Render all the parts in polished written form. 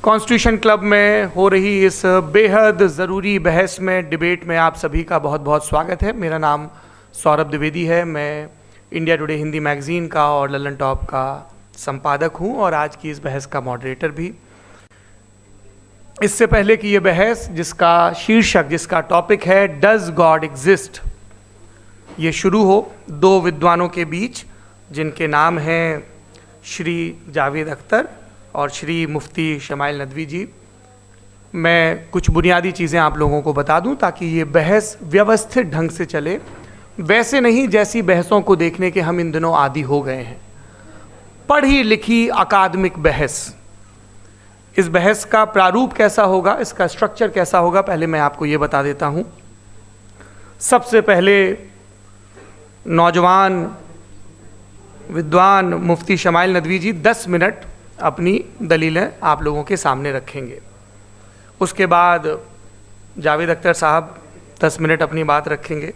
Constitution club में हो रही इस बेहद ज़रूरी बहस में, डिबेट में आप सभी का बहुत बहुत स्वागत है। मेरा नाम सौरभ द्विवेदी है। मैं इंडिया टुडे हिंदी मैगज़ीन का और ललन टॉप का संपादक हूं और आज की इस बहस का मॉडरेटर भी। इससे पहले कि ये बहस, जिसका शीर्षक, जिसका टॉपिक है डज गॉड एग्जिस्ट, ये शुरू हो दो विद्वानों के बीच जिनके नाम हैं श्री जावेद अख्तर और श्री मुफ्ती शमाइल नदवी जी, मैं कुछ बुनियादी चीज़ें आप लोगों को बता दूं ताकि ये बहस व्यवस्थित ढंग से चले, वैसे नहीं जैसी बहसों को देखने के हम इन दिनों आदी हो गए हैं। पढ़ी लिखी अकादमिक बहस। इस बहस का प्रारूप कैसा होगा, इसका स्ट्रक्चर कैसा होगा, पहले मैं आपको ये बता देता हूँ। सबसे पहले नौजवान विद्वान मुफ्ती शमाइल नदवी जी 10 मिनट अपनी दलीलें आप लोगों के सामने रखेंगे। उसके बाद जावेद अख्तर साहब 10 मिनट अपनी बात रखेंगे।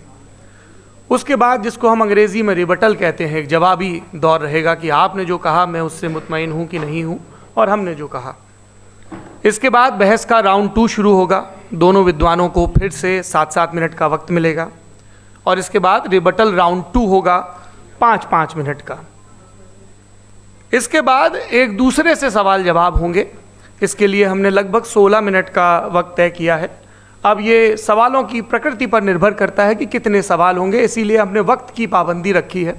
उसके बाद जिसको हम अंग्रेज़ी में रिबटल कहते हैं, एक जवाबी दौर रहेगा कि आपने जो कहा मैं उससे मुतमईन हूँ कि नहीं हूँ और हमने जो कहा। इसके बाद बहस का राउंड 2 शुरू होगा। दोनों विद्वानों को फिर से 7-7 मिनट का वक्त मिलेगा और इसके बाद रिबटल राउंड 2 होगा 5-5 मिनट का। इसके बाद एक दूसरे से सवाल जवाब होंगे। इसके लिए हमने लगभग 16 मिनट का वक्त तय किया है। अब ये सवालों की प्रकृति पर निर्भर करता है कि कितने सवाल होंगे, इसीलिए हमने वक्त की पाबंदी रखी है।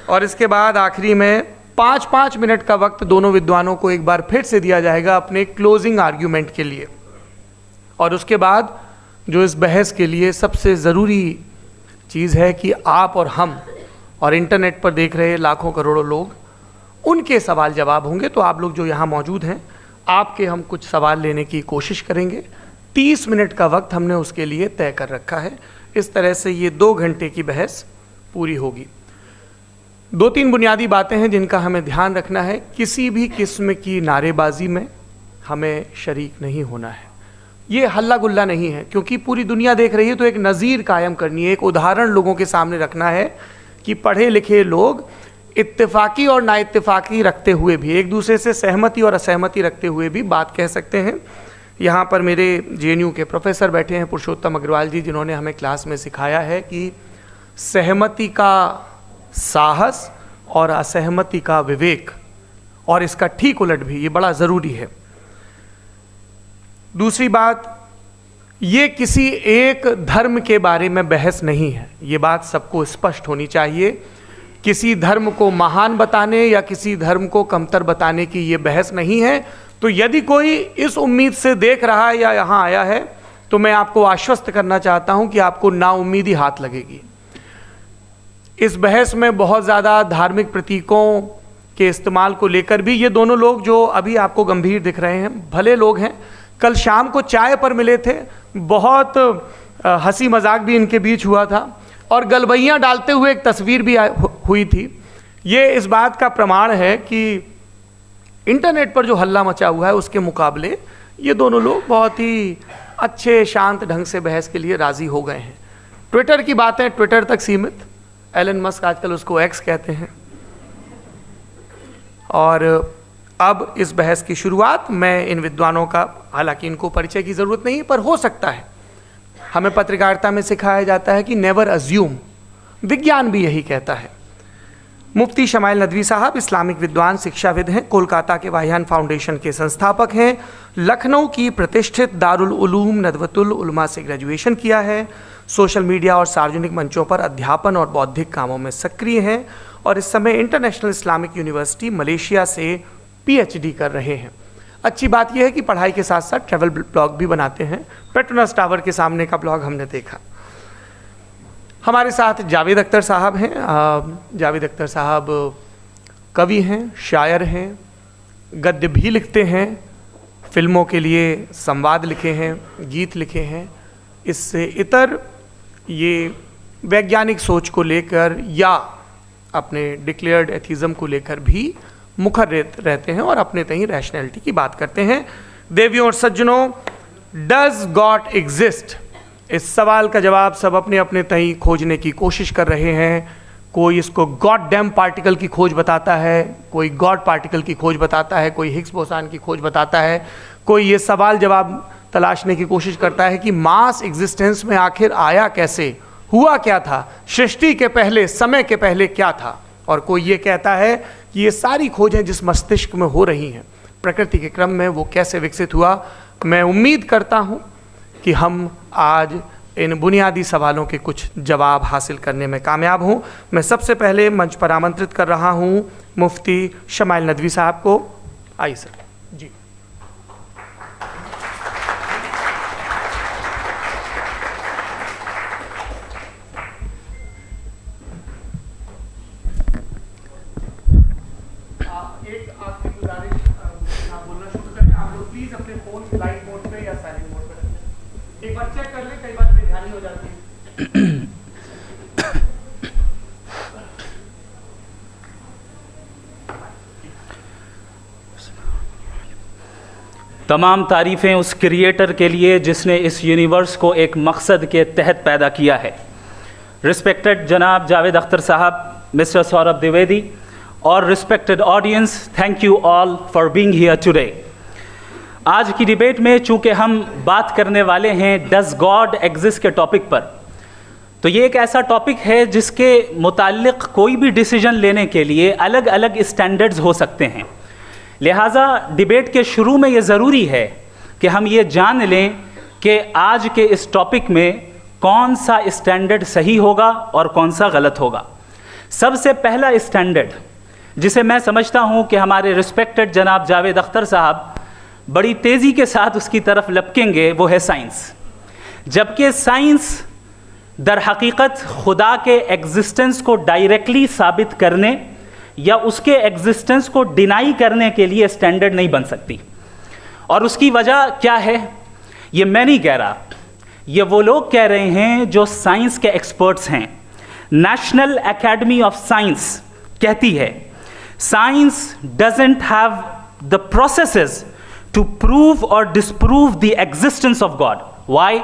और इसके बाद आखिरी में 5-5 मिनट का वक्त दोनों विद्वानों को एक बार फिर से दिया जाएगा अपने क्लोजिंग आर्ग्यूमेंट के लिए। और उसके बाद जो इस बहस के लिए सबसे ज़रूरी चीज़ है कि आप और हम और इंटरनेट पर देख रहे लाखों करोड़ों लोग, उनके सवाल जवाब होंगे। तो आप लोग जो यहाँ मौजूद हैं, आपके हम कुछ सवाल लेने की कोशिश करेंगे। 30 मिनट का वक्त हमने उसके लिए तय कर रखा है। इस तरह से ये 2 घंटे की बहस पूरी होगी। 2-3 बुनियादी बातें हैं जिनका हमें ध्यान रखना है। किसी भी किस्म की नारेबाजी में हमें शरीक नहीं होना है। ये हल्ला गुल्ला नहीं है, क्योंकि पूरी दुनिया देख रही है, तो एक नज़ीर कायम करनी है, एक उदाहरण लोगों के सामने रखना है कि पढ़े लिखे लोग इत्तेफाकी और नाइत्तेफाकी रखते हुए भी, एक दूसरे से सहमति और असहमति रखते हुए भी बात कह सकते हैं। यहाँ पर मेरे जेएनयू के प्रोफेसर बैठे हैं, पुरुषोत्तम अग्रवाल जी, जिन्होंने हमें क्लास में सिखाया है कि सहमति का साहस और असहमति का विवेक, और इसका ठीक उलट भी, ये बड़ा ज़रूरी है। दूसरी बात, ये किसी एक धर्म के बारे में बहस नहीं है, ये बात सबको स्पष्ट होनी चाहिए। किसी धर्म को महान बताने या किसी धर्म को कमतर बताने की ये बहस नहीं है। तो यदि कोई इस उम्मीद से देख रहा है या यहाँ आया है, तो मैं आपको आश्वस्त करना चाहता हूँ कि आपको नाउम्मीदी हाथ लगेगी। इस बहस में बहुत ज़्यादा धार्मिक प्रतीकों के इस्तेमाल को लेकर भी ये दोनों लोग जो अभी आपको गंभीर दिख रहे हैं, भले लोग हैं, कल शाम को चाय पर मिले थे, बहुत हंसी मजाक भी इनके बीच हुआ था और गलबैयाँ डालते हुए एक तस्वीर भी हुई थी। ये इस बात का प्रमाण है कि इंटरनेट पर जो हल्ला मचा हुआ है उसके मुकाबले ये दोनों लोग बहुत ही अच्छे शांत ढंग से बहस के लिए राज़ी हो गए हैं। ट्विटर की बातें ट्विटर तक सीमित, एलन मस्क आजकल उसको एक्स कहते हैं। और अब इस बहस की शुरुआत मैं इन विद्वानों का, हालांकि इनको परिचय की ज़रूरत नहीं, पर हो सकता है, हमें पत्रकारिता में सिखाया जाता है कि नेवर अज्यूम, विज्ञान भी यही कहता है। मुफ्ती शमाइल नदवी साहब इस्लामिक विद्वान, शिक्षाविद हैं, कोलकाता के वाहियान फाउंडेशन के संस्थापक हैं, लखनऊ की प्रतिष्ठित दारुल उलूम नदवतुल उलमा से ग्रेजुएशन किया है, सोशल मीडिया और सार्वजनिक मंचों पर अध्यापन और बौद्धिक कामों में सक्रिय हैं और इस समय इंटरनेशनल इस्लामिक यूनिवर्सिटी मलेशिया से PhD कर रहे हैं। अच्छी बात यह है कि पढ़ाई के साथ साथ ट्रैवल ब्लॉग भी बनाते हैं। पेट्रोनस टावर के सामने का ब्लॉग हमने देखा। हमारे साथ जावेद अख्तर साहब हैं। जावेद अख्तर साहब कवि हैं, शायर हैं, गद्य भी लिखते हैं, फिल्मों के लिए संवाद लिखे हैं, गीत लिखे हैं। इससे इतर ये वैज्ञानिक सोच को लेकर या अपने डिक्लेयर्ड एथिज्म को लेकर भी मुखर रहते हैं और अपने तहीं रैशनैलिटी की बात करते हैं। देवियों और सज्जनों, डज गॉड एग्जिस्ट, इस सवाल का जवाब सब अपने अपने तहीं खोजने की कोशिश कर रहे हैं। कोई इसको गॉड डैम पार्टिकल की खोज बताता है, कोई गॉड पार्टिकल की खोज बताता है, कोई हिग्स बोसान की खोज बताता है, कोई ये सवाल जवाब तलाशने की कोशिश करता है कि मास एग्जिस्टेंस में आखिर आया कैसे, हुआ क्या था, सृष्टि के पहले, समय के पहले क्या था। और कोई ये कहता है कि ये सारी खोजें जिस मस्तिष्क में हो रही हैं प्रकृति के क्रम में, वो कैसे विकसित हुआ। मैं उम्मीद करता हूँ कि हम आज इन बुनियादी सवालों के कुछ जवाब हासिल करने में कामयाब हूँ। मैं सबसे पहले मंच पर आमंत्रित कर रहा हूँ मुफ्ती शमाइल नदवी साहब को। आइए सर जी। एक आपकी गुजारिश, आप बोलना शुरू करें। आप लोग प्लीज अपने फोन फ्लाइट मोड पे या साइलेंट मोड पे रखें। एक बार चेक कर लें, कई बार बेध्यानी हो जाती है। तमाम तारीफ़ें उस क्रिएटर के लिए जिसने इस यूनिवर्स को एक मकसद के तहत पैदा किया है। रिस्पेक्टेड जनाब जावेद अख्तर साहब, मिस्टर सौरभ द्विवेदी और respected audience, thank you all for being here today. आज की डिबेट में चूंकि हम बात करने वाले हैं डज गॉड एग्जिस्ट के टॉपिक पर, तो ये एक ऐसा टॉपिक है जिसके मुताल्लिक़ कोई भी डिसीजन लेने के लिए अलग अलग स्टैंडर्ड्स हो सकते हैं। लिहाजा डिबेट के शुरू में ये ज़रूरी है कि हम ये जान लें कि आज के इस टॉपिक में कौन सा स्टैंडर्ड सही होगा और कौन सा गलत होगा। सबसे पहला स्टैंडर्ड जिसे मैं समझता हूँ कि हमारे रिस्पेक्टेड जनाब जावेद अख्तर साहब बड़ी तेज़ी के साथ उसकी तरफ लपकेंगे, वो है साइंस। जबकि साइंस दर हकीकत खुदा के एग्जिस्टेंस को डायरेक्टली साबित करने या उसके एग्जिस्टेंस को डिनाई करने के लिए स्टैंडर्ड नहीं बन सकती। और उसकी वजह क्या है, ये मैं नहीं कह रहा, ये वो लोग कह रहे हैं जो साइंस के एक्सपर्ट्स हैं। नेशनल एकेडमी ऑफ साइंस कहती है science doesn't have the processes to prove और disprove the existence of God. Why?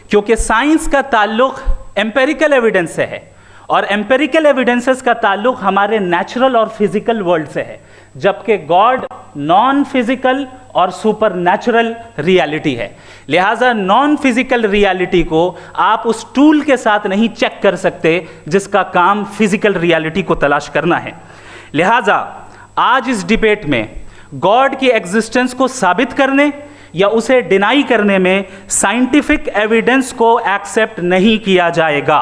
क्योंकि साइंस का ताल्लुक एम्पेरिकल एविडेंस से है और एम्पेरिकल एविडेंसेस का ताल्लुक हमारे नेचुरल और फिजिकल वर्ल्ड से है, जबकि गॉड नॉन फिजिकल और सुपर नेचुरल रियलिटी है। लिहाजा नॉन फिजिकल रियलिटी को आप उस टूल के साथ नहीं चेक कर सकते जिसका काम फिजिकल रियलिटी को तलाश करना है। लिहाजा आज इस डिबेट में गॉड की एग्जिस्टेंस को साबित करने या उसे डिनाई करने में साइंटिफिक एविडेंस को एक्सेप्ट नहीं किया जाएगा।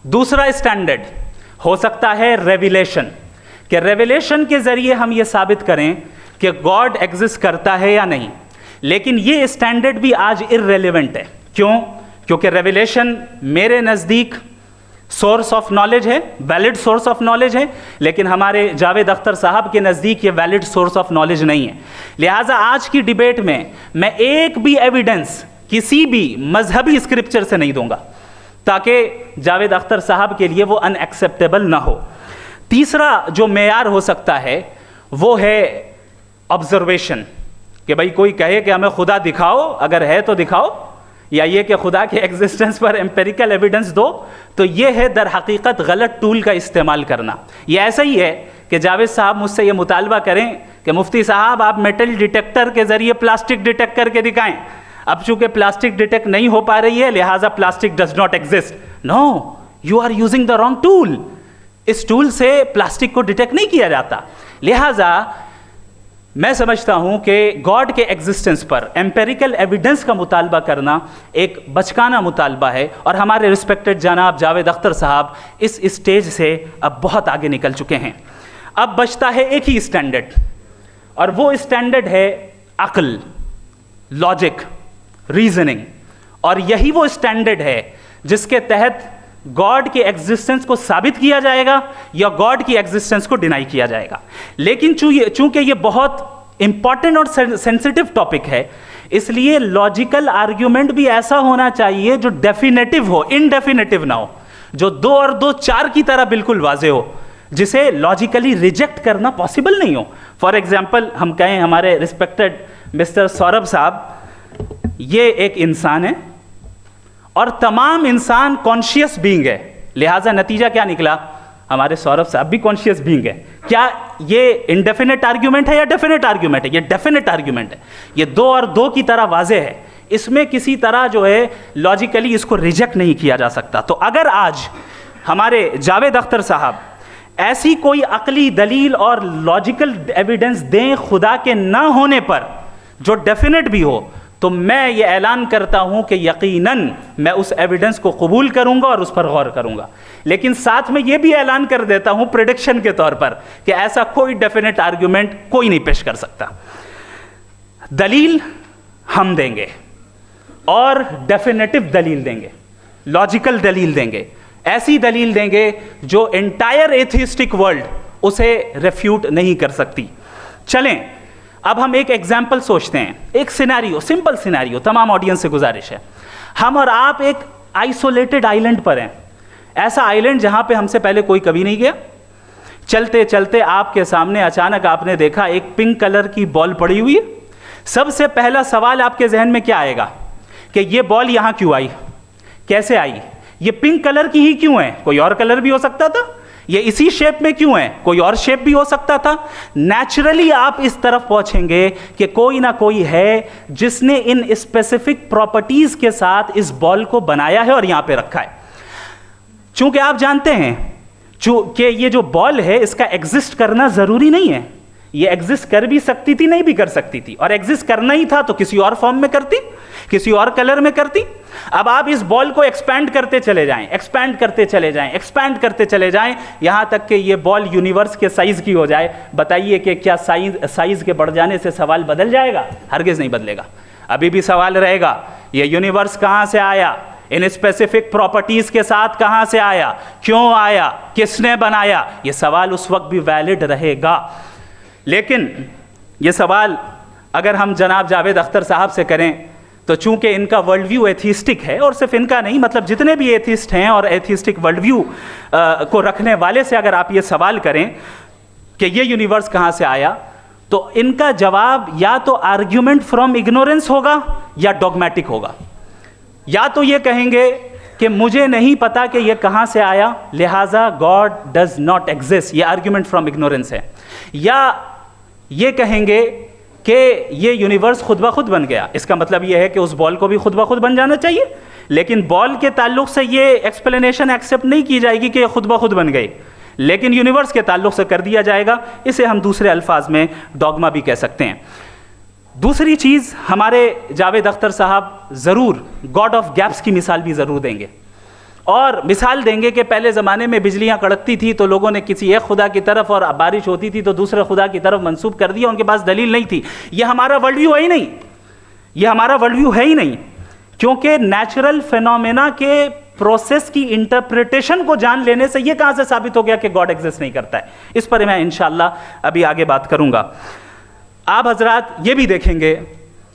दूसरा स्टैंडर्ड हो सकता है रेविलेशन, कि रेविलेशन के जरिए हम ये साबित करें कि गॉड एग्जिस्ट करता है या नहीं। लेकिन ये स्टैंडर्ड भी आज इररेलेवेंट है। क्यों? क्योंकि रेविलेशन मेरे नज़दीक सोर्स ऑफ नॉलेज है, वैलिड सोर्स ऑफ नॉलेज है, लेकिन हमारे जावेद अख्तर साहब के नज़दीक ये वैलिड सोर्स ऑफ नॉलेज नहीं है। लिहाजा आज की डिबेट में मैं एक भी एविडेंस किसी भी मजहबी स्क्रिप्चर से नहीं दूंगा ताकि जावेद अख्तर साहब के लिए वो अनएक्सेप्टेबल ना हो। तीसरा जो मेयार हो सकता है वो है ऑब्जर्वेशन, कि भाई कोई कहे कि हमें खुदा दिखाओ, अगर है तो दिखाओ, या ये कि खुदा के एग्जिस्टेंस पर एम्पेरिकल एविडेंस दो, तो ये है दर हकीकत गलत टूल का इस्तेमाल करना। ये ऐसा ही है कि जावेद साहब मुझसे ये मुतालबा करें कि मुफ्ती साहब आप मेटल डिटेक्टर के ज़रिए प्लास्टिक डिटेक्ट करके दिखाएं। अब चूंकि प्लास्टिक डिटेक्ट नहीं हो पा रही है लिहाजा plastic does not exist. No, you are using the wrong tool. इस टूल से प्लास्टिक को डिटेक्ट नहीं किया जाता। लिहाजा मैं समझता हूं कि गॉड के एग्जिस्टेंस पर एम्पेरिकल एविडेंस का मुतालबा करना एक बचकाना मुतालबा है और हमारे रिस्पेक्टेड जनाब जावेद अख्तर साहब इस स्टेज से अब बहुत आगे निकल चुके हैं। अब बचता है एक ही स्टैंडर्ड और वो स्टैंडर्ड है अक्ल, लॉजिक, रीजनिंग। और यही वो स्टैंडर्ड है जिसके तहत गॉड के एग्जिस्टेंस को साबित किया जाएगा या गॉड की एग्जिस्टेंस को डिनाई किया जाएगा। लेकिन चूंकि ये बहुत इंपॉर्टेंट और सेंसिटिव टॉपिक है, इसलिए लॉजिकल आर्ग्यूमेंट भी ऐसा होना चाहिए जो डेफिनेटिव हो, इनडेफिनेटिव ना हो, जो 2 और 2 4 की तरह बिल्कुल वाजे हो, जिसे लॉजिकली रिजेक्ट करना पॉसिबल नहीं हो। फॉर एग्जाम्पल हम कहें हमारे रिस्पेक्टेड मिस्टर सौरभ साहब, ये एक इंसान है और तमाम इंसान कॉन्शियस बीइंग है। लिहाजा नतीजा क्या निकला? हमारे सौरभ साहब भी कॉन्शियस बीइंग है। क्या ये इंडेफिनेट आर्ग्यूमेंट है या डेफिनेट आर्ग्यूमेंट है? ये डेफिनेट आर्ग्यूमेंट है। ये 2 और 2 की तरह वाजे है, इसमें किसी तरह जो है लॉजिकली इसको रिजेक्ट नहीं किया जा सकता। तो अगर आज हमारे जावेद अख्तर साहब ऐसी कोई अकली दलील और लॉजिकल एविडेंस दें खुदा के ना होने पर जो डेफिनेट भी हो, तो मैं ये ऐलान करता हूं कि यकीनन मैं उस एविडेंस को कबूल करूंगा और उस पर गौर करूंगा। लेकिन साथ में ये भी ऐलान कर देता हूं प्रेडिक्शन के तौर पर कि ऐसा कोई डेफिनेट आर्ग्यूमेंट कोई नहीं पेश कर सकता। दलील हम देंगे और डेफिनेटिव दलील देंगे, लॉजिकल दलील देंगे, ऐसी दलील देंगे जो एंटायर एथिस्टिक वर्ल्ड उसे रेफ्यूट नहीं कर सकती। चलें अब हम एक एग्जाम्पल सोचते हैं, एक सिनेरियो, सिंपल सिनेरियो, तमाम ऑडियंस से गुजारिश है, हम और आप एक आइसोलेटेड आइलैंड पर हैं, ऐसा आइलैंड जहां पे हमसे पहले कोई कभी नहीं गया। चलते चलते आपके सामने अचानक आपने देखा एक पिंक कलर की बॉल पड़ी हुई है। सबसे पहला सवाल आपके जहन में क्या आएगा कि ये बॉल यहां क्यों आई, कैसे आई, ये पिंक कलर की ही क्यों है, कोई और कलर भी हो सकता था, ये इसी शेप में क्यों है, कोई और शेप भी हो सकता था। नेचुरली आप इस तरफ पहुंचेंगे कि कोई ना कोई है जिसने इन स्पेसिफिक प्रॉपर्टीज के साथ इस बॉल को बनाया है और यहां पे रखा है। चूंकि आप जानते हैं कि ये जो बॉल है इसका एग्जिस्ट करना जरूरी नहीं है, ये एग्जिस्ट कर भी सकती थी, नहीं भी कर सकती थी, और एग्जिस्ट करना ही था तो किसी और फॉर्म में करती, किसी और कलर में करती। अब आप इस बॉल को एक्सपैंड करते चले जाएं, एक्सपैंड करते चले जाएं, एक्सपैंड करते चले जाएं, यहां तक कि ये बॉल यूनिवर्स के साइज की हो जाए। बताइए कि क्या साइज के बढ़ जाने से सवाल बदल जाएगा? हरगिज नहीं बदलेगा। अभी भी सवाल रहेगा, ये यूनिवर्स कहां से आया, इन स्पेसिफिक प्रॉपर्टीज के साथ कहां से आया, क्यों आया, किसने बनाया, ये सवाल उस वक्त भी वैलिड रहेगा। लेकिन ये सवाल अगर हम जनाब जावेद अख्तर साहब से करें तो चूंकि इनका वर्ल्ड व्यू एथिस्टिक है, और सिर्फ इनका नहीं, मतलब जितने भी एथिस्ट हैं और एथिस्टिक वर्ल्ड व्यू को रखने वाले से अगर आप ये सवाल करें कि ये यूनिवर्स कहां से आया, तो इनका जवाब या तो आर्ग्यूमेंट फ्रॉम इग्नोरेंस होगा या डॉगमेटिक होगा। या तो ये कहेंगे कि मुझे नहीं पता कि ये कहां से आया, लिहाजा गॉड डज नॉट एग्जिस्ट, ये आर्ग्यूमेंट फ्रॉम इग्नोरेंस है। या ये कहेंगे कि ये यूनिवर्स खुद ब खुद बन गया, इसका मतलब ये है कि उस बॉल को भी खुद ब खुद बन जाना चाहिए, लेकिन बॉल के ताल्लुक से ये एक्सप्लेनेशन एक्सेप्ट नहीं की जाएगी कि खुद ब खुद बन गई, लेकिन यूनिवर्स के ताल्लुक से कर दिया जाएगा। इसे हम दूसरे अल्फाज में डॉगमा भी कह सकते हैं। दूसरी चीज़, हमारे जावेद अख्तर साहब ज़रूर गॉड ऑफ गैप्स की मिसाल भी ज़रूर देंगे, और मिसाल देंगे कि पहले ज़माने में बिजलियां कड़कती थी तो लोगों ने किसी एक खुदा की तरफ, और बारिश होती थी तो दूसरे खुदा की तरफ मंसूब कर दिया, उनके पास दलील नहीं थी। ये हमारा वर्ल्ड व्यू है ही नहीं, ये हमारा वर्ल्ड व्यू है ही नहीं, क्योंकि नेचुरल फिनोमेना के प्रोसेस की इंटरप्रिटेशन को जान लेने से ये कहां से साबित हो गया कि गॉड एग्जिस्ट नहीं करता है। इस पर मैं इंशाअल्लाह अभी आगे बात करूंगा। आप हजरात ये भी देखेंगे,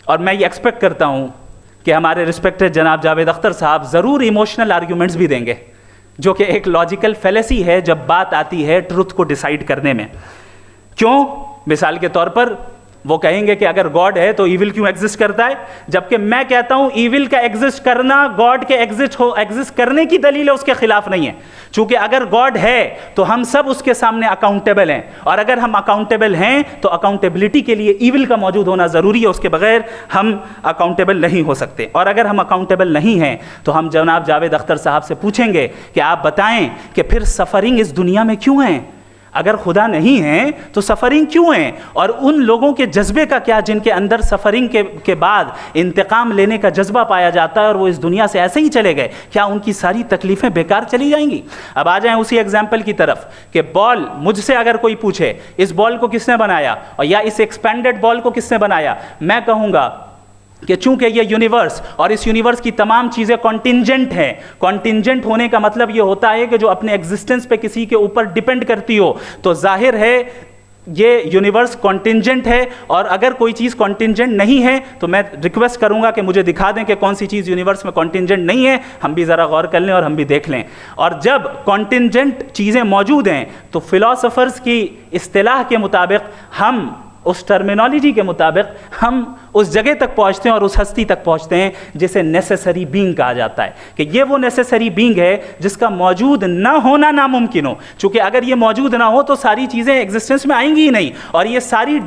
और मैं ये एक्सपेक्ट करता हूं कि हमारे रिस्पेक्टेड जनाब जावेद अख्तर साहब ज़रूर इमोशनल आर्ग्यूमेंट्स भी देंगे, जो कि एक लॉजिकल फेलेसी है जब बात आती है ट्रुथ को डिसाइड करने में। क्यों? मिसाल के तौर पर वो कहेंगे कि अगर गॉड है तो ईविल क्यों एग्जिस्ट करता है, जबकि मैं कहता हूं ईविल का एग्जिस्ट करना गॉड के एग्जिस्ट करने की दलील है, उसके खिलाफ नहीं है। चूंकि अगर गॉड है तो हम सब उसके सामने अकाउंटेबल हैं, और अगर हम अकाउंटेबल हैं तो अकाउंटेबिलिटी के लिए ईविल का मौजूद होना ज़रूरी है, उसके बगैर हम अकाउंटेबल नहीं हो सकते। और अगर हम अकाउंटेबल नहीं हैं तो हम जनाब जावेद अख्तर साहब से पूछेंगे कि आप बताएं कि फिर सफ़रिंग इस दुनिया में क्यों है? अगर खुदा नहीं है तो सफ़रिंग क्यों है? और उन लोगों के जज्बे का क्या जिनके अंदर सफ़रिंग के बाद इंतकाम लेने का जज्बा पाया जाता है और वो इस दुनिया से ऐसे ही चले गए, क्या उनकी सारी तकलीफ़ें बेकार चली जाएंगी? अब आ जाएं उसी एग्जाम्पल की तरफ कि बॉल, मुझसे अगर कोई पूछे इस बॉल को किसने बनाया और या इस एक्सपेंडेड बॉल को किसने बनाया, मैं कहूँगा कि चूंकि ये यूनिवर्स और इस यूनिवर्स की तमाम चीज़ें कॉन्टिंजेंट हैं। कॉन्टिंजेंट होने का मतलब ये होता है कि जो अपने एग्जिस्टेंस पे किसी के ऊपर डिपेंड करती हो, तो जाहिर है ये यूनिवर्स कॉन्टिंजेंट है। और अगर कोई चीज़ कॉन्टिंजेंट नहीं है तो मैं रिक्वेस्ट करूंगा कि मुझे दिखा दें कि कौन सी चीज़ यूनिवर्स में कॉन्टिंजेंट नहीं है, हम भी ज़रा गौर कर लें और हम भी देख लें। और जब कॉन्टिंजेंट चीज़ें मौजूद हैं तो फिलोसोफर्स की इस्तिलाह के मुताबिक, हम उस टर्मिनोलॉजी के मुताबिक, हम उस जगह तक पहुंचते हैं और उस हस्ती तक पहुंचते हैं जिसे नेसेसरी बीइंग कहा जाता है, कि ये वो नेसेसरी बीइंग है जिसका मौजूद ना होना नामुमकिन हो। क्योंकि अगर ये मौजूद ना हो तो सारी चीज़ें एग्जिस्टेंस में आएंगी ही नहीं, और ये सारी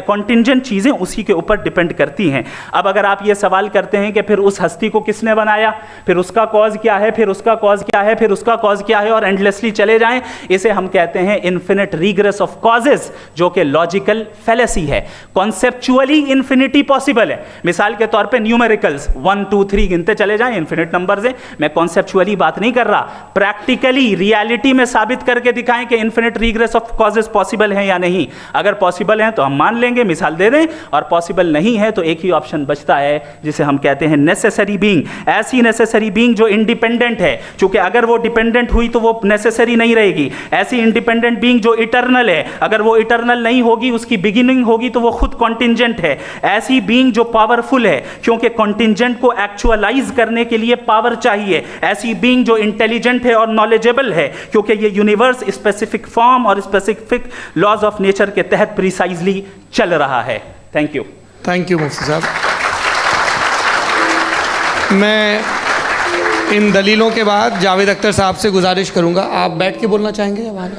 कॉन्टिंजेंट चीज़ें उसी के ऊपर डिपेंड करती हैं। अब अगर आप ये सवाल करते हैं कि फिर उस हस्ती को किसने बनाया, फिर उसका कॉज क्या है, फिर उसका कॉज क्या है, फिर उसका कॉज क्या है, और एंडलेसली चले जाएं, इसे हम कहते हैं इन्फिनिट रीग्रेस ऑफ कॉजेज, जो कि लॉजिकल फैलेसी है। कॉन्सेप्चुअली इंफिनिटी पॉसिबल है। मिसाल के तौर पे न्यूमेरिकल्स 1 2 3 गिनते चले जाएं, इन्फिनिट नंबर्स हैं। मैं कॉन्सेप्चुअली बात नहीं कर रहा, प्रैक्टिकली रियलिटी में साबित करके दिखाएं कि infinite regress of causes possible है या नहीं। अगर पॉसिबल है तो हम मान लेंगे, मिसाल दे दें, और पॉसिबल नहीं है तो एक ही ऑप्शन बचता है जिसे हम कहते हैं नेसेसरी बीइंग। ऐसी नेसेसरी बीइंग जो इंडिपेंडेंट है, क्योंकि अगर वो डिपेंडेंट हुई तो वो नेसेसरी नहीं रहेगी। ऐसी इंडिपेंडेंट बीइंग जो इटर्नल है, अगर वो इटर्नल नहीं होगी, उसकी बिगिनिंग होगी तो वो खुद कॉन्टिंजेंट है। ऐसी बीइंग जो पावरफुल है, क्योंकि कॉन्टिंजेंट को एक्चुअलाइज करने के लिए पावर चाहिए। ऐसी बीइंग जो इंटेलिजेंट है और नॉलेजेबल है, क्योंकि ये यूनिवर्स स्पेसिफिक फॉर्म और स्पेसिफिक लॉज ऑफ नेचर के तहत प्रिसाइजली चल रहा है। Thank you. थैंक यू मुफ्ती साहब। मैं इन दलीलों के बाद जावेद अख्तर साहब से गुजारिश करूंगा, आप बैठ के बोलना चाहेंगे या वहाँ?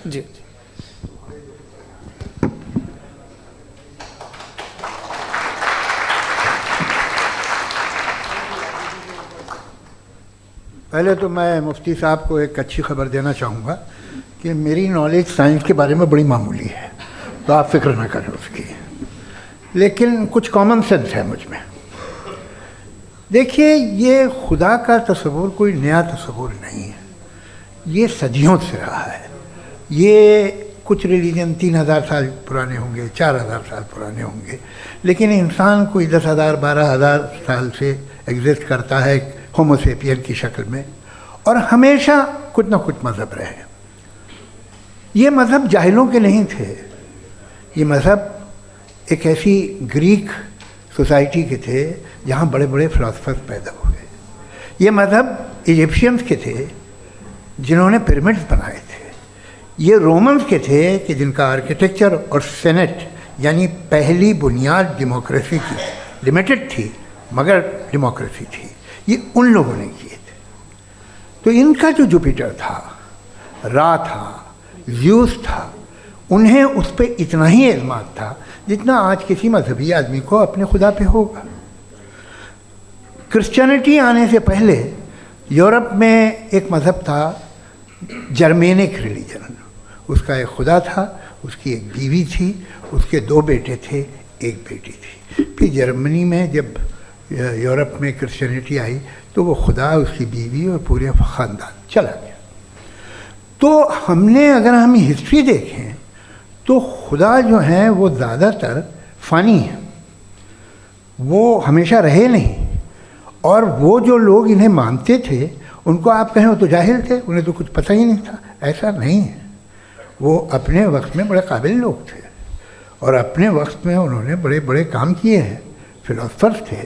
जी। पहले तो मैं मुफ्ती साहब को एक अच्छी खबर देना चाहूँगा कि मेरी नॉलेज साइंस के बारे में बड़ी मामूली है, तो आप फिक्र ना करें उसकी, लेकिन कुछ कॉमन सेंस है मुझ में। देखिए, ये खुदा का तस्वुर कोई नया तस्वुर नहीं है, ये सदियों से रहा है। ये कुछ रिलीजन 3000 साल पुराने होंगे, 4000 साल पुराने होंगे, लेकिन इंसान कोई 10,000 12,000 साल से एग्जिस्ट करता है होमोसेपियन की शक्ल में, और हमेशा कुछ ना कुछ मज़हब रहे। ये मज़हब जाहिलों के नहीं थे, ये मज़हब एक ऐसी ग्रीक सोसाइटी के थे जहाँ बड़े बड़े फिलोसफर्स पैदा हुए। ये मज़हब इजिप्शियंस के थे जिन्होंने पिरामिड्स बनाए थे। ये रोमन्स के थे कि जिनका आर्किटेक्चर और सेनेट यानी पहली बुनियाद डेमोक्रेसी की, लिमिटेड थी मगर डेमोक्रेसी थी, ये उन लोगों ने किए थे। तो इनका जो जुपिटर था, रा था, ज़्यूस था, उन्हें उस पर इतना ही एतमाद था जितना आज किसी मजहबी आदमी को अपने खुदा पे होगा। क्रिश्चियनिटी आने से पहले यूरोप में एक मज़हब था, जर्मेनिक रिलीजन। उसका एक खुदा था, उसकी एक बीवी थी, उसके 2 बेटे थे, एक बेटी थी। फिर जर्मनी में जब यूरोप में क्रिश्चियनिटी आई तो वो खुदा, उसकी बीवी और पूरे ख़ानदान चला गया। तो हमने, अगर हम हिस्ट्री देखें तो खुदा जो हैं वो ज़्यादातर फ़ानी हैं, वो हमेशा रहे नहीं। और वो जो लोग इन्हें मानते थे उनको आप कहें वो तो जाहिल थे, उन्हें तो कुछ पता ही नहीं था, ऐसा नहीं है। वो अपने वक्त में बड़े काबिल लोग थे और अपने वक्त में उन्होंने बड़े बड़े काम किए हैं, फिलोसफर्स थे,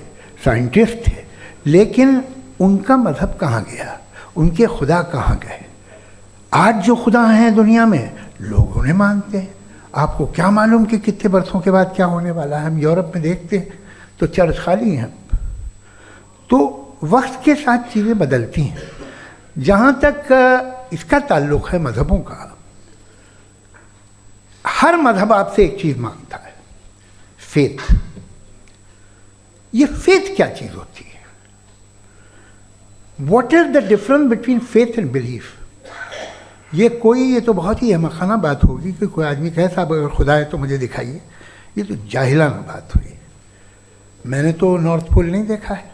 साइंटिस्ट थे, लेकिन उनका मज़हब कहाँ गया, उनके खुदा कहाँ गए? आज जो खुदा हैं दुनिया में लोग उन्हें मानते हैं। आपको क्या मालूम कि कितने बरसों के बाद क्या होने वाला है? हम यूरोप में देखते हैं तो चर्च खाली हैं। तो वक्त के साथ चीज़ें बदलती हैं। जहाँ तक इसका ताल्लुक़ है मज़हबों का, हर मज़हब आपसे एक चीज़ मांगता है, फेथ। ये फेथ क्या चीज़ होती है? What is the difference between faith and belief? ये तो बहुत ही अहमखाना बात होगी कि कोई आदमी कहे साहब अगर खुदा है तो मुझे दिखाइए। ये तो जाहिलाना बात हुई। मैंने तो नॉर्थ पोल नहीं देखा है,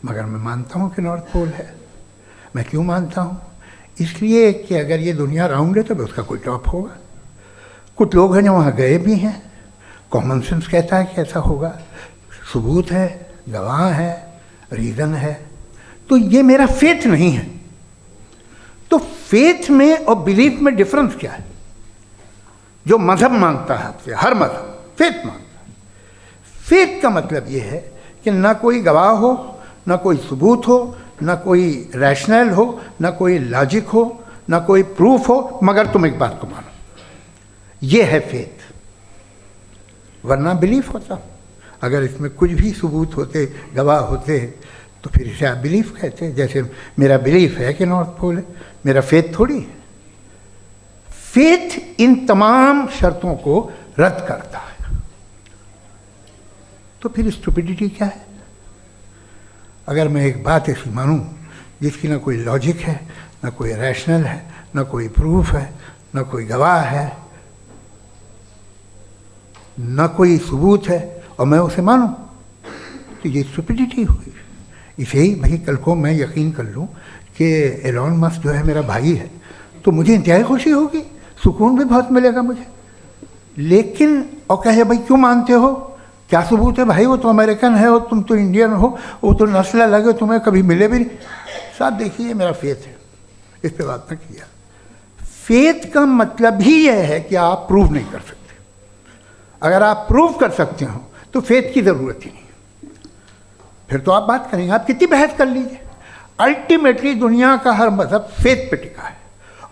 मगर मैं मानता हूँ कि नॉर्थ पोल है। मैं क्यों मानता हूँ? इसलिए कि अगर ये दुनिया राउंड है तो उसका कोई टॉप होगा। कुछ लोग हैं जो वहाँ गए भी हैं, कॉमन सेंस कहता है कि ऐसा होगा, सबूत है, गवाह है, रीज़न है। तो ये मेरा फेथ नहीं है। तो फेथ में और बिलीफ में डिफरेंस क्या है? जो मज़हब मांगता है आपसे, हर मज़हब फेथ मांगता है। फेथ का मतलब ये है कि ना कोई गवाह हो, ना कोई सबूत हो, ना कोई रैशनल हो, ना कोई लॉजिक हो, ना कोई प्रूफ हो, मगर तुम एक बात को मानो। ये है फेथ। वरना बिलीफ होता। अगर इसमें कुछ भी सबूत होते, गवाह होते, तो फिर इसे आप बिलीफ कहते। जैसे मेरा बिलीफ है कि नॉर्थ पोल है, मेरा फेथ थोड़ी है। फेथ इन तमाम शर्तों को रद्द करता है। तो फिर स्टुपिडिटी क्या है? अगर मैं एक बात ऐसी मानूं जिसकी ना कोई लॉजिक है, ना कोई रैशनल है, ना कोई प्रूफ है, ना कोई गवाह है, ना कोई सबूत है, और मैं उसे मानूं, तो ये स्टुपिडिटी हुई। इसे ही भाई कल को मैं यकीन कर लूं कि एलॉन मस्क जो है मेरा भाई है, तो मुझे इंतहाई खुशी होगी, सुकून भी बहुत मिलेगा मुझे। लेकिन और कहे भाई क्यों मानते हो, क्या सबूत है भाई, वो तो अमेरिकन है और तुम तो इंडियन हो, वो तो नस्ल अलग है, तुम्हें कभी मिले भी नहीं। साहब देखिए मेरा फेथ है, इस पर बात न किया। फेथ का मतलब ही यह है कि आप प्रूव नहीं कर सकते। अगर आप प्रूव कर सकते हो तो फेथ की ज़रूरत ही नहीं, फिर तो आप बात करेंगे, आप कितनी बहस कर लीजिए। अल्टीमेटली दुनिया का हर मजहब फेथ पे टिका है,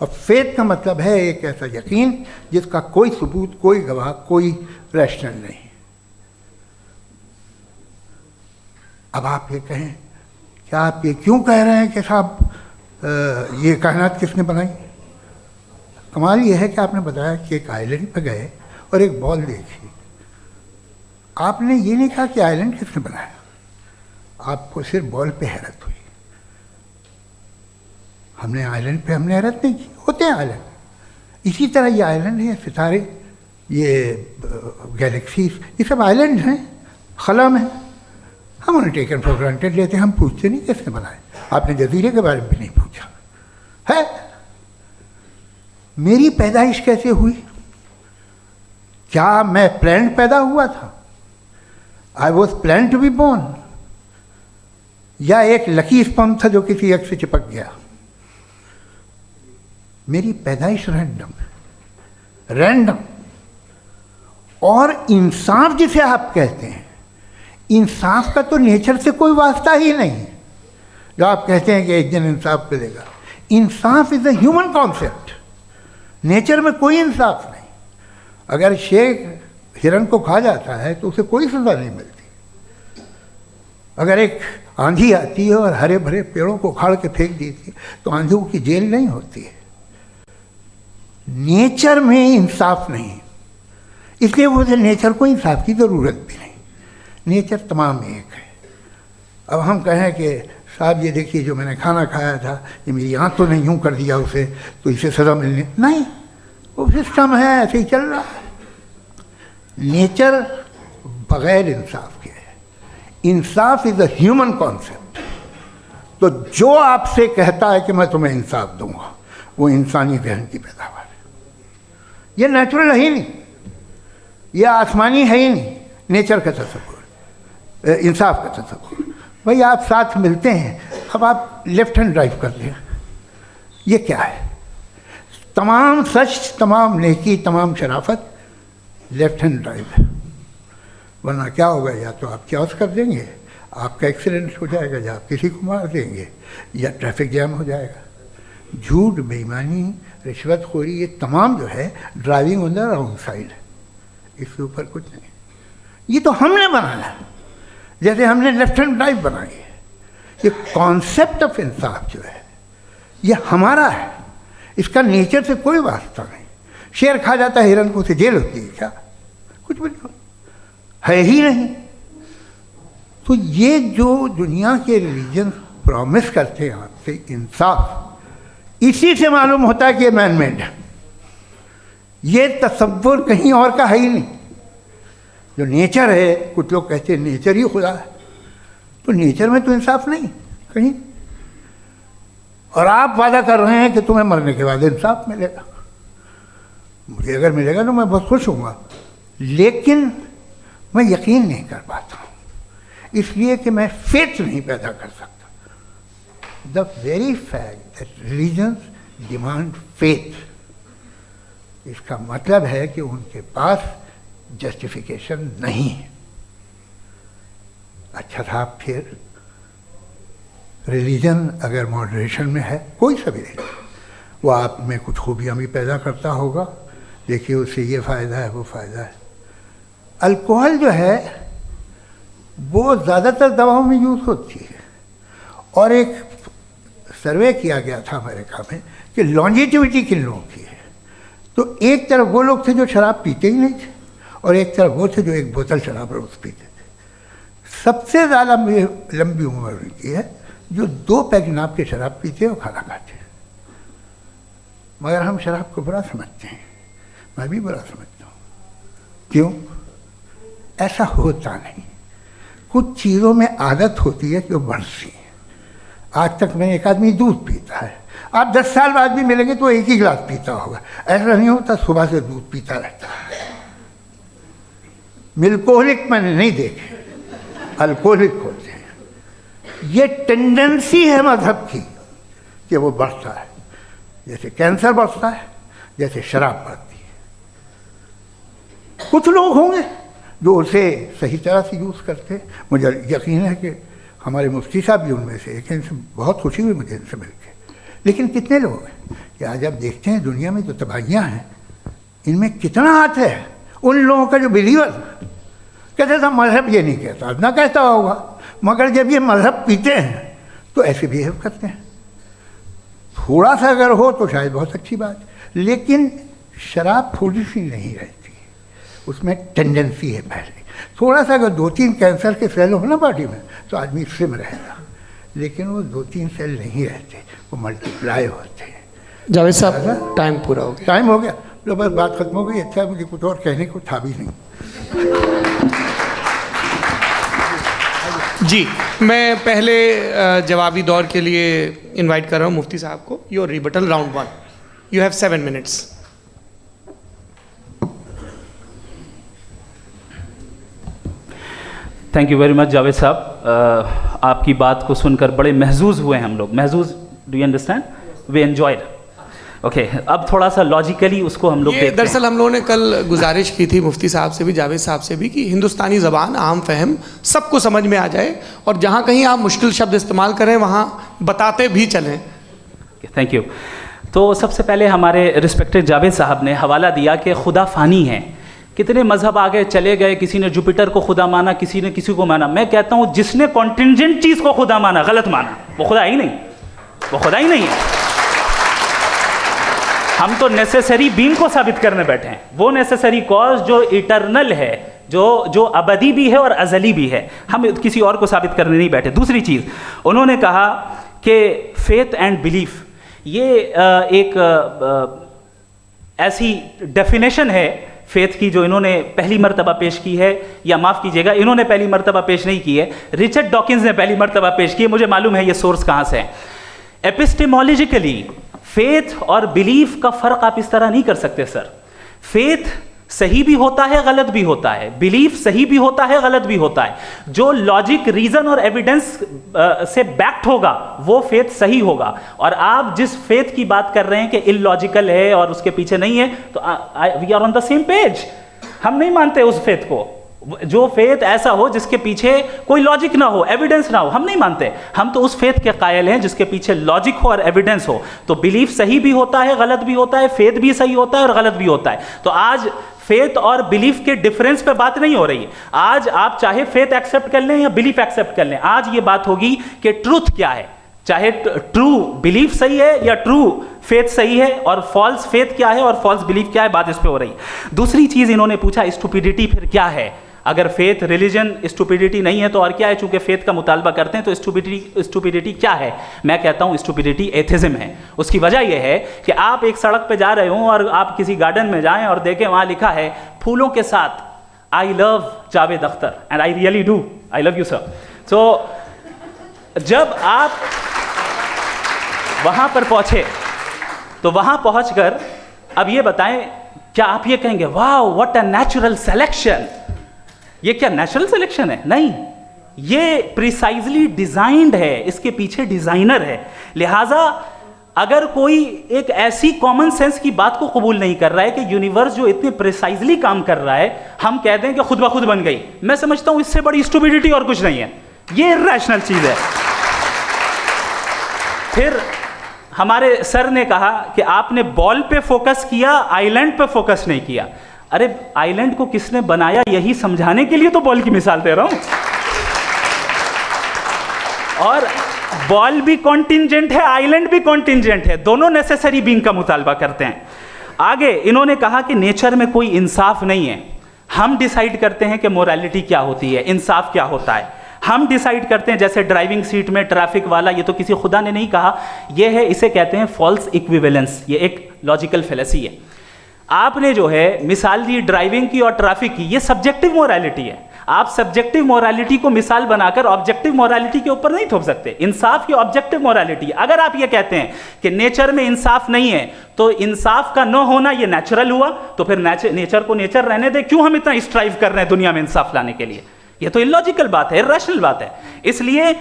और फेथ का मतलब है एक ऐसा यकीन जिसका कोई सबूत, कोई गवाह, कोई रैशनल नहीं। अब आप ये कहें, क्या आप ये क्यों कह रहे हैं कि साहब ये कायनात किसने बनाई? कमाल ये है कि आपने बताया कि एक आइलैंड पर गए और एक बॉल देखी। आपने ये नहीं कहा कि आइलैंड किसने बनाया, आपको सिर्फ बॉल पे हैरत हुई। हमने आइलैंड पे हमने हैरत नहीं की, होते हैं आइलैंड। इसी तरह ये आइलैंड है, सितारे, ये गैलेक्सीज, ये सब आइलैंड हैं, खला में। हम उन्हें टेकन फॉर ग्रांटेड लेते हैं, हम पूछते नहीं किसने बनाए। आपने जजीरे के बारे में भी नहीं पूछा है। मेरी पैदाइश कैसे हुई? क्या मैं प्लान्ड पैदा हुआ था? I was plan to be born, या एक लकी स्पर्म था जो किसी एक से चिपक गया? मेरी पैदाइश रैंडम। और इंसाफ जिसे आप कहते हैं, इंसाफ का तो नेचर से कोई वास्ता ही नहीं है। जो आप कहते हैं कि एक दिन इंसाफ मिलेगा, इंसाफ is a human concept, nature में कोई इंसाफ नहीं। अगर शेर हिरन को खा जाता है तो उसे कोई सजा नहीं मिलती। अगर एक आंधी आती है और हरे भरे पेड़ों को उखाड़ के फेंक देती है तो आंधियों की जेल नहीं होती है। नेचर में इंसाफ नहीं, इसलिए मुझे नेचर को इंसाफ की ज़रूरत भी नहीं। नेचर तमाम एक है। अब हम कहें कि साहब ये देखिए जो मैंने खाना खाया था, ये मेरी आँख तो नहीं यूँ कर दिया उसे, तो इसे सज़ा मिलनी नहीं, वो सिस्टम है, ऐसे ही चल रहा है। नेचर बग़ैर इंसाफ के है। इंसाफ इज़ अ ह्यूमन कॉन्सेप्ट। तो जो आपसे कहता है कि मैं तुम्हें इंसाफ दूंगा, वो इंसानी जहन की पैदावार है। ये नेचुरल है ही नहीं, ये आसमानी है ही नहीं। नेचर का तस्वुर, इंसाफ का तस्वुर। भाई आप साथ मिलते हैं, अब आप लेफ्ट हैंड ड्राइव कर लें, ये क्या है? तमाम सच, तमाम नेकी, तमाम शराफत लेफ्ट हैंड ड्राइव है। वरना क्या होगा, या तो आप क्रॉस कर देंगे, आपका एक्सीडेंट हो जाएगा, या आप किसी को मार देंगे, या ट्रैफिक जैम हो जाएगा। झूठ, बेईमानी, रिश्वतखोरी, ये तमाम जो है driving on the wrong side है। इसके ऊपर कुछ नहीं। ये तो हमने बनाया है, जैसे हमने लेफ्ट हैंड ड्राइव बनाई है। ये कॉन्सेप्ट ऑफ इंसाफ जो है ये हमारा है, इसका नेचर से कोई वास्ता नहीं। शेर खा जाता है हिरन को, उसे जेल होती है क्या? कुछ भी नहीं, है ही नहीं। तो ये जो दुनिया के रिलीजन प्रॉमिस करते हैं आपसे इंसाफ, इसी से मालूम होता है कि ये मैन मेड है। ये तसव्वुर कहीं और का है ही नहीं। जो नेचर है, कुछ लोग कहते हैं नेचर ही खुदा है, तो नेचर में तो इंसाफ नहीं कहीं। और आप वादा कर रहे हैं कि तुम्हें मरने के बाद इंसाफ मिलेगा। मुझे अगर मिलेगा तो मैं बहुत खुश होऊंगा, लेकिन मैं यकीन नहीं कर पाता हूँ, इसलिए कि मैं फेथ नहीं पैदा कर सकता। The very fact that religions demand faith, इसका मतलब है कि उनके पास जस्टिफिकेशन नहीं है। अच्छा था, फिर रिलीजन अगर मॉडरेशन में है, कोई सा भी नहीं, वो आप में कुछ खूबियाँ भी पैदा करता होगा। देखिए उससे ये फ़ायदा है, वो फ़ायदा है। अल्कोहल जो है वो ज़्यादातर दवाओं में यूज़ होती है। और एक सर्वे किया गया था अमेरिका में कि लॉन्जिटिविटी किन लोगों की है, तो एक तरफ वो लोग थे जो शराब पीते ही नहीं थे और एक तरफ वो थे जो एक बोतल शराब रोज़ पीते थे। सबसे ज़्यादा लंबी उम्र उनकी है जो 2 पैक नाप के शराब पीते और खाना खाते हैं। मगर हम शराब को बुरा समझते हैं, मैं भी बुरा समझता हूँ। क्यों? ऐसा होता नहीं। कुछ चीज़ों में आदत होती है कि वो बढ़ती है। आज तक में एक आदमी दूध पीता है, आप 10 साल बाद भी मिलेंगे तो एक ही गिलास पीता होगा। ऐसा नहीं होता, सुबह से दूध पीता रहता है। मिल्कोहलिक मैंने नहीं देखे, अल्कोहलिक होते हैं। ये टेंडेंसी है मजहब की कि वो बढ़ता है, जैसे कैंसर बढ़ता है, जैसे शराब बढ़ती है। कुछ लोग होंगे जो उसे सही तरह से यूज़ करते हैं। मुझे यकीन है कि हमारे मुफ्ती साहब भी उनमें से एक हैं, इनसे बहुत खुशी हुई मुझे इनसे मिलकर। लेकिन कितने लोग हैं कि आज आप देखते हैं दुनिया में जो तबाहियाँ हैं, इनमें कितना हाथ है उन लोगों का जो बिलीवर कहते था मजहब ये नहीं कहता, ना कहता होगा, मगर जब ये मजहब पीते हैं तो ऐसे बिहेव करते हैं। थोड़ा सा अगर हो तो शायद बहुत अच्छी बात, लेकिन शराब थोड़ी सी नहीं रहती, उसमें टेंडेंसी है। पहले थोड़ा सा अगर 2-3 कैंसर के सेल हो ना बॉडी में तो आदमी स्लिम रहेगा, लेकिन वो 2-3 सेल नहीं रहते, वो मल्टीप्लाई होते हैं। जावेद साहब टाइम पूरा हो गया। टाइम हो गया, तो बस बात खत्म हो गई। अच्छा, मुझे कुछ और कहने को था भी नहीं। जी, मैं पहले जवाबी दौर के लिए इनवाइट कर रहा हूँ मुफ्ती साहब को। Your rebuttal round 1, you have 7 minutes. Thank you very much Javed साहब। आपकी बात को सुनकर बड़े महजूज हुए हम लोग। महजूज, do you understand? We enjoyed. Okay, अब थोड़ा सा लॉजिकली उसको हम लोग देखते हैं। दरअसल हम लोगों ने कल गुजारिश की थी मुफ्ती साहब से भी, जावेद साहब से भी, कि हिंदुस्तानी ज़बान आम फहम सबको समझ में आ जाए और जहाँ कहीं आप मुश्किल शब्द इस्तेमाल करें वहाँ बताते भी चलें। Thank you. तो सबसे पहले हमारे रिस्पेक्टेड जावेद साहब ने हवाला दिया कि खुदा फ़ानी है। कितने मजहब आगे चले गए, किसी ने जुपिटर को खुदा माना, किसी ने किसी को माना। मैं कहता हूँ जिसने कॉन्टिंजेंट चीज़ को खुदा माना, गलत माना, वो खुदा ही नहीं, वो खुदा ही नहीं है। हम तो नेसेसरी बीइंग को साबित करने बैठे हैं, वो नेसेसरी कॉज जो इटरनल है, जो अबदी भी है और अजली भी है। हम किसी और को साबित करने नहीं बैठे। दूसरी चीज़ उन्होंने कहा कि फेथ एंड बिलीफ, ये एक ऐसी डेफिनेशन है फेथ की जो इन्होंने पहली मर्तबा पेश की है, या माफ़ कीजिएगा, इन्होंने पहली मर्तबा पेश नहीं की है, रिचर्ड डॉकिंस ने पहली मर्तबा पेश की है। मुझे मालूम है ये सोर्स कहाँ से है। एपिस्टेमोलॉजिकली फेथ और बिलीफ का फ़र्क आप इस तरह नहीं कर सकते सर। फेथ सही भी होता है, गलत भी होता है। बिलीफ सही भी होता है, गलत भी होता है। जो लॉजिक, रीजन और एविडेंस से बैक्ड होगा वो फेथ सही होगा। और आप जिस फेथ की बात कर रहे हैं कि इलॉजिकल है और उसके पीछे नहीं है, तो we are on the same page. हम नहीं मानते उस फेथ को, जो फेथ ऐसा हो जिसके पीछे कोई लॉजिक ना हो, एविडेंस ना हो, हम नहीं मानते। हम तो उस फेथ के कायल हैं जिसके पीछे लॉजिक हो और एविडेंस हो। तो बिलीफ सही भी होता है, गलत भी होता है, फेथ भी सही होता है और गलत भी होता है। तो आज फेथ और बिलीफ के डिफरेंस पे बात नहीं हो रही है। आज आप चाहे फेथ एक्सेप्ट कर लें या बिलीफ एक्सेप्ट कर लें, आज ये बात होगी कि ट्रूथ क्या है, चाहे ट्रू बिलीफ सही है या ट्रू फेथ सही है, और फॉल्स फेथ क्या है और फॉल्स बिलीफ क्या है, बात इस पे हो रही है। दूसरी चीज इन्होंने पूछा, स्टुपिडिटी फिर क्या है? अगर फेथ रिलीजन स्टुपिडिटी नहीं है तो और क्या है? चूंकि फेथ का मुतालबा करते हैं तो स्टुपिडिटी क्या है? मैं कहता हूं स्टुपिडिटी एथिज्म है। उसकी वजह यह है कि आप एक सड़क पे जा रहे हो और आप किसी गार्डन में जाएं और देखें वहां लिखा है फूलों के साथ, I love Javed Akhtar, and I really do, I love you sir. So जब आप वहां पर पहुंचे तो वहां पहुंचकर अब ये बताएं, क्या आप ये कहेंगे वाह व्हाट अ नेचुरल सिलेक्शन? ये क्या नेचुरल सिलेक्शन है? नहीं, ये प्रिसाइजली डिजाइंड है, इसके पीछे डिजाइनर है। लिहाजा अगर कोई एक ऐसी कॉमन सेंस की बात को कबूल नहीं कर रहा है कि यूनिवर्स जो इतने प्रिसाइजली काम कर रहा है, हम कह दें कि खुद ब खुद बन गई, मैं समझता हूं इससे बड़ी स्टुपिडिटी और कुछ नहीं है। ये इर्रेशनल चीज है। फिर हमारे सर ने कहा कि आपने बॉल पे फोकस किया, आइलैंड पे फोकस नहीं किया। अरे आइलैंड को किसने बनाया, यही समझाने के लिए तो बॉल की मिसाल दे रहा हूं। और बॉल भी कॉन्टिंजेंट है, आइलैंड भी कॉन्टिंजेंट है, दोनों नेसेसरी बीइंग का मुतालबा करते हैं। आगे इन्होंने कहा कि नेचर में कोई इंसाफ नहीं है, हम डिसाइड करते हैं कि मोरालिटी क्या होती है, इंसाफ क्या होता है, हम डिसाइड करते हैं। जैसे ड्राइविंग सीट में ट्रैफिक वाला, ये तो किसी खुदा ने नहीं कहा, ये है, इसे कहते हैं फॉल्स इक्विवेलेंस, ये एक लॉजिकल फेलेसी है। आपने जो है मिसाल दी ड्राइविंग की और ट्रैफिक की, ये सब्जेक्टिव मोरालिटी है। आप सब्जेक्टिव मोरालिटी को मिसाल बनाकर ऑब्जेक्टिव मोरालिटी के ऊपर नहीं थोप सकते। इंसाफ की ऑब्जेक्टिव मोरालिटी, अगर आप ये कहते हैं कि नेचर में इंसाफ नहीं है तो इंसाफ का न होना ये नेचुरल हुआ, तो फिर नेचर को नेचर रहने दे, क्यों हम इतना स्ट्राइव कर रहे हैं दुनिया में इंसाफ लाने के लिए? ये तो इलॉजिकल बात है, इरैशनल बात है। इसलिए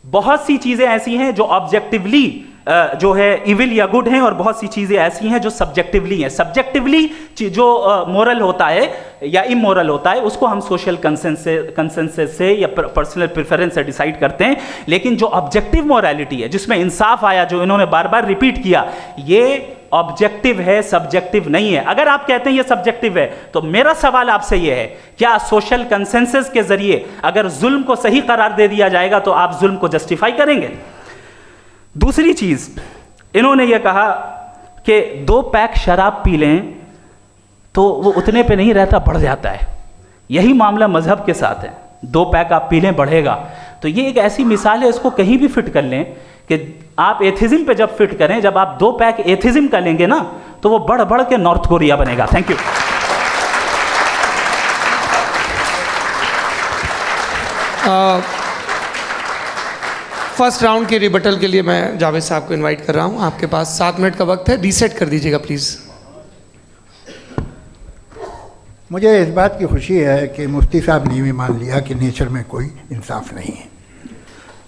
बहुत सी चीजें ऐसी हैं जो ऑब्जेक्टिवली जो है इविल या गुड हैं, और बहुत सी चीजें ऐसी हैं जो सब्जेक्टिवली हैं। सब्जेक्टिवली जो मोरल होता है या इमोरल होता है उसको हम सोशल कंसेंसस से या पर्सनल प्रेफरेंस से डिसाइड करते हैं, लेकिन जो ऑब्जेक्टिव मोरालिटी है जिसमें इंसाफ आया, जो इन्होंने बार बार रिपीट किया, ये ऑब्जेक्टिव है, सब्जेक्टिव नहीं है। अगर आप कहते हैं ये सब्जेक्टिव है तो मेरा सवाल आपसे ये है, क्या सोशल कंसेंसस के जरिए अगर जुल्म को सही करार दे दिया जाएगा तो आप जुल्म को जस्टिफाई करेंगे? दूसरी चीज इन्होंने ये कहा कि 2 पैक शराब पी लें तो वो उतने पे नहीं रहता, बढ़ जाता है। यही मामला मजहब के साथ है, 2 पैक आप पी लें बढ़ेगा। तो ये एक ऐसी मिसाल है, इसको कहीं भी फिट कर लें कि आप एथिज्म पे जब फिट करें, जब आप 2 पैक एथिज्म का लेंगे ना तो वो बढ़ बढ़ के नॉर्थ कोरिया बनेगा। Thank you. फर्स्ट राउंड के रिबटल के लिए मैं जावेद साहब को इनवाइट कर रहा हूं। आपके पास 7 मिनट का वक्त है, रीसेट कर दीजिएगा प्लीज़। मुझे इस बात की खुशी है कि मुफ्ती साहब ने भी मान लिया कि नेचर में कोई इंसाफ नहीं है।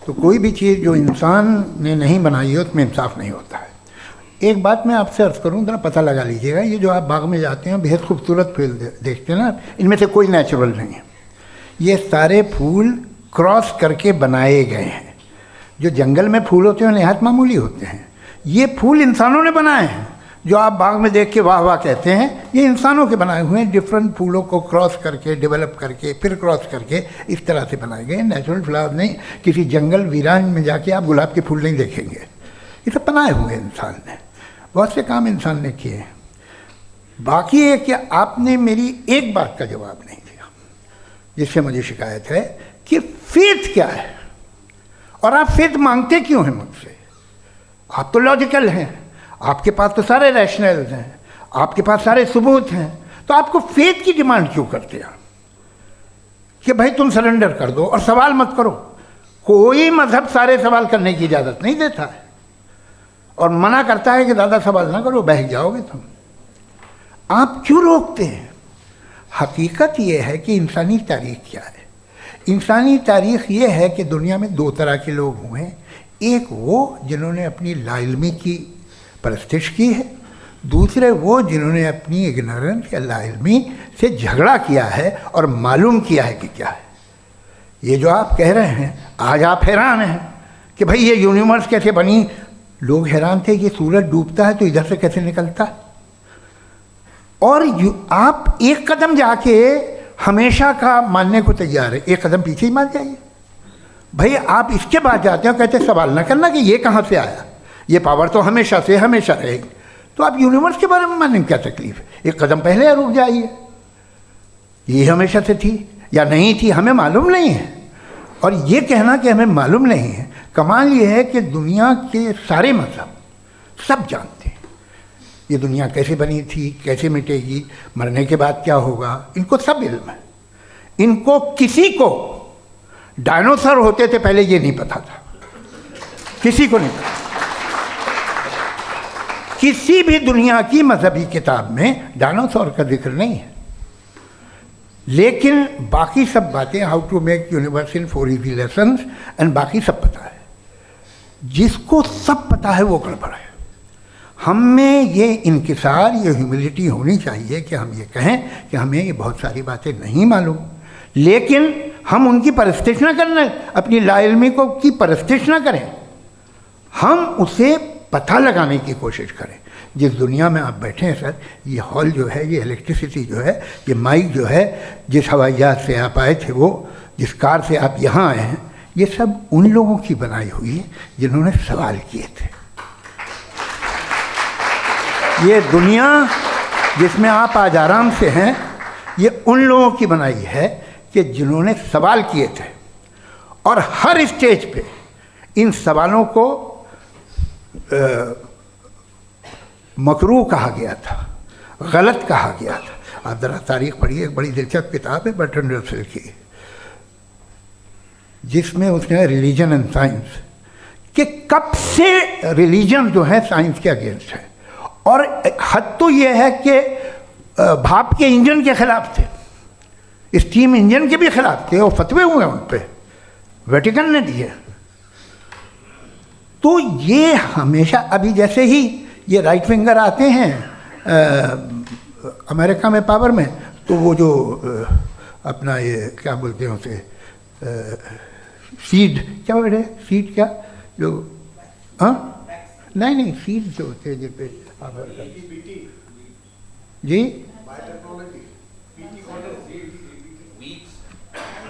तो कोई भी चीज़ जो इंसान ने नहीं बनाई है उसमें इंसाफ नहीं होता है। एक बात मैं आपसे अर्ज़ करूँ, जरा पता लगा लीजिएगा, ये जो आप बाग में जाते हैं बेहद खूबसूरत फूल देखते हैं ना, इनमें से कोई नेचुरल नहीं है। ये सारे फूल क्रॉस करके बनाए गए हैं। जो जंगल में फूल होते हैं नहायत मामूली होते हैं, ये फूल इंसानों ने बनाए हैं। जो आप बाग में देख के वाह वाह कहते हैं, ये इंसानों के बनाए हुए हैं। डिफरेंट फूलों को क्रॉस करके, डेवलप करके, फिर क्रॉस करके इस तरह से बनाए गए। नेचुरल फ्लावर नहीं। किसी जंगल वीरान में जाके आप गुलाब के फूल नहीं देखेंगे, ये सब बनाए हुए इंसान ने। बहुत से काम इंसान ने किए हैं। बाकी है कि आपने मेरी एक बात का जवाब नहीं दिया, जिससे मुझे शिकायत है कि फेथ क्या है और आप फेथ मांगते क्यों हैं मुझसे? आप तो लॉजिकल हैं, आपके पास तो सारे रैशनल्स हैं, आपके पास सारे सबूत हैं, तो आपको फेथ की डिमांड क्यों करते हैं कि भाई तुम सरेंडर कर दो और सवाल मत करो? कोई मजहब सारे सवाल करने की इजाज़त नहीं देता है और मना करता है कि ज़्यादा सवाल ना करो, बहक जाओगे तुम। आप क्यों रोकते हैं? हकीकत यह है कि इंसानी तारीख क्या है। इंसानी तारीख ये है कि दुनिया में 2 तरह के लोग हुए हैं। एक वो जिन्होंने अपनी लाइल्मी की परस्तिश की है, दूसरे वो जिन्होंने अपनी इग्नोरेंस या लाइल्मी से झगड़ा किया है और मालूम किया है कि क्या है। ये जो आप कह रहे हैं, आज आप हैरान हैं कि भाई ये यूनिवर्स कैसे बनी। लोग हैरान थे कि सूरज डूबता है तो इधर से कैसे निकलता है। और आप एक कदम जाके हमेशा का मानने को तैयार है, एक कदम पीछे ही मान जाइए। भाई आप इसके बाद जाते हो, कहते सवाल ना करना कि ये कहाँ से आया, ये पावर तो हमेशा से हमेशा रहेगी। तो आप यूनिवर्स के बारे में मानने में क्या तकलीफ है? एक कदम पहले रुक जाइए। ये हमेशा से थी या नहीं थी, हमें मालूम नहीं है। और ये कहना कि हमें मालूम नहीं है, कमाल ये है कि दुनिया के सारे मजहब सब जानते हैं ये दुनिया कैसे बनी थी, कैसे मिटेगी, मरने के बाद क्या होगा, इनको सब इल्म है। इनको किसी को डायनासोर होते थे पहले ये नहीं पता था, किसी को नहीं पता। किसी भी दुनिया की मजहबी किताब में डायनासोर का जिक्र नहीं है। लेकिन बाकी सब बातें, how to make universe in 4 easy lessons and बाकी सब पता है। जिसको सब पता है वो गड़बड़ है। हम में ये इंकिसार, ये ह्यूमिलिटी होनी चाहिए कि हम ये कहें कि हमें ये बहुत सारी बातें नहीं मालूम, लेकिन हम उनकी परस्तिश ना करें, अपनी लाइल्मी को की परस्तिश ना करें, हम उसे पता लगाने की कोशिश करें। जिस दुनिया में आप बैठे हैं सर, ये हॉल जो है, ये इलेक्ट्रिसिटी जो है, ये माइक जो है, जिस हवाई जहाज से आप आए थे, वो जिस कार से आप यहाँ आए हैं, ये सब उन लोगों की बनाई हुई है जिन्होंने सवाल किए थे। ये दुनिया जिसमें आप आज आराम से हैं, ये उन लोगों की बनाई है कि जिन्होंने सवाल किए थे, और हर स्टेज पे इन सवालों को मकरूह कहा गया था, गलत कहा गया था। आप ज़रा तारीख पढ़िए, एक बड़ी दिलचस्प किताब है बर्ट्रैंड रसेल की, जिसमें उसने रिलीजन एंड साइंस कि कब से रिलीजन जो है साइंस के अगेंस्ट है, और हद तो ये है कि भाप के इंजन के खिलाफ थे, स्टीम इंजन के भी खिलाफ थे, और फतवे हुए उन पर, वेटिकन ने दिए। तो ये हमेशा, अभी जैसे ही ये राइट विंगर आते हैं अमेरिका में पावर में, तो वो जो अपना ये क्या बोलते हैं उसे, सीड क्या बोलते हैं, सीड क्या जो, हाँ नहीं सीड जो होते हैं जिन पे जी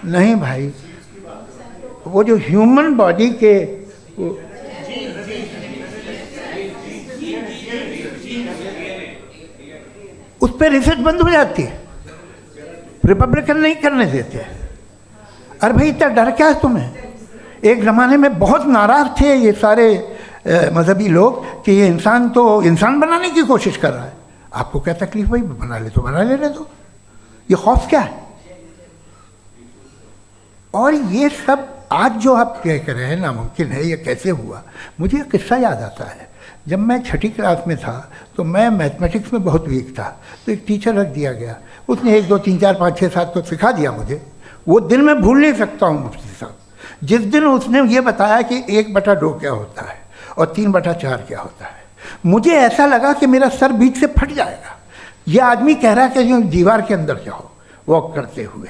नहीं भाई, वो जो ह्यूमन बॉडी के उस पर रिसर्च बंद हो जाती है, रिपब्लिकन नहीं करने देते। अरे भाई इतना डर क्या है तुम्हें? एक ज़माने में बहुत नाराज़ थे ये सारे मजहबी लोग कि ये इंसान तो इंसान बनाने की कोशिश कर रहा है। आपको क्या तकलीफ भाई, बना ले तो बना लेने दो, ये खौफ क्या है? और ये सब आज जो आप कह रहे हैं नामुमकिन है, ये कैसे हुआ? मुझे एक किस्सा याद आता है। जब मैं 6ठी क्लास में था तो मैं मैथमेटिक्स में बहुत वीक था, तो एक टीचर रख दिया गया, उसने 1 2 3 4 5 6 7 को सिखा दिया मुझे। वो दिन मैं भूल नहीं सकता हूँ मुफ्ती साहब, जिस दिन उसने ये बताया कि 1/2 क्या होता है और 3/4 क्या होता है। मुझे ऐसा लगा कि मेरा सर बीच से फट जाएगा। ये आदमी कह रहा है कि जो दीवार के अंदर जाओ वॉक करते हुए।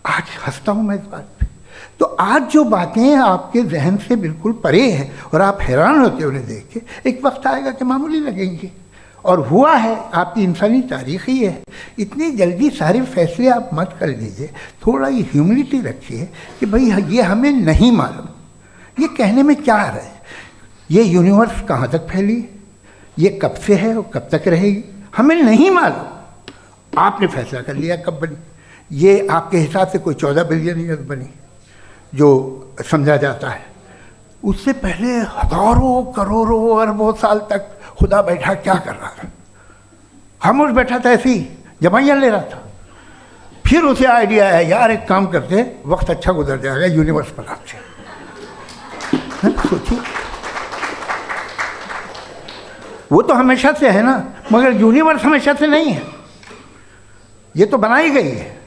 आज हंसता हूँ मैं इस बात पे। तो आज जो बातें आपके जहन से बिल्कुल परे हैं और आप हैरान होते उन्हें देख के, एक वक्त आएगा कि मामूली लगेंगे। और हुआ है, आपकी इंसानी तारीख ही है। इतनी जल्दी सारे फैसले आप मत कर लीजिए, थोड़ा ये ह्यूमिलिटी रखिए कि भाई ये हमें नहीं मालूम। ये कहने में क्या आ रहा है? ये यूनिवर्स कहाँ तक फैली, ये कब से है और कब तक रहेगी, हमें नहीं मालूम। आपने फैसला कर लिया कब बनी। ये आपके हिसाब से कोई 14 बिलियन ईयर बनी जो समझा जाता है। उससे पहले हज़ारों करोड़ों अरबों साल तक खुदा बैठा क्या कर रहा था? खामोश बैठा था, ऐसी जमाइयाँ ले रहा था। फिर उसे आइडिया है, यार एक काम करते, वक्त अच्छा गुजर जाएगा, यूनिवर्स पर आपसे सोचिए। वो तो हमेशा से है ना, मगर यूनिवर्स हमेशा से नहीं है, ये तो बनाई गई है।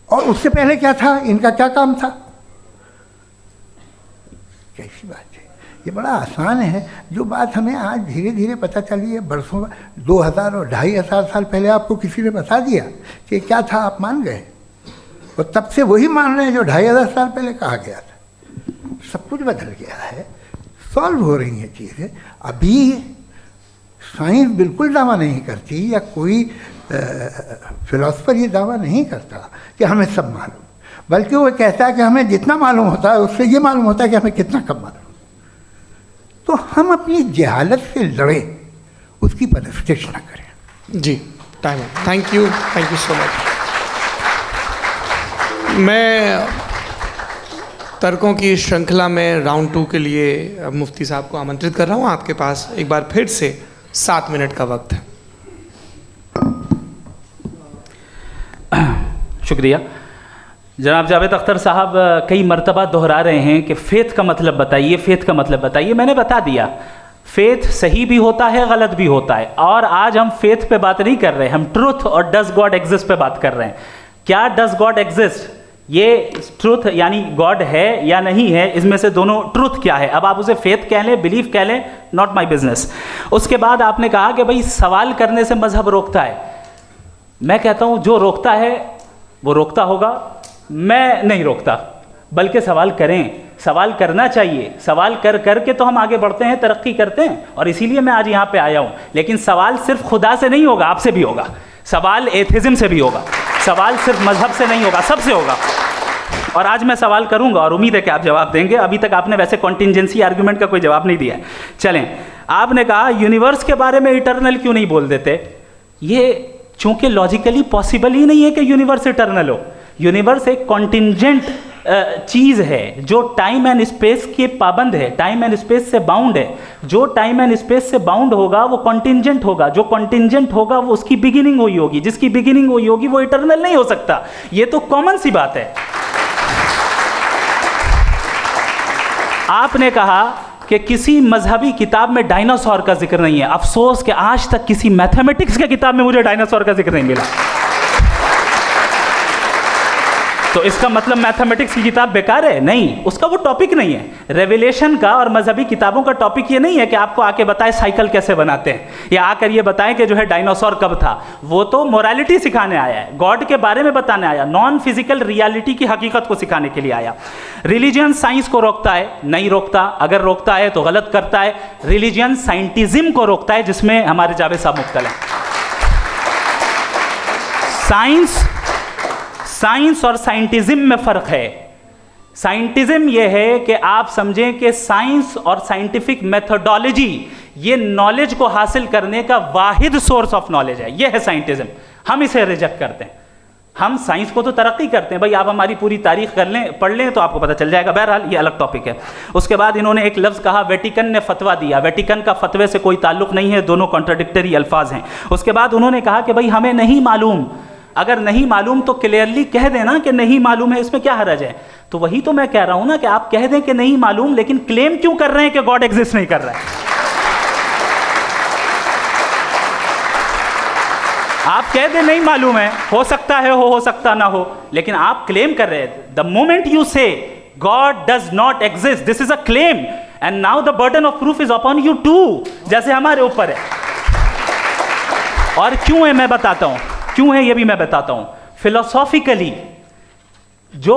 और उससे पहले क्या था, इनका क्या काम था? कैसी बात है, ये बड़ा आसान है। जो बात हमें आज धीरे धीरे पता चली है, बरसों 2000 और 2500 साल पहले आपको किसी ने बता दिया कि क्या था, आप मान गए, और तब से वही मान रहे हैं जो 2500 साल पहले कहा गया था। सब कुछ बदल गया है, सॉल्व हो रही हैं चीज़ें। अभी साइंस बिल्कुल दावा नहीं करती, या कोई फिलोसफर ये दावा नहीं करता कि हमें सब मालूम, बल्कि वो कहता है कि हमें जितना मालूम होता है उससे ये मालूम होता है कि हमें कितना कम मालूम। तो हम अपनी जहालत से लड़ें, उसकी परस्तिश न करें। जी, टाइम है। Thank you so much. मैं तर्कों की श्रृंखला में राउंड 2 के लिए मुफ्ती साहब को आमंत्रित कर रहा हूँ। आपके पास एक बार फिर से 7 मिनट का वक्त है। शुक्रिया। जनाब जावेद अख्तर साहब कई मरतबा दोहरा रहे हैं कि फ़ेथ का मतलब बताइए, फ़ेथ का मतलब बताइए। मैंने बता दिया, फ़ेथ सही भी होता है, गलत भी होता है। और आज हम फ़ेथ पे बात नहीं कर रहे, हम ट्रुथ और डज गॉड एग्जिस्ट पे बात कर रहे हैं। क्या डज गॉड एग्जिस्ट, ये ट्रुथ यानी गॉड है या नहीं है, इसमें से दोनों ट्रुथ क्या है। अब आप उसे फेथ कह लें, बिलीफ कह लें, नॉट माई बिजनेस। उसके बाद आपने कहा कि भाई सवाल करने से मजहब रोकता है। मैं कहता हूं जो रोकता है वो रोकता होगा, मैं नहीं रोकता, बल्कि सवाल करें, सवाल करना चाहिए। सवाल कर करके तो हम आगे बढ़ते हैं, तरक्की करते हैं, और इसीलिए मैं आज यहाँ पे आया हूँ। लेकिन सवाल सिर्फ खुदा से नहीं होगा, आपसे भी होगा। सवाल एथिज्म से भी होगा, सवाल सिर्फ मजहब से नहीं होगा, सबसे होगा। और आज मैं सवाल करूंगा और उम्मीद है कि आप जवाब देंगे। अभी तक आपने वैसे कॉन्टिंजेंसी आर्गुमेंट का कोई जवाब नहीं दिया है। चलें, आपने कहा यूनिवर्स के बारे में इटर्नल क्यों नहीं बोल देते। ये चूंकि लॉजिकली पॉसिबल ही नहीं है कि यूनिवर्स इटर्नल हो। यूनिवर्स एक कॉन्टिंजेंट चीज़ है जो टाइम एंड स्पेस के पाबंद है, टाइम एंड स्पेस से बाउंड है। जो टाइम एंड स्पेस से बाउंड होगा वो कॉन्टिंजेंट होगा, जो कॉन्टिंजेंट होगा वो उसकी बिगिनिंग हुई होगी, जिसकी बिगिनिंग हुई होगी वो इटर्नल नहीं हो सकता। ये तो कॉमन सी बात है। आपने कहा कि किसी मजहबी किताब में डायनासोर का जिक्र नहीं है। अफसोस कि आज तक किसी मैथमेटिक्स के किताब में मुझे डायनासोर का जिक्र नहीं मिला। तो इसका मतलब मैथमेटिक्स की किताब बेकार है? नहीं, उसका वो टॉपिक नहीं है। रेवलेशन का और मजहबी किताबों का टॉपिक ये नहीं है कि आपको आके बताए साइकिल कैसे बनाते हैं, या आकर ये बताएं कि जो है डायनासोर कब था। वो तो मोरालिटी सिखाने आया है, गॉड के बारे में बताने आया, नॉन फिजिकल रियलिटी की हकीकत को सिखाने के लिए आया। रिलीजियन साइंस को रोकता है? नहीं रोकता। अगर रोकता है तो गलत करता है। रिलीजियन साइंटिज्म को रोकता है, जिसमें हमारे जावेद साहब मुब्तला हैं। साइंस और साइंटिज्म में फर्क है। साइंटिज्म यह है कि आप समझें कि साइंस और साइंटिफिक मेथोडोलॉजी ये नॉलेज को हासिल करने का वाहिद सोर्स ऑफ नॉलेज है। यह है साइंटिज्म। हम इसे रिजेक्ट करते हैं। हम साइंस को तो तरक्की करते हैं। भाई आप हमारी पूरी तारीख कर लें, पढ़ लें तो आपको पता चल जाएगा। बहरहाल ये अलग टॉपिक है। उसके बाद इन्होंने एक लफ्ज़ कहा, वेटिकन ने फतवा दिया। वेटिकन का फतवे से कोई ताल्लुक नहीं है, दोनों कॉन्ट्राडिक्टरी अल्फाज हैं। उसके बाद उन्होंने कहा कि भाई हमें नहीं मालूम। अगर नहीं मालूम तो क्लियरली कह देना कि नहीं मालूम है, इसमें क्या हर्ज है। तो वही तो मैं कह रहा हूं ना कि आप कह दें कि नहीं मालूम, लेकिन क्लेम क्यों कर रहे हैं कि गॉड एग्जिस्ट नहीं कर रहा है। आप कह दें नहीं मालूम है, हो सकता है हो सकता ना हो, लेकिन आप क्लेम कर रहे हैं। The moment you say God does not exist, this is a claim and now the burden of proof is upon you too, जैसे हमारे ऊपर है। और क्यों है मैं बताता हूं, क्यों है ये भी मैं बताता हूं। फिलोसॉफिकली जो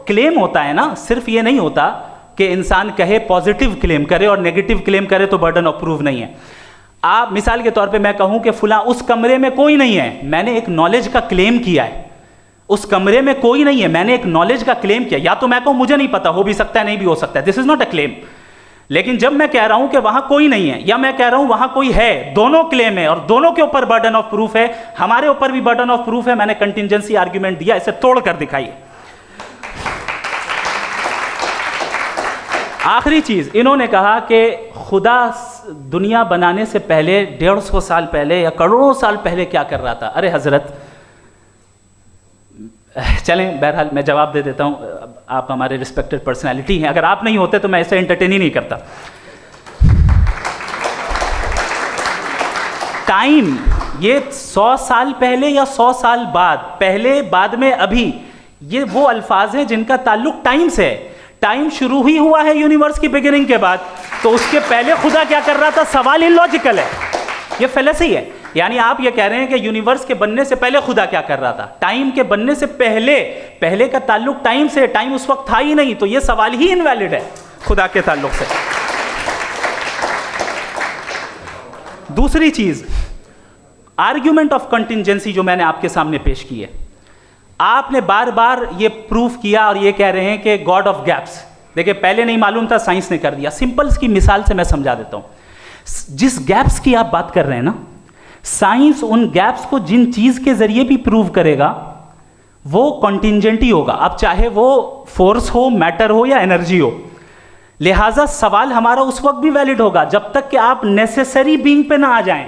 क्लेम होता है ना, सिर्फ ये नहीं होता कि इंसान कहे पॉजिटिव क्लेम करे और नेगेटिव क्लेम करे तो बर्डन ऑफ प्रूफ नहीं है। आप मिसाल के तौर पे मैं कहूं कि फुला उस कमरे में कोई नहीं है, मैंने एक नॉलेज का क्लेम किया है। उस कमरे में कोई नहीं है, मैंने एक नॉलेज का क्लेम किया। या तो मैं कहूं मुझे नहीं पता, हो भी सकता है नहीं भी हो सकता है, this is not a claim. लेकिन जब मैं कह रहा हूं कि वहां कोई नहीं है या मैं कह रहा हूं वहां कोई है, दोनों क्लेम है और दोनों के ऊपर बर्डन ऑफ प्रूफ है। हमारे ऊपर भी बर्डन ऑफ प्रूफ है। मैंने कंटिंजेंसी आर्ग्यूमेंट दिया, इसे तोड़कर दिखाइए। आखिरी चीज, इन्होंने कहा कि खुदा दुनिया बनाने से पहले 150 साल पहले या करोड़ों साल पहले क्या कर रहा था। अरे हजरत, चलें बहरहाल मैं जवाब दे देता हूं। आप हमारे रिस्पेक्टेड पर्सनैलिटी हैं, अगर आप नहीं होते तो मैं इसे एंटरटेन ही नहीं करता। टाइम ये 100 साल पहले या 100 साल बाद, पहले बाद में अभी, ये वो अल्फाज हैं जिनका ताल्लुक टाइम से है। टाइम शुरू ही हुआ है यूनिवर्स की बिगिनिंग के बाद, तो उसके पहले खुदा क्या कर रहा था, सवाल इलॉजिकल है, ये फेलेसी है। यानी आप ये कह रहे हैं कि यूनिवर्स के बनने से पहले खुदा क्या कर रहा था। टाइम के बनने से पहले, पहले का ताल्लुक टाइम से, टाइम उस वक्त था ही नहीं, तो ये सवाल ही इनवैलिड है खुदा के ताल्लुक से। दूसरी चीज, आर्ग्यूमेंट ऑफ कंटिंजेंसी जो मैंने आपके सामने पेश की है, आपने बार बार ये प्रूफ किया और ये कह रहे हैं कि गॉड ऑफ गैप्स। देखिए पहले नहीं मालूम था, साइंस ने कर दिया। सिंपल की मिसाल से मैं समझा देता हूं। जिस गैप्स की आप बात कर रहे हैं ना, साइंस उन गैप्स को जिन चीज के जरिए भी प्रूव करेगा वो कॉन्टिंजेंट ही होगा। अब चाहे वो फोर्स हो, मैटर हो या एनर्जी हो। लिहाजा सवाल हमारा उस वक्त भी वैलिड होगा जब तक कि आप नेसेसरी बीइंग पे ना आ जाएं।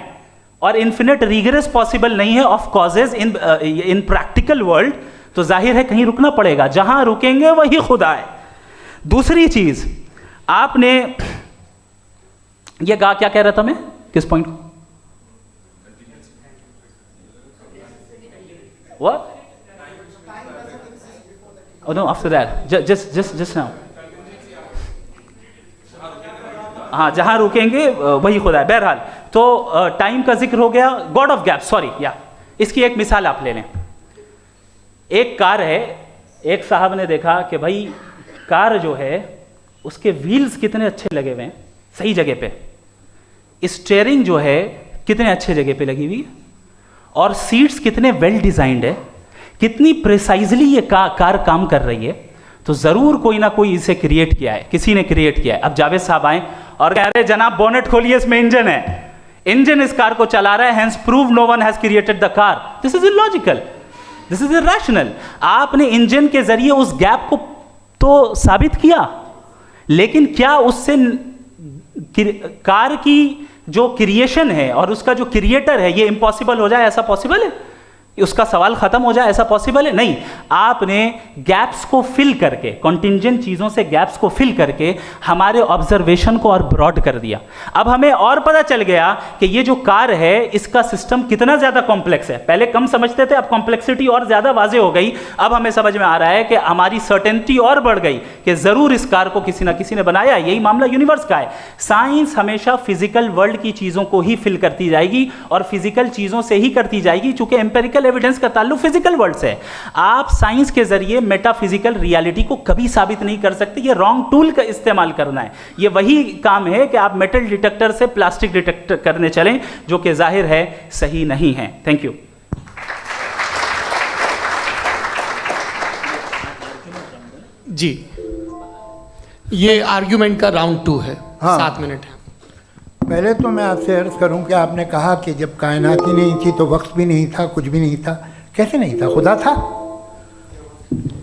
और इन्फिनिट रिगरेस पॉसिबल नहीं है of causes in practical world, तो जाहिर है कहीं रुकना पड़ेगा, जहां रुकेंगे वही खुदा है। दूसरी चीज, आपने ये कहा, क्या कह रहा था मैं, किस पॉइंट को? What? Oh no, after that, just now. हाँ, जहां रुकेंगे वही खुदा है। बहरहाल तो टाइम का जिक्र हो गया। गॉड ऑफ गैप, सॉरी, या इसकी एक मिसाल आप ले लें। एक कार है, एक साहब ने देखा कि भाई कार जो है उसके व्हील्स कितने अच्छे लगे हुए हैं, सही जगह पे, स्टीयरिंग जो है कितने अच्छे जगह पे लगी हुई है, और सीट्स कितने वेल डिजाइंड है, कितनी प्रिसाइजली ये कार काम कर रही है। तो ज़रूर कोई ना कोई इसे क्रिएट किया है, किसी ने क्रिएट किया है। अब जावेद साहब आए और कह रहे जनाब बोनेट खोलिए, इसमें इंजन है, इंजन इस कार को चला रहा है, hence prove no one has created the car. This is illogical, this is irrational. आपने इंजन के जरिए उस गैप को तो साबित किया, लेकिन क्या उससे कार की जो क्रिएशन है और उसका जो क्रिएटर है ये इम्पॉसिबल हो जाए? ऐसा पॉसिबल है? उसका सवाल खत्म हो जाए, ऐसा पॉसिबल है? नहीं। आपने गैप्स को फिल करके, कॉन्टिंजेंट चीज़ों से गैप्स को फिल करके हमारे ऑब्जर्वेशन को और ब्रॉड कर दिया। अब हमें और पता चल गया कि ये जो कार है इसका सिस्टम कितना ज़्यादा कॉम्प्लेक्स है। पहले कम समझते थे, अब कॉम्प्लेक्सिटी और ज़्यादा वाजे हो गई। अब हमें समझ में आ रहा है कि हमारी सर्टेनिटी और बढ़ गई कि ज़रूर इस कार को किसी ना किसी ने बनाया। यही मामला यूनिवर्स का है। साइंस हमेशा फिजिकल वर्ल्ड की चीज़ों को ही फिल करती जाएगी और फिजिकल चीज़ों से ही करती जाएगी, चूंकि एम्पेरिकल एविडेंस का ताल्लुक फिजिकल वर्ल्ड से है। आप साइंस के जरिए मेटाफिजिकल रियलिटी को कभी साबित नहीं कर सकते। ये रॉन्ग टूल का इस्तेमाल करना है। ये वही काम है कि आप मेटल डिटेक्टर से प्लास्टिक डिटेक्टर करने चलें, जो कि जाहिर है सही नहीं है। Thank you. जी, ये आर्ग्यूमेंट का राउंड 2 है। हाँ। 7 मिनट है। पहले तो मैं आपसे अर्ज करूं कि आपने कहा कि जब कायनात ही नहीं थी तो वक्त भी नहीं था, कुछ भी नहीं था। कैसे नहीं था? खुदा था।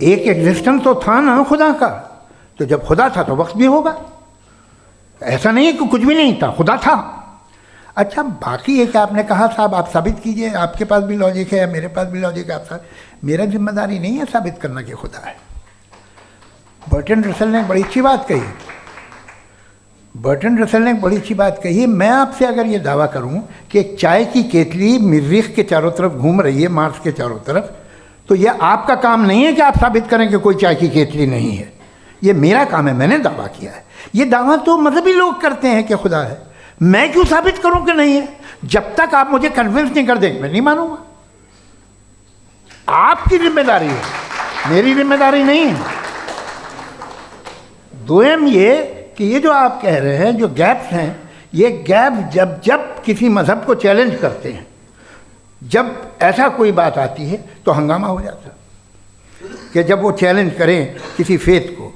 एक एग्जिस्टेंस तो था ना खुदा का। तो जब खुदा था तो वक्त भी होगा। ऐसा नहीं है कि कुछ भी नहीं था, खुदा था। अच्छा, बाकी एक आपने कहा साहब आप साबित कीजिए, आपके पास भी लॉजिक है, मेरे पास भी लॉजिक है। आप मेरा जिम्मेदारी नहीं है साबित करना कि खुदा है। बर्टन रसल ने बड़ी अच्छी बात कही। बर्टन रसल ने बड़ी अच्छी बात कही। मैं आपसे अगर ये दावा करूं कि एक चाय की केतली मरीख के चारों तरफ घूम रही है, मार्स के चारों तरफ, तो यह आपका काम नहीं है कि आप साबित करें कि कोई चाय की केतली नहीं है। ये मेरा काम है, मैंने दावा किया है। ये दावा तो मजहबी लोग करते हैं कि खुदा है। मैं क्यों साबित करूं कि नहीं है? जब तक आप मुझे कन्विंस नहीं कर देंगे मैं नहीं मानूंगा। आपकी जिम्मेदारी है, मेरी जिम्मेदारी नहीं है। दोयम ये कि ये जो आप कह रहे हैं जो गैप्स हैं, ये गैप जब जब किसी मज़हब को चैलेंज करते हैं, जब ऐसा कोई बात आती है तो हंगामा हो जाता है कि जब वो चैलेंज करें किसी फेथ को।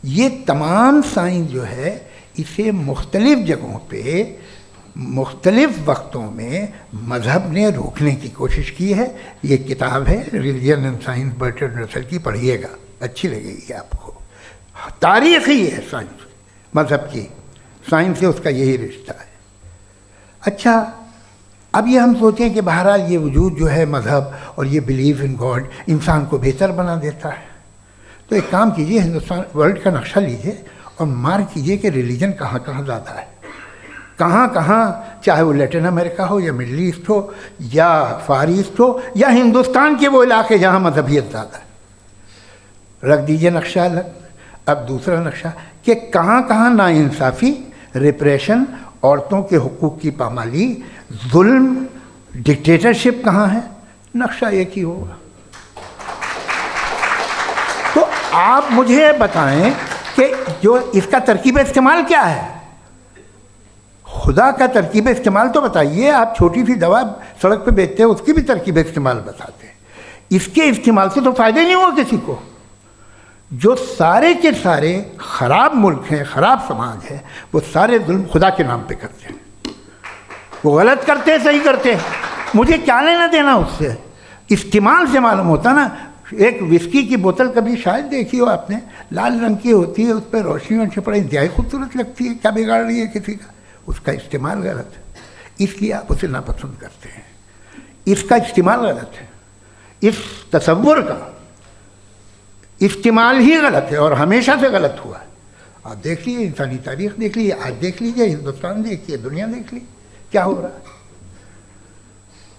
ये तमाम साइंस जो है इसे मुख्तलिफ जगहों पे मुख्तलिफ वक्तों में मज़हब ने रोकने की कोशिश की है। ये किताब है religion and science, Burton Russell की, पढ़िएगा, अच्छी लगेगी आपको। तारीख़ ही है साइंस, मज़हब की साइंस से उसका यही रिश्ता है। अच्छा, अब ये हम सोचें कि बहरहाल ये वजूद जो है मज़हब और ये बिलीव इन गॉड इंसान को बेहतर बना देता है। तो एक काम कीजिए, हिंदुस्तान वर्ल्ड का नक्शा लीजिए और मार्क कीजिए कि रिलीजन कहाँ कहाँ ज़्यादा है, कहाँ कहाँ, चाहे वो लैटिन अमेरिका हो या मिडल ईस्ट हो या फार ईस्ट हो या हिंदुस्तान के वो इलाके जहाँ मजहबियत ज़्यादा है। रख दीजिए नक्शा अलग। अब दूसरा नक्शा कि कहाँ कहाँ नाइंसाफ़ी, रिप्रेशन, औरतों के हुकूक की पामाली, जुल्म, डिक्टेटरशिप कहाँ है, नक्शा एक ही होगा। तो आप मुझे बताएं कि जो इसका तरकीब इस्तेमाल क्या है? खुदा का तरकीब इस्तेमाल तो बताइए। आप छोटी सी दवा सड़क पे बेचते हैं, उसकी भी तरकीब इस्तेमाल बताते हैं। इसके इस्तेमाल से तो फ़ायदा नहीं हुआ किसी को। जो सारे के सारे ख़राब मुल्क हैं, ख़राब समाज है, वो सारे जुल्म खुदा के नाम पे करते हैं। वो गलत करते हैं, सही करते हैं, मुझे क्या लेना देना उससे? इस्तेमाल से मालूम होता ना। एक विस्की की बोतल कभी शायद देखी हो आपने, लाल रंग की होती है, उस पर रोशनी और छपड़ा इंतहाई खूबसूरत लगती है, क्या बिगाड़ रही है किसी का? उसका इस्तेमाल गलत है, इसलिए आप उसे नापसंद करते हैं। इसका इस्तेमाल गलत है, इस तसव्वुर का इस्तेमाल ही गलत है और हमेशा से गलत हुआ है। आप देख लीजिए, इंसानी तारीख देख लीजिए, आज देख लीजिए, हिंदुस्तान देखिए, दुनिया देख लीजिए क्या हो रहा है।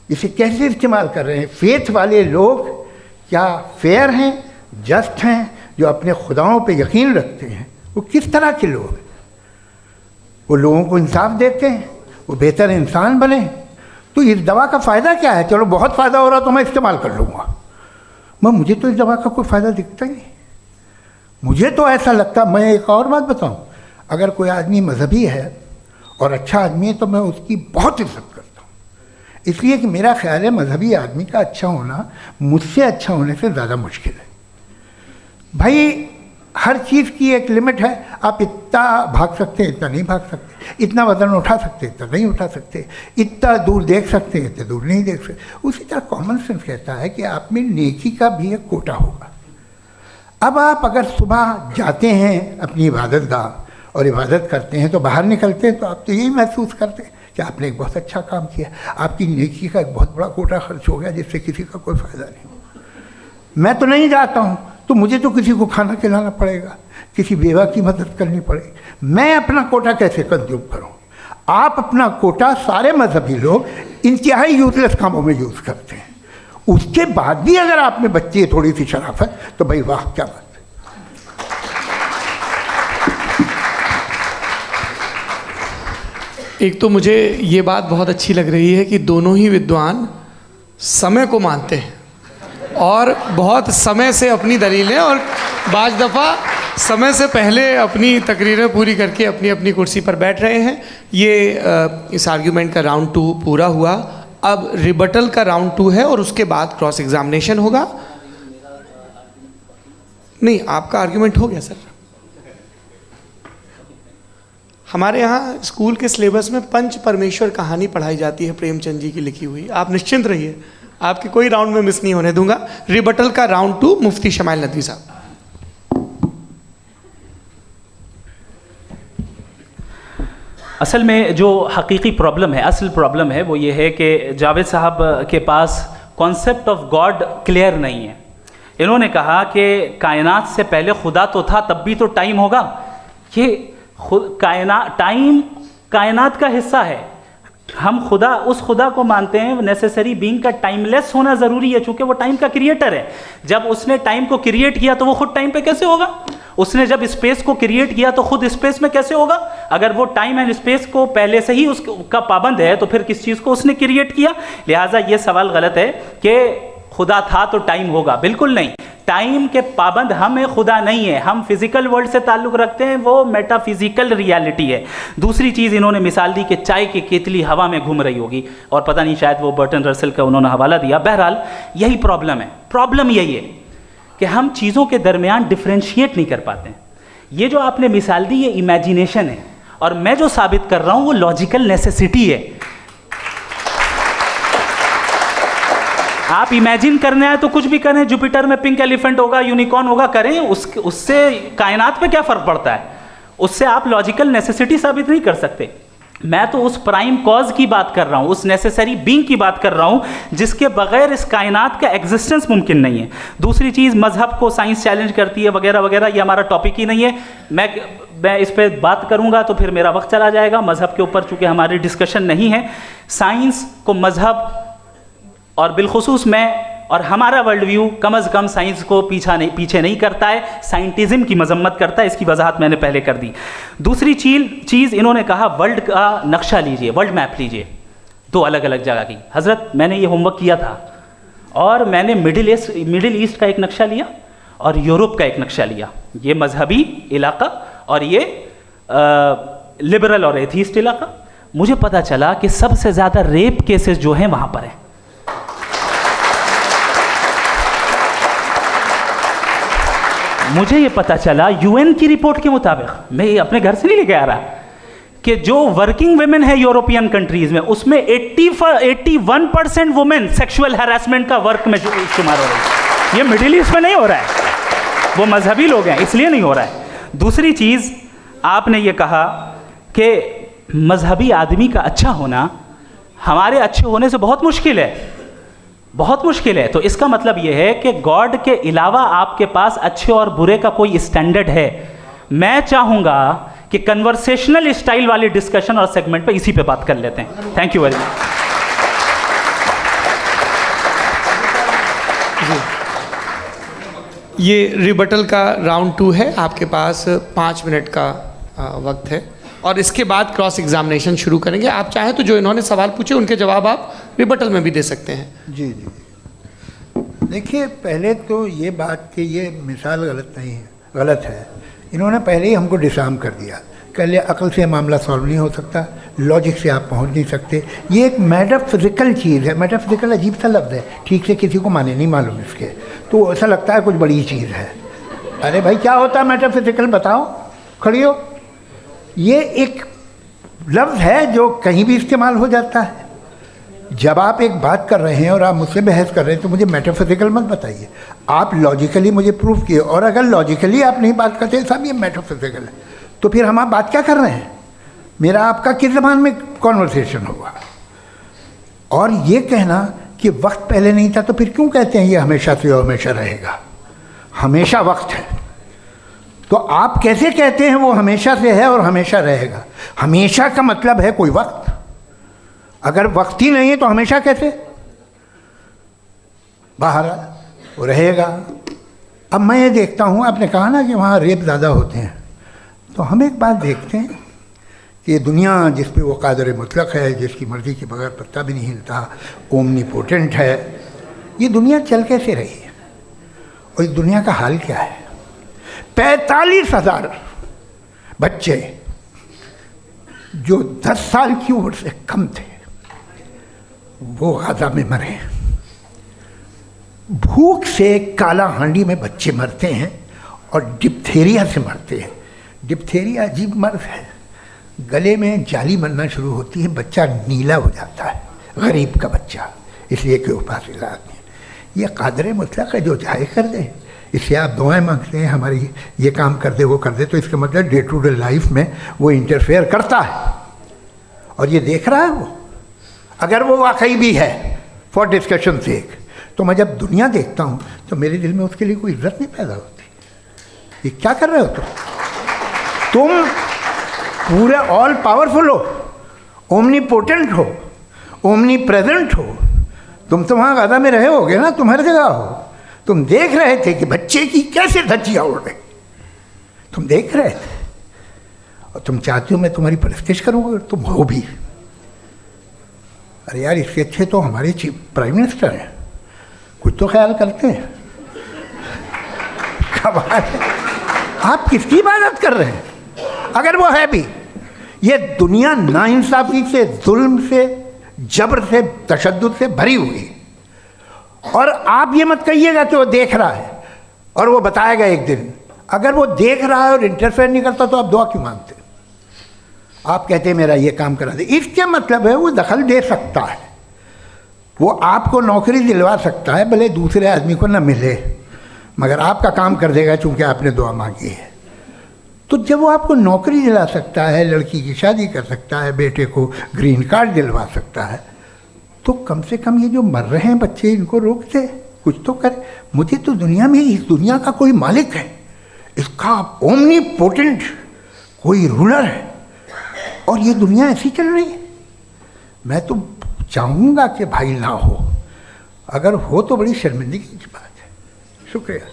इसे कैसे इस्तेमाल कर रहे हैं फेथ वाले लोग? क्या फेयर हैं, जस्ट हैं, जो अपने खुदाओं पे यकीन रखते हैं? वो किस तरह के लोग हैं? वो लोगों को इंसाफ देते हैं, वो बेहतर इंसान बने। तो इस दवा का फ़ायदा क्या है? चलो बहुत फ़ायदा हो रहा तो मैं इस्तेमाल कर लूँगा। मुझे तो इस दवा का कोई फ़ायदा दिखता ही नहीं। मुझे तो ऐसा लगता, मैं एक और बात बताऊं, अगर कोई आदमी मजहबी है और अच्छा आदमी है तो मैं उसकी बहुत इज्जत करता हूँ, इसलिए कि मेरा ख्याल है मजहबी आदमी का अच्छा होना मुझसे अच्छा होने से ज़्यादा मुश्किल है। भाई हर चीज़ की एक लिमिट है। आप इतना भाग सकते हैं, इतना नहीं भाग सकते, इतना वजन उठा सकते, इतना नहीं उठा सकते, इतना दूर देख सकते हैं, इतना दूर नहीं देख सकते। उसी तरह कॉमन सेंस कहता है कि आप में नेकी का भी एक कोटा होगा। अब आप अगर सुबह जाते हैं अपनी इबादत गाह और इबादत करते हैं, तो बाहर निकलते हैं तो आप तो यही महसूस करते हैं कि आपने एक बहुत अच्छा काम किया, आपकी नेकी का एक बहुत बड़ा कोटा खर्च हो गया जिससे किसी का कोई फ़ायदा नहीं हो। मैं तो नहीं जाता हूँ तो मुझे तो किसी को खाना खिलाना पड़ेगा, किसी बेवा की मदद करनी पड़ेगी। मैं अपना कोटा कैसे कंज्यूम करूँ? आप अपना कोटा, सारे मजहबी लोग इंतहाई यूजलेस कामों में यूज़ करते हैं। उसके बाद भी अगर आप में बच्ची है थोड़ी सी शराफत, तो भाई वाह क्या बात है। एक तो मुझे ये बात बहुत अच्छी लग रही है कि दोनों ही विद्वान समय को मानते हैं और बहुत समय से अपनी दलीलें और बाज़ दफ़ा समय से पहले अपनी तकरीरें पूरी करके अपनी अपनी कुर्सी पर बैठ रहे हैं। ये इस आर्ग्यूमेंट का राउंड 2 पूरा हुआ। अब रिबटल का राउंड 2 है और उसके बाद क्रॉस एग्जामिनेशन होगा। नहीं, आपका आर्ग्यूमेंट हो गया सर। हमारे यहाँ स्कूल के सिलेबस में पंच परमेश्वर कहानी पढ़ाई जाती है, प्रेमचंद जी की लिखी हुई। आप निश्चिंत रहिए, आपके कोई राउंड में मिस नहीं होने दूंगा। रिबटल का राउंड 2, मुफ्ती शमाइल नदवी साहब। असल में जो हकीकी प्रॉब्लम है, असल प्रॉब्लम है वो ये है कि जावेद साहब के पास कॉन्सेप्ट ऑफ गॉड क्लियर नहीं है। इन्होंने कहा कि कायनात से पहले खुदा तो था, तब भी तो टाइम होगा। ये टाइम कायनात का हिस्सा है। हम खुदा, उस खुदा को मानते हैं, नेसेसरी बीइंग का टाइमलेस होना ज़रूरी है, चूँकि वो टाइम का क्रिएटर है। जब उसने टाइम को क्रिएट किया तो वो खुद टाइम पे कैसे होगा? उसने जब स्पेस को क्रिएट किया तो खुद स्पेस में कैसे होगा? अगर वो टाइम एंड स्पेस को पहले से ही उसका पाबंद है तो फिर किस चीज़ को उसने क्रिएट किया? लिहाजा ये सवाल गलत है कि खुदा था तो टाइम होगा। बिल्कुल नहीं, टाइम के पाबंद हम हैं, खुदा नहीं है। हम फिजिकल वर्ल्ड से ताल्लुक़ रखते हैं, वो मेटाफिजिकल रियलिटी है। दूसरी चीज़ इन्होंने मिसाल दी कि चाय की केतली हवा में घूम रही होगी, और पता नहीं शायद वो बर्टन रसल का उन्होंने हवाला दिया। बहरहाल यही प्रॉब्लम है। प्रॉब्लम यही है कि हम चीज़ों के दरमियान डिफ्रेंशिएट नहीं कर पाते हैं। ये जो आपने मिसाल दी ये इमेजिनेशन है, और मैं जो साबित कर रहा हूँ वो लॉजिकल नेसेसिटी है। आप इमेजिन करने आए तो कुछ भी करें, जुपिटर में पिंक एलिफेंट होगा, यूनिकॉर्न होगा, करें, उससे कायनात पे क्या फ़र्क पड़ता है? उससे आप लॉजिकल नेसेसिटी साबित नहीं कर सकते। मैं तो उस प्राइम कॉज की बात कर रहा हूँ, उस नेसेसरी बीइंग की बात कर रहा हूँ जिसके बगैर इस कायनात का एग्जिस्टेंस मुमकिन नहीं है। दूसरी चीज़, मजहब को साइंस चैलेंज करती है वगैरह वगैरह, ये हमारा टॉपिक ही नहीं है। मैं इस पर बात करूँगा तो फिर मेरा वक्त चला जाएगा। मजहब के ऊपर चूँकि हमारी डिस्कशन नहीं है, साइंस को मजहब और बिलखुसूस मैं और हमारा वर्ल्ड व्यू कम अज़ कम साइंस को पीछे नहीं करता है, साइंटिज़म की मजम्मत करता है। इसकी वजाहत मैंने पहले कर दी। दूसरी चीज़ इन्होंने कहा वर्ल्ड का नक्शा लीजिए, वर्ल्ड मैप लीजिए, 2 अलग अलग जगह की। हज़रत मैंने ये होमवर्क किया था और मैंने मिडिल ईस्ट का एक नक्शा लिया और यूरोप का एक नक्शा लिया। ये मजहबी इलाका और ये लिबरल और एथीस्ट इलाका। मुझे पता चला कि सबसे ज़्यादा रेप केसेस जो हैं वहाँ पर हैं। मुझे ये पता चला यूएन की रिपोर्ट के मुताबिक, मैं ये अपने घर से नहीं लेके आ रहा, कि जो वर्किंग वुमेन है यूरोपियन कंट्रीज में, उसमें 81% वुमेन सेक्सुअल हैरेसमेंट का वर्क में शुमार हो रही है। ये मिडिल ईस्ट में नहीं हो रहा है, वो मजहबी लोग हैं इसलिए नहीं हो रहा है। दूसरी चीज़, आपने ये कहा कि मजहबी आदमी का अच्छा होना हमारे अच्छे होने से बहुत मुश्किल है, बहुत मुश्किल है। तो इसका मतलब यह है कि गॉड के अलावा आपके पास अच्छे और बुरे का कोई स्टैंडर्ड है। मैं चाहूँगा कि कन्वर्सेशनल स्टाइल वाली डिस्कशन और सेगमेंट पे इसी पे बात कर लेते हैं। Thank you very much. ये रिबटल का राउंड 2 है, आपके पास 5 मिनट का वक्त है और इसके बाद क्रॉस एग्जामिनेशन शुरू करेंगे। आप चाहें तो जो इन्होंने सवाल पूछे उनके जवाब आप रिबटल में भी दे सकते हैं। जी जी, देखिए पहले तो ये बात कि ये मिसाल गलत है। इन्होंने पहले ही हमको डिसार्म कर दिया, कह लिया अकल से मामला सॉल्व नहीं हो सकता, लॉजिक से आप पहुंच नहीं सकते। ये एक मेटाफिजिकल चीज़ है। मेटाफिजिकल अजीब सा लफ्ज़ है, ठीक से किसी को माने नहीं मालूम इसके, तो ऐसा लगता है कुछ बड़ी चीज़ है। अरे भाई क्या होता है मेटाफिजिकल, बताओ, खड़ी हो। ये एक लफ्ज़ है जो कहीं भी इस्तेमाल हो जाता है। जब आप एक बात कर रहे हैं और आप मुझसे बहस कर रहे हैं तो मुझे मेटाफिजिकल मत बताइए, आप लॉजिकली मुझे प्रूव किए। और अगर लॉजिकली आप नहीं बात करते साहब ये मेटाफिजिकल है, तो फिर हम आप बात क्या कर रहे हैं? मेरा आपका किस ज़बान में कॉन्वर्सेशन होगा? और ये कहना कि वक्त पहले नहीं था, तो फिर क्यों कहते हैं ये हमेशा से और हमेशा रहेगा? हमेशा वक्त है, तो आप कैसे कहते हैं वो हमेशा से है और हमेशा रहेगा? हमेशा का मतलब है कोई वक्त, अगर वक्त ही नहीं है तो हमेशा कैसे? बाहर वो रहेगा। अब मैं ये देखता हूँ, आपने कहा ना कि वहाँ रेप ज़्यादा होते हैं, तो हम एक बात देखते हैं कि ये दुनिया जिस पे वो कादर मुतलक है, जिसकी मर्ज़ी के बगैर पत्ता भी नहीं हिलता, ओमनीपोटेंट है, ये दुनिया चल कैसे रही है? और इस दुनिया का हाल क्या है? 45,000 बच्चे जो 10 साल की उम्र से कम थे वो गाज़ा में मरे। भूख से काला हांडी में बच्चे मरते हैं और डिप्थेरिया से मरते हैं। डिप्थेरिया अजीब मर्ज है, गले में जाली बनना शुरू होती है, बच्चा नीला हो जाता है, गरीब का बच्चा, इसलिए कि उपास इलाज नहीं। ये कादर मुतलक है जो चाहे कर दे। इससे आप दुआएं मांगते हैं हमारी ये काम कर दे वो कर दे, तो इसका मतलब डे टू डे लाइफ में वो इंटरफेयर करता है और ये देख रहा है वो। अगर वो वाकई भी है फॉर डिस्कशन सेक, तो मैं जब दुनिया देखता हूँ तो मेरे दिल में उसके लिए कोई इज्जत नहीं पैदा होती। ये क्या कर रहे हो तुम पूरे ऑल पावरफुल हो, ओमनीपोटेंट हो, ओमनी प्रेजेंट हो। तुम तो वहाँ गाज़ा में रहे होगे ना, तुम हर जगह हो। तुम देख रहे थे कि बच्चे की कैसे धज्जियाँ उड़ रही, तुम देख रहे थे और तुम चाहते हो मैं तुम्हारी परस्तिश करूँगा, तुम हो भी। अरे यार, इसके अच्छे तो हमारे चीफ प्राइम मिनिस्टर हैं, कुछ तो ख्याल करते हैं। कमाल है, आप किसकी इबादत कर रहे हैं? अगर वो है भी, ये दुनिया नाइंसाफ़ी से, जुल्म से, जबर से, तशद्दुद से भरी हुई। और आप ये मत कहिएगा कि वो देख रहा है और वो बताएगा एक दिन। अगर वो देख रहा है और इंटरफेयर नहीं करता तो आप दुआ क्यों मांगते? आप कहते हैं मेरा ये काम करा दे, इसके मतलब है वो दखल दे सकता है, वो आपको नौकरी दिलवा सकता है, भले दूसरे आदमी को ना मिले, मगर आपका काम कर देगा चूँकि आपने दुआ मांगी है। तो जब वो आपको नौकरी दिला सकता है, लड़की की शादी कर सकता है, बेटे को ग्रीन कार्ड दिलवा सकता है, तो कम से कम ये जो मर रहे हैं बच्चे, इनको रोक दे, कुछ तो करे। मुझे तो दुनिया में, इस दुनिया का कोई मालिक है, इसका ओमनीपोटेंट कोई रूलर है, और ये दुनिया ऐसी चल रही है। मैं तो चाहूँगा कि भाई ना हो, अगर हो तो बड़ी शर्मिंदगी की बात है। शुक्रिया।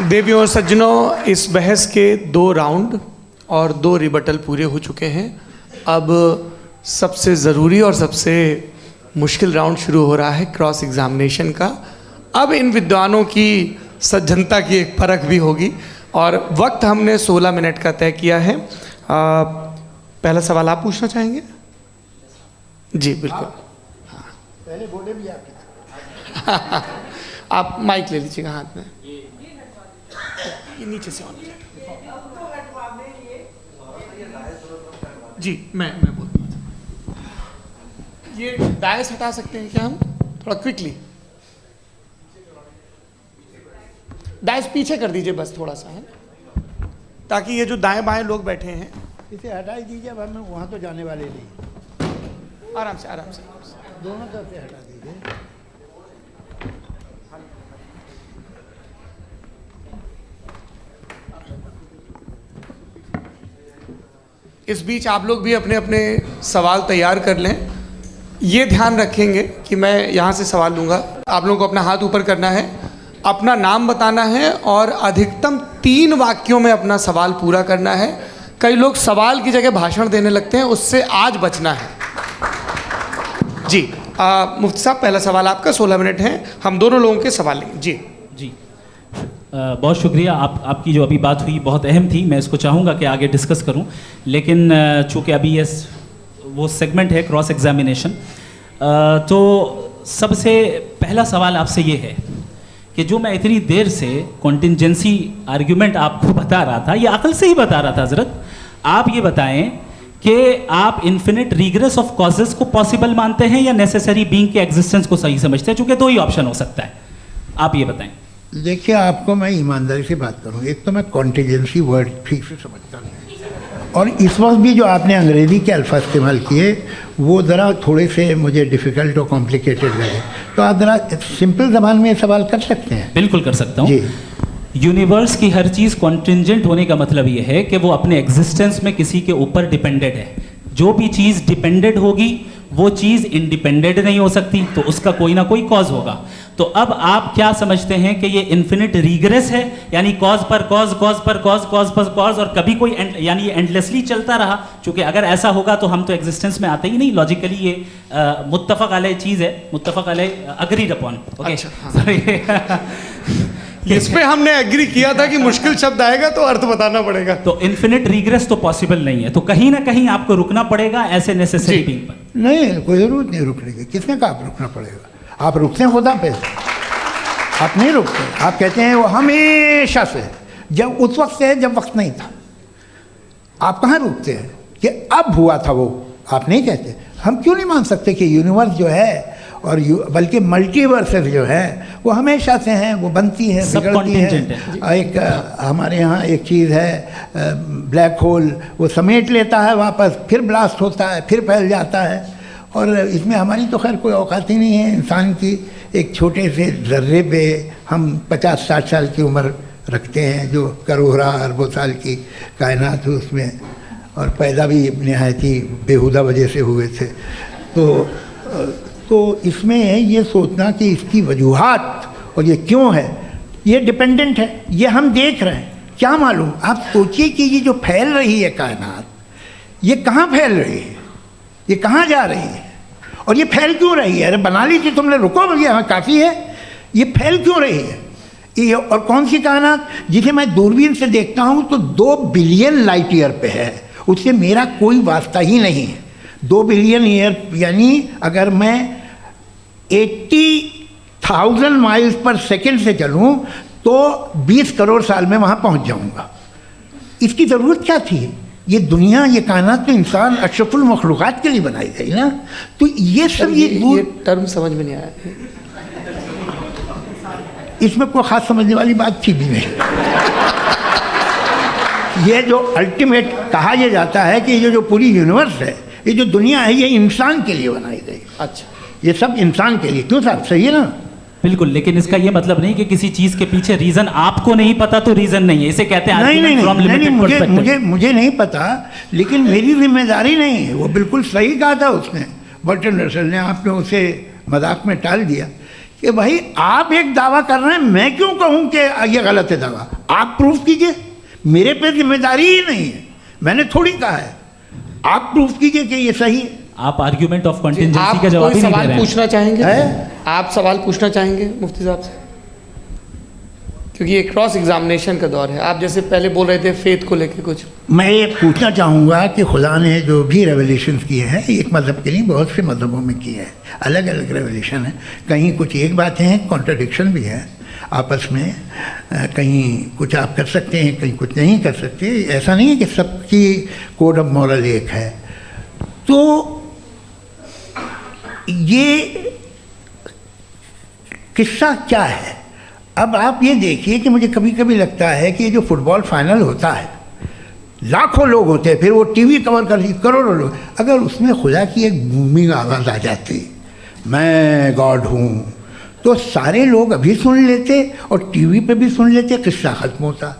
देवियों और सज्जनों, इस बहस के 2 राउंड और 2 रिबटल पूरे हो चुके हैं। अब सबसे ज़रूरी और सबसे मुश्किल राउंड शुरू हो रहा है, क्रॉस एग्जामिनेशन का। अब इन विद्वानों की सज्जनता की एक परख भी होगी और वक्त हमने 16 मिनट का तय किया है। पहला सवाल आप पूछना चाहेंगे? जी बिल्कुल। पहले बोले भी आपके आप माइक ले लीजिएगा हाथ में, ये नीचे से होना चाहिए। जी मैं बोलता हूँ, ये डायस हटा सकते हैं क्या हम थोड़ा क्विकली? डायस पीछे कर दीजिए बस थोड़ा सा, है, ताकि ये जो दाएं बाएं लोग बैठे हैं इसे हटा ही दीजिए। अब हम वहाँ तो जाने वाले नहीं, आराम से दोनों तरफ से हटा दीजिए। इस बीच आप लोग भी अपने अपने सवाल तैयार कर लें। ये ध्यान रखेंगे कि मैं यहाँ से सवाल लूँगा, आप लोगों को अपना हाथ ऊपर करना है, अपना नाम बताना है और अधिकतम 3 वाक्यों में अपना सवाल पूरा करना है। कई लोग सवाल की जगह भाषण देने लगते हैं, उससे आज बचना है। जी मुफ्ती साहब, पहला सवाल आपका, 16 मिनट हैं, हम दोनों लोगों के सवाल लेंगे। जी बहुत शुक्रिया। आपकी जो अभी बात हुई बहुत अहम थी, मैं इसको चाहूँगा कि आगे डिस्कस करूँ, लेकिन चूँकि अभी ये वो सेगमेंट है क्रॉस एग्जामिनेशन, तो सबसे पहला सवाल आपसे ये है कि जो मैं इतनी देर से कॉन्टिंजेंसी आर्ग्यूमेंट आपको बता रहा था, ये अकल से ही बता रहा था हजरत, आप ये बताएं कि आप इन्फिनिट रिग्रेस ऑफ कॉजेस को पॉसिबल मानते हैं या नेसेसरी बीइंग के एग्जिस्टेंस को सही समझते हैं, चूंकि दो ही ऑप्शन हो सकता है, आप ये बताएं। देखिए, आपको मैं ईमानदारी से बात करूं, एक तो मैं कॉन्टिजेंसी वर्ड ठीक से समझता नहीं, और इस वक्त भी जो आपने अंग्रेज़ी के अल्फाज इस्तेमाल किए वो ज़रा थोड़े से मुझे डिफ़िकल्ट और कॉम्प्लिकेटेड लगे, तो आप ज़रा सिंपल ज़बान में सवाल कर सकते हैं। बिल्कुल कर सकता हूँ जी। यूनिवर्स की हर चीज़ कॉन्टिंजेंट होने का मतलब ये है कि वो अपने एग्जिस्टेंस में किसी के ऊपर डिपेंडेड है। जो भी चीज़ डिपेंडेड होगी वो चीज़ इंडिपेंडेंट नहीं हो सकती, तो उसका कोई ना कोई कॉज होगा। तो अब आप क्या समझते हैं कि ये इन्फिनिट रिग्रेस है, यानी कॉज पर कॉज, कॉज पर कॉज, कॉज पर कॉज, और कभी कोई यानी ये एंडलेसली चलता रहा? क्योंकि अगर ऐसा होगा तो हम तो एग्जिस्टेंस में आते ही नहीं, लॉजिकली ये मुत्तफक अलैह चीज़ है, मुत्तफक अलैह अग्रीड अपॉन। ओके, इस पे हमने एग्री किया था कि मुश्किल शब्द आएगा तो अर्थ बताना पड़ेगा। तो इन्फिनिट रिग्रेस तो पॉसिबल नहीं है, तो कहीं ना कहीं आपको रुकना पड़ेगा ऐसे नेसेसरी बीइंग पर। नहीं, कोई ज़रूरत नहीं रुकने की। किसने कहा आप रुकना पड़ेगा? आप रुकते हैं खुदा पे, आप नहीं रुकते। आप कहते हैं वो हमेशा से, जब उस वक्त से है जब वक्त नहीं था। आप कहाँ रुकते हैं कि अब हुआ था वो? आप नहीं कहते। हम क्यों नहीं मान सकते कि यूनिवर्स जो है और बल्कि मल्टीवर्सेस जो है वो हमेशा से हैं, वो बनती हैं, बिगड़ती हैं। एक हमारे यहाँ एक चीज़ है ब्लैक होल, वो समेट लेता है वापस, फिर ब्लास्ट होता है, फिर फैल जाता है। और इसमें हमारी तो खैर कोई औकात ही नहीं है इंसान की। एक छोटे से ज़र्रे पे हम 50-60 साल की उम्र रखते हैं, जो करोड़ों अरबों साल की कायनात है उसमें, और पैदा भी नहायत ही बेहुदा वजह से हुए थे। तो इसमें ये सोचना कि इसकी वजूहात और ये क्यों है, ये डिपेंडेंट है, ये हम देख रहे हैं, क्या मालूम। आप सोचिए कि ये जो फैल रही है कायनात, ये कहाँ फैल रही है, ये कहाँ जा रही है, और ये फैल क्यों रही है? अरे बना ली थी तुमने, रुको भैया, हाँ काफ़ी है। ये फैल क्यों रही है? ये और कौन सी कायनात जिसे मैं दूरबीन से देखता हूँ तो 2 बिलियन लाइट ईयर पे है, उससे मेरा कोई वास्ता ही नहीं है। 2 बिलियन ईयर यानी अगर मैं 80,000 माइल्स पर सेकेंड से चलूँ तो 20 करोड़ साल में वहाँ पहुँच जाऊँगा। इसकी ज़रूरत क्या थी? ये दुनिया, ये कायनात तो इंसान अशरफुल मखलूक़ात के लिए बनाई गई ना। तो ये सब ये टर्म समझ में नहीं आया, इसमें कोई ख़ास समझने वाली बात थी भी नहीं। ये जो अल्टीमेट कहा यह जाता है कि ये जो पूरी यूनिवर्स है, ये जो दुनिया है, ये इंसान के लिए बनाई गई। अच्छा, ये सब इंसान के लिए। क्यों साहब, सही है ना? बिल्कुल, लेकिन इसका ये मतलब नहीं कि किसी चीज के पीछे रीजन आपको नहीं पता तो रीजन नहीं है, इसे कहते हैं नहीं, मुझे नहीं पता, लेकिन मेरी जिम्मेदारी नहीं है। वो बिल्कुल सही कहा था उसने, बर्टन रसल ने। आपने उसे मजाक में टाल दिया कि भाई आप एक दावा कर रहे हैं, मैं क्यों कहूँ कि ये गलत है दावा? आप प्रूफ कीजिए, मेरे पे जिम्मेदारी ही नहीं है, मैंने थोड़ी कहा है। आप प्रूफ कीजिए कि ये सही है। आप आर्ग्यूमेंट ऑफ कंटिजेंसी का जवाब ही नहीं दे रहे हैं। पूछना चाहेंगे आप सवाल पूछना चाहेंगे मुफ्ती साहब से, क्योंकि ये क्रॉस एग्जामिनेशन का दौर है। आप जैसे पहले बोल रहे थे फेथ को लेके कुछ, मैं ये पूछना चाहूँगा कि खुदा ने जो भी रेवोल्यूशन किए हैं, एक मज़हब के लिए बहुत से मज़हबों में किए हैं, अलग अलग रेवोल्यूशन है। कहीं कुछ एक बातें हैं, कॉन्ट्रडिक्शन भी है आपस में, कहीं कुछ आप कर सकते हैं, कहीं कुछ नहीं कर सकते। ऐसा नहीं है कि सबकी कोड ऑफ मॉरल एक है। तो ये किस्सा क्या है? अब आप ये देखिए कि मुझे कभी कभी लगता है कि ये जो फुटबॉल फाइनल होता है, लाखों लोग होते हैं, फिर वो टीवी कवर कर रही करोड़ों लोग, अगर उसमें खुदा की एक बूमिंग आवाज़ आ जाती, मैं गॉड हूँ, तो सारे लोग अभी सुन लेते और टीवी पे भी सुन लेते, किस्सा ख़त्म होता।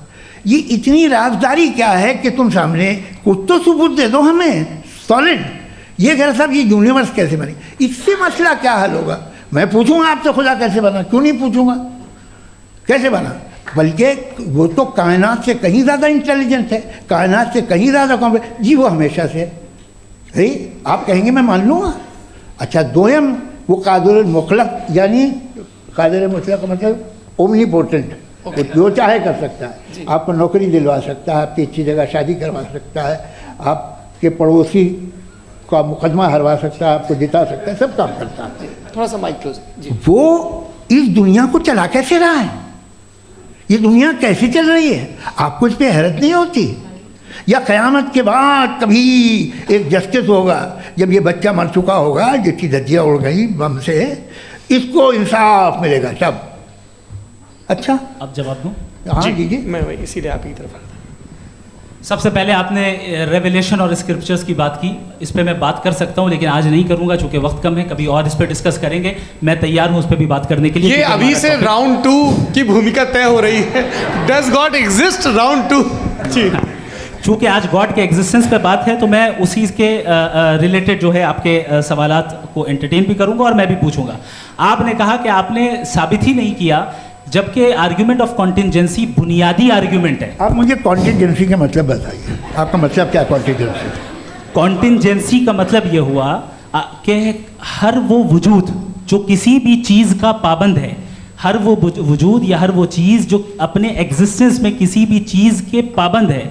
ये इतनी राजदारी क्या है कि तुम सामने कुछ तो सबूत दे दो हमें सॉलिड। ये कह रहा साहब ये यूनिवर्स कैसे बनी, इससे मसला क्या हल होगा? मैं पूछूंगा आपसे खुदा कैसे बना? क्यों नहीं पूछूंगा कैसे बना? बल्कि वो तो कायनात से कहीं ज़्यादा इंटेलिजेंट है, कायनात से कहीं ज़्यादा कॉम्प्लेक्स। जी वो हमेशा से है। आप कहेंगे मैं मान लूँगा। अच्छा, दोयम वो कादिर मुतलक, यानी कादिर मुतलक का मतलब ओमनीपोटेंट, वो जो चाहे कर सकता है। आपको नौकरी दिलवा सकता है, आपकी अच्छी जगह शादी करवा सकता है, आपके पड़ोसी आपका मुकदमा हरवा सकता है, आपको जिता सकता है, सब काम करता है। थोड़ा सा माइक क्लोज जी। वो इस दुनिया को चला कैसे रहा है, ये दुनिया कैसे चल रही है, आपको इस पर हैरत नहीं होती? या क़यामत के बाद कभी एक जस्टिस होगा, जब ये बच्चा मर चुका होगा जिसकी धज्जियाँ उड़ गई बम से, इसको इंसाफ मिलेगा तब? अच्छा, अब जवाब दूं? हाँ जी, मैं वही इसीलिए आप ही की तरफ आता। सबसे पहले आपने रेवलेशन और स्क्रिप्चर्स की बात की, इस पे मैं बात कर सकता हूँ लेकिन आज नहीं करूँगा चूँकि वक्त कम है, कभी और इस पे डिस्कस करेंगे। मैं तैयार हूँ उस पे भी बात करने के लिए। ये अभी से राउंड 2 की भूमिका तय हो रही है। Does God exist round 2? जी, चूँकि आज गॉड के एग्जिस्टेंस पे बात है तो मैं उसी के रिलेटेड जो है आपके सवालात को एंटरटेन भी करूँगा और मैं भी पूछूंगा। आपने कहा कि आपने साबित ही नहीं किया, जबकि आर्ग्यूमेंट ऑफ कॉन्टिजेंसी बुनियादी आर्ग्यूमेंट है। आप मुझे कॉन्टिजेंसी का मतलब बताइए, आपका मतलब क्या कॉन्टिजेंसी? कॉन्टिजेंसी का मतलब ये हुआ कि हर वो वजूद जो किसी भी चीज़ का पाबंद है, हर वो वजूद या हर वो चीज़ जो अपने एग्जिस्टेंस में किसी भी चीज़ के पाबंद है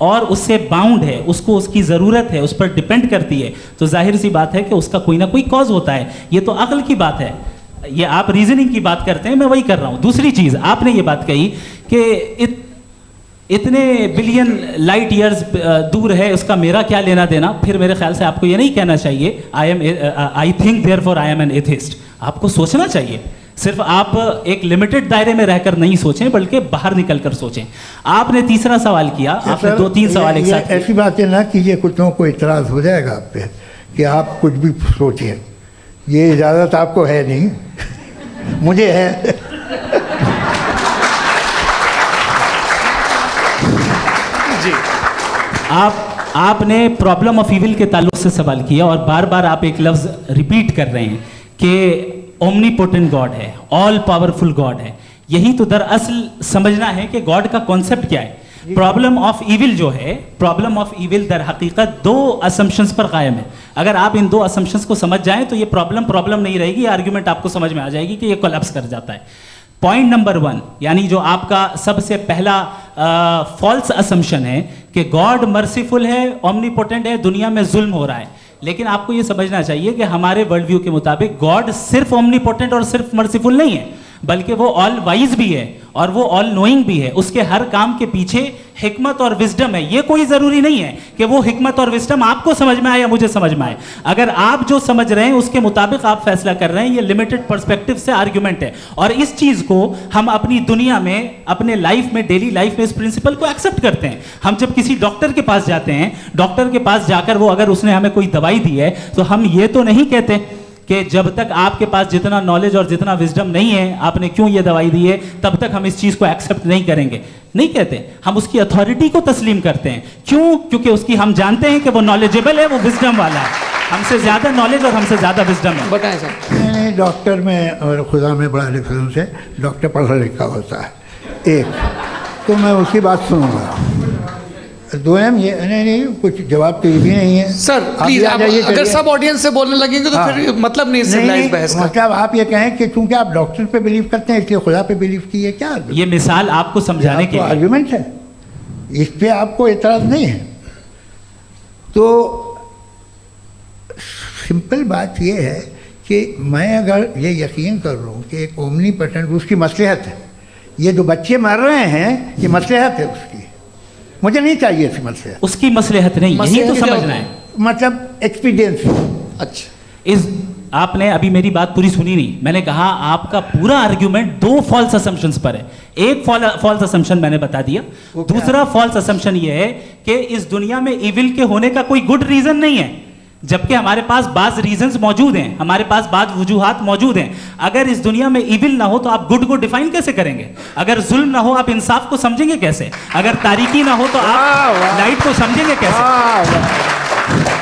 और उससे बाउंड है, उसको उसकी ज़रूरत है, उस पर डिपेंड करती है, तो जाहिर सी बात है कि उसका कोई ना कोई कॉज होता है। ये तो अक्ल की बात है, ये आप रीजनिंग की बात करते हैं, मैं वही कर रहा हूँ। दूसरी चीज़ आपने ये बात कही कि इतने बिलियन लाइट ईयर्स दूर है, उसका मेरा क्या लेना देना। फिर मेरे ख्याल से आपको ये नहीं कहना चाहिए I think therefore I am an atheist. आपको सोचना चाहिए, सिर्फ आप एक लिमिटेड दायरे में रहकर नहीं सोचें बल्कि बाहर निकलकर सोचें। आपने तीसरा सवाल किया, आपने 2-3 सवाल एक साथ। ऐसी बातें ना कीजिए, कुछ लोगों को इतराज़ हो जाएगा आप पे कि आप कुछ भी सोचिए, ये इजाज़त आपको है नहीं, मुझे है। जी, आपने प्रॉब्लम ऑफ इविल के ताल्लुक से सवाल किया और बार बार आप एक लफ्ज़ रिपीट कर रहे हैं कि ओमनीपोटेंट गॉड है, ऑल पावरफुल गॉड है। यही तो दरअसल समझना है कि गॉड का कॉन्सेप्ट क्या है। प्रॉब्लम ऑफ इविल जो है, प्रॉब्लम ऑफ इविल दर हकीकत 2 असम्पशंस पर कायम है। अगर आप इन 2 असम्पशंस को समझ जाएं तो ये प्रॉब्लम नहीं रहेगी, आर्ग्यूमेंट आपको समझ में आ जाएगी कि ये कोलैप्स कर जाता है। पॉइंट नंबर 1, यानी जो आपका सबसे पहला फॉल्स असम्पशन है कि गॉड मर्सीफुल है, ओमनीपोटेंट है, दुनिया में जुल्म हो रहा है। लेकिन आपको ये समझना चाहिए कि हमारे वर्ल्ड व्यू के मुताबिक गॉड सिर्फ ओमनीपोटेंट और सिर्फ मर्सीफुल नहीं है, बल्कि वो ऑल वाइज भी है और वो ऑल नोइंग भी है। उसके हर काम के पीछे हिकमत और विजडम है। ये कोई ज़रूरी नहीं है कि वो हिकमत और विजडम आपको समझ में आए या मुझे समझ में आए। अगर आप जो समझ रहे हैं उसके मुताबिक आप फैसला कर रहे हैं, ये लिमिटेड पर्सपेक्टिव से आर्ग्यूमेंट है। और इस चीज़ को हम अपनी दुनिया में, अपने लाइफ में, डेली लाइफ में इस प्रिंसिपल को एक्सेप्ट करते हैं। हम जब किसी डॉक्टर के पास जाते हैं, डॉक्टर के पास जाकर वो अगर उसने हमें कोई दवाई दी है तो हम ये तो नहीं कहते कि जब तक आपके पास जितना नॉलेज और जितना विजडम नहीं है, आपने क्यों ये दवाई दी है, तब तक हम इस चीज़ को एक्सेप्ट नहीं करेंगे। नहीं कहते, हम उसकी अथॉरिटी को तस्लीम करते हैं। क्यों? क्योंकि उसकी हम जानते हैं कि वो नॉलेजेबल है, वो विजडम वाला है, हमसे ज़्यादा नॉलेज और हमसे ज़्यादा विजडम है। बताएं सर। नहीं, डॉक्टर में और खुदा में बड़ा डिफरेंस है। डॉक्टर पढ़ा लिखा होता है, एक तो मैं उसकी बात सुनूंगा। 2 ये नहीं, कुछ जवाब तो ये भी नहीं है सर। प्लीज आप अगर सब ऑडियंस से बोलने लगेंगे तो फिर मतलब नहीं सिविलाइज्ड बहस का। मतलब आप ये कहें कि चूंकि आप डॉक्टर पे बिलीव करते हैं इसलिए खुदा पे बिलीव किए, क्या ये मिसाल आपको समझाने के लिए आर्गुमेंट है, इस पे आपको एतराज़ नहीं है। तो सिंपल बात ये है कि मैं अगर ये यकीन कर लूँ कि एक ओमनीपोटेंट, उसकी मसलहत है, ये जो बच्चे मर रहे हैं ये मसलहत है उसकी, मुझे नहीं चाहिए इसकी मसलहत। उसकी मसलहत नहीं, यही तो समझना है, मतलब एक्सपीरियंस। अच्छा, इस आपने अभी मेरी बात पूरी सुनी नहीं। मैंने कहा आपका पूरा आर्ग्यूमेंट 2 फॉल्स असम्पशंस पर है। एक फॉल्स असम्पशन मैंने बता दिया, दूसरा फॉल्स असम्पशन ये है कि इस दुनिया में इविल के होने का कोई गुड रीजन नहीं है, जबकि हमारे पास बाज रीजंस मौजूद हैं, हमारे पास बाज वजूहात मौजूद हैं। अगर इस दुनिया में इविल ना हो तो आप गुड को डिफाइन कैसे करेंगे? अगर जुल्म ना हो आप इंसाफ को समझेंगे कैसे? अगर तारीकी ना हो तो आप लाइट को समझेंगे कैसे?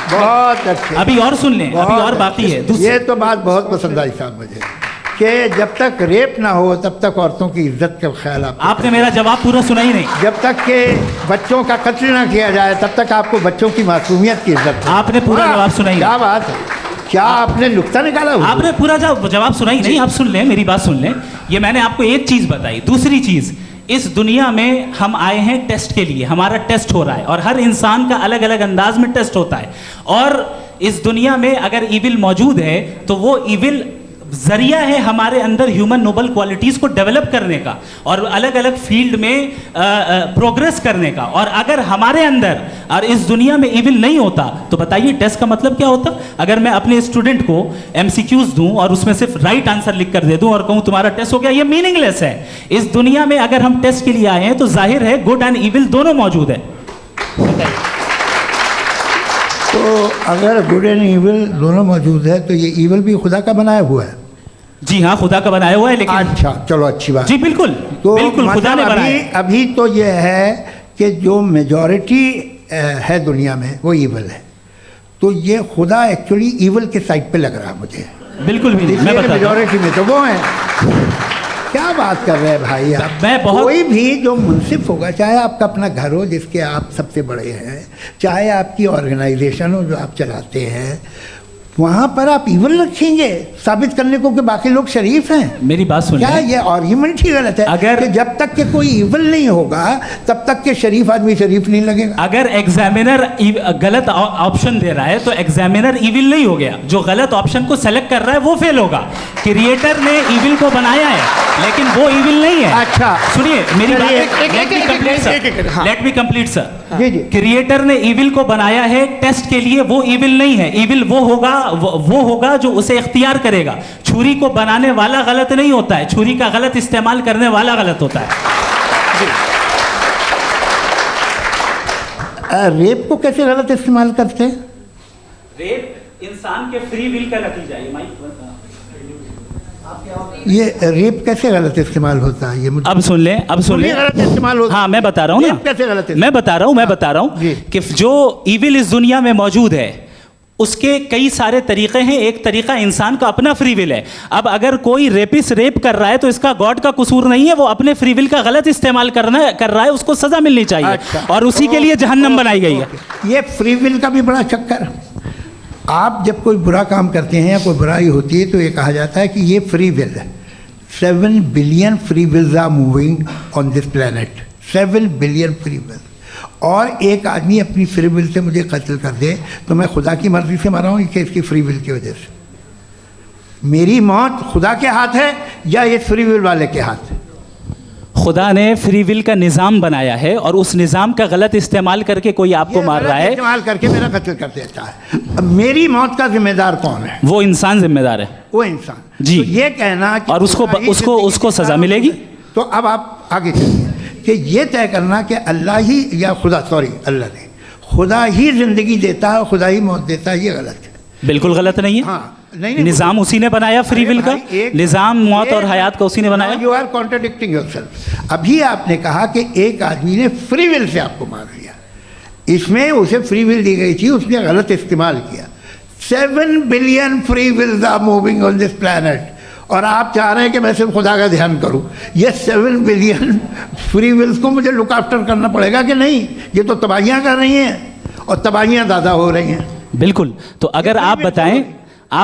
बहुत अच्छे। अभी और सुन लें, अभी और बाकी है। ये तो बात बहुत पसंद आई साहब मुझे कि जब तक रेप ना हो तब तक औरतों की इज्जत का ख्याल आपने मेरा जवाब पूरा सुना ही नहीं। जब तक के बच्चों का कत्ल ना किया जाए तब तक आपको बच्चों की मासूमियत की इज्जत। आपने पूरा जवाब सुना ही नहीं। क्या बात है, क्या आपने नुक्ता निकाला? आपने पूरा जवाब सुना ही नहीं। आप सुन लें, मेरी बात सुन लें। ये मैंने आपको एक चीज़ बताई। दूसरी चीज़, इस दुनिया में हम आए हैं टेस्ट के लिए, हमारा टेस्ट हो रहा है और हर इंसान का अलग अलग अंदाज में टेस्ट होता है। और इस दुनिया में अगर इविल मौजूद है तो वो इविल जरिया है हमारे अंदर ह्यूमन नोबल क्वालिटीज को डेवलप करने का और अलग अलग फील्ड में प्रोग्रेस करने का। और अगर हमारे अंदर और इस दुनिया में इविल नहीं होता तो बताइए टेस्ट का मतलब क्या होता? अगर मैं अपने स्टूडेंट को एमसीक्यूज दूं और उसमें सिर्फ राइट आंसर लिख कर दे दूं और कहूं तुम्हारा टेस्ट हो गया, ये मीनिंगलेस है। इस दुनिया में अगर हम टेस्ट के लिए आए हैं तो जाहिर है गुड एंड इविल दोनों मौजूद है। तो अगर गुड एंड इविल दोनों मौजूद है तो ये इविल भी खुदा का बनाया हुआ है? जी हाँ, खुदा का बनाया हुआ है। लेकिन अच्छा, चलो अच्छी बात। जी बिल्कुल, तो बिल्कुल खुदा ने बनाया। अभी तो ये है कि जो मेजॉरिटी है दुनिया में वो इविल है, तो ये खुदा एक्चुअली इविल के साइड पे लग रहा है मुझे। बिल्कुल भी मैं बता मेजॉरिटी में तो वो है। क्या बात कर रहे हैं भाई आप? कोई भी जो मुंसिफ होगा, चाहे आपका अपना घर हो जिसके आप सबसे बड़े हैं, चाहे आपकी ऑर्गेनाइजेशन हो जो आप चलाते हैं, वहाँ पर आप इविल रखेंगे साबित करने को कि बाकी लोग शरीफ हैं? मेरी बात सुनिए, क्या ये आर्ग्यूमेंट ही गलत है? अगर कि जब तक के कोई इविल नहीं होगा तब तक के शरीफ आदमी शरीफ नहीं लगेगा। अगर एग्जामिनर गलत ऑप्शन दे रहा है तो एग्जामिनर इविल नहीं हो गया, जो गलत ऑप्शन को सेलेक्ट कर रहा है वो फेल होगा। क्रिएटर ने इविल को बनाया है लेकिन वो इविल नहीं है। अच्छा सुनिए मेरी बात, लेट मी कंप्लीट सर। जी जी। क्रिएटर ने इविल को बनाया है टेस्ट के लिए, वो इविल नहीं है। इविल वो होगा जो उसे इख्तियार करेगा। छुरी को बनाने वाला गलत नहीं होता है, छुरी का गलत इस्तेमाल करने वाला गलत होता है। रेप को कैसे गलत इस्तेमाल करते हैं? रेप इंसान के फ्री विल का नतीजा है। ये रेप कैसे गलत इस्तेमाल होता है? ये मुझे अब सुन लें, गलत इस्तेमाल होता है। हाँ मैं बता रहा हूँ ना, कैसे गलत? मैं बता रहा हूँ कि जो इविल इस दुनिया में मौजूद है उसके कई सारे तरीके हैं। एक तरीका इंसान का अपना फ्री विल है। अब अगर कोई रेपिस्ट रेप कर रहा है तो इसका गॉड का कसूर नहीं है, वो अपने फ्री विल का गलत इस्तेमाल कर रहा है, उसको सजा मिलनी चाहिए। अच्छा। और उसी के लिए जहन्नम बनाई गई है। ये फ्री विल का भी बड़ा चक्कर। आप जब कोई बुरा काम करते हैं या कोई बुराई होती है तो ये कहा जाता है कि ये फ्री विल है। 7 billion free wills are moving on this planet. 7 billion free will. और एक आदमी अपनी फ्री विल से मुझे कत्ल कर दे तो मैं खुदा की मर्जी से मरा हूँ कि इसकी फ्री विल की वजह से? मेरी मौत खुदा के हाथ है या ये फ्री विल वाले के हाथ है? खुदा ने फ्री विल का निज़ाम बनाया है और उस निज़ाम का गलत इस्तेमाल करके कोई आपको मार रहा है, इस्तेमाल करके मेरा कत्ल कर देता है। अब मेरी मौत का जिम्मेदार कौन है? वो इंसान जिम्मेदार है। वो इंसान। जी। तो ये कहना कि और उसको सजा मिलेगी। तो अब आप आगे चलिए कि ये तय करना कि अल्लाह ही या अल्लाह ने खुदा ही जिंदगी देता है, खुदा ही मौत देता है, ये गलत है। बिल्कुल गलत नहीं है। हाँ, नहीं निज़ाम उसी ने बनाया फ्री विल का। निज़ाम मौत और हयात का उसी ने बनाया। You are contradicting yourself. अभी आपने कहा कि एक आदमी ने फ्री विल से आपको मार दिया, इसमें उसे फ्री विल दी गई थी, उसने गलत इस्तेमाल किया। 7 billion free wills are moving on this planet और आप चाह रहे हैं कि मैं सिर्फ खुदा का ध्यान करूं। ये 7 बिलियन फ्री विल्स को मुझे लुक आफ्टर करना पड़ेगा कि नहीं? ये तो तबाहियां कर रही हैं और तबाहियां ज़्यादा हो रही हैं। बिल्कुल। तो अगर आप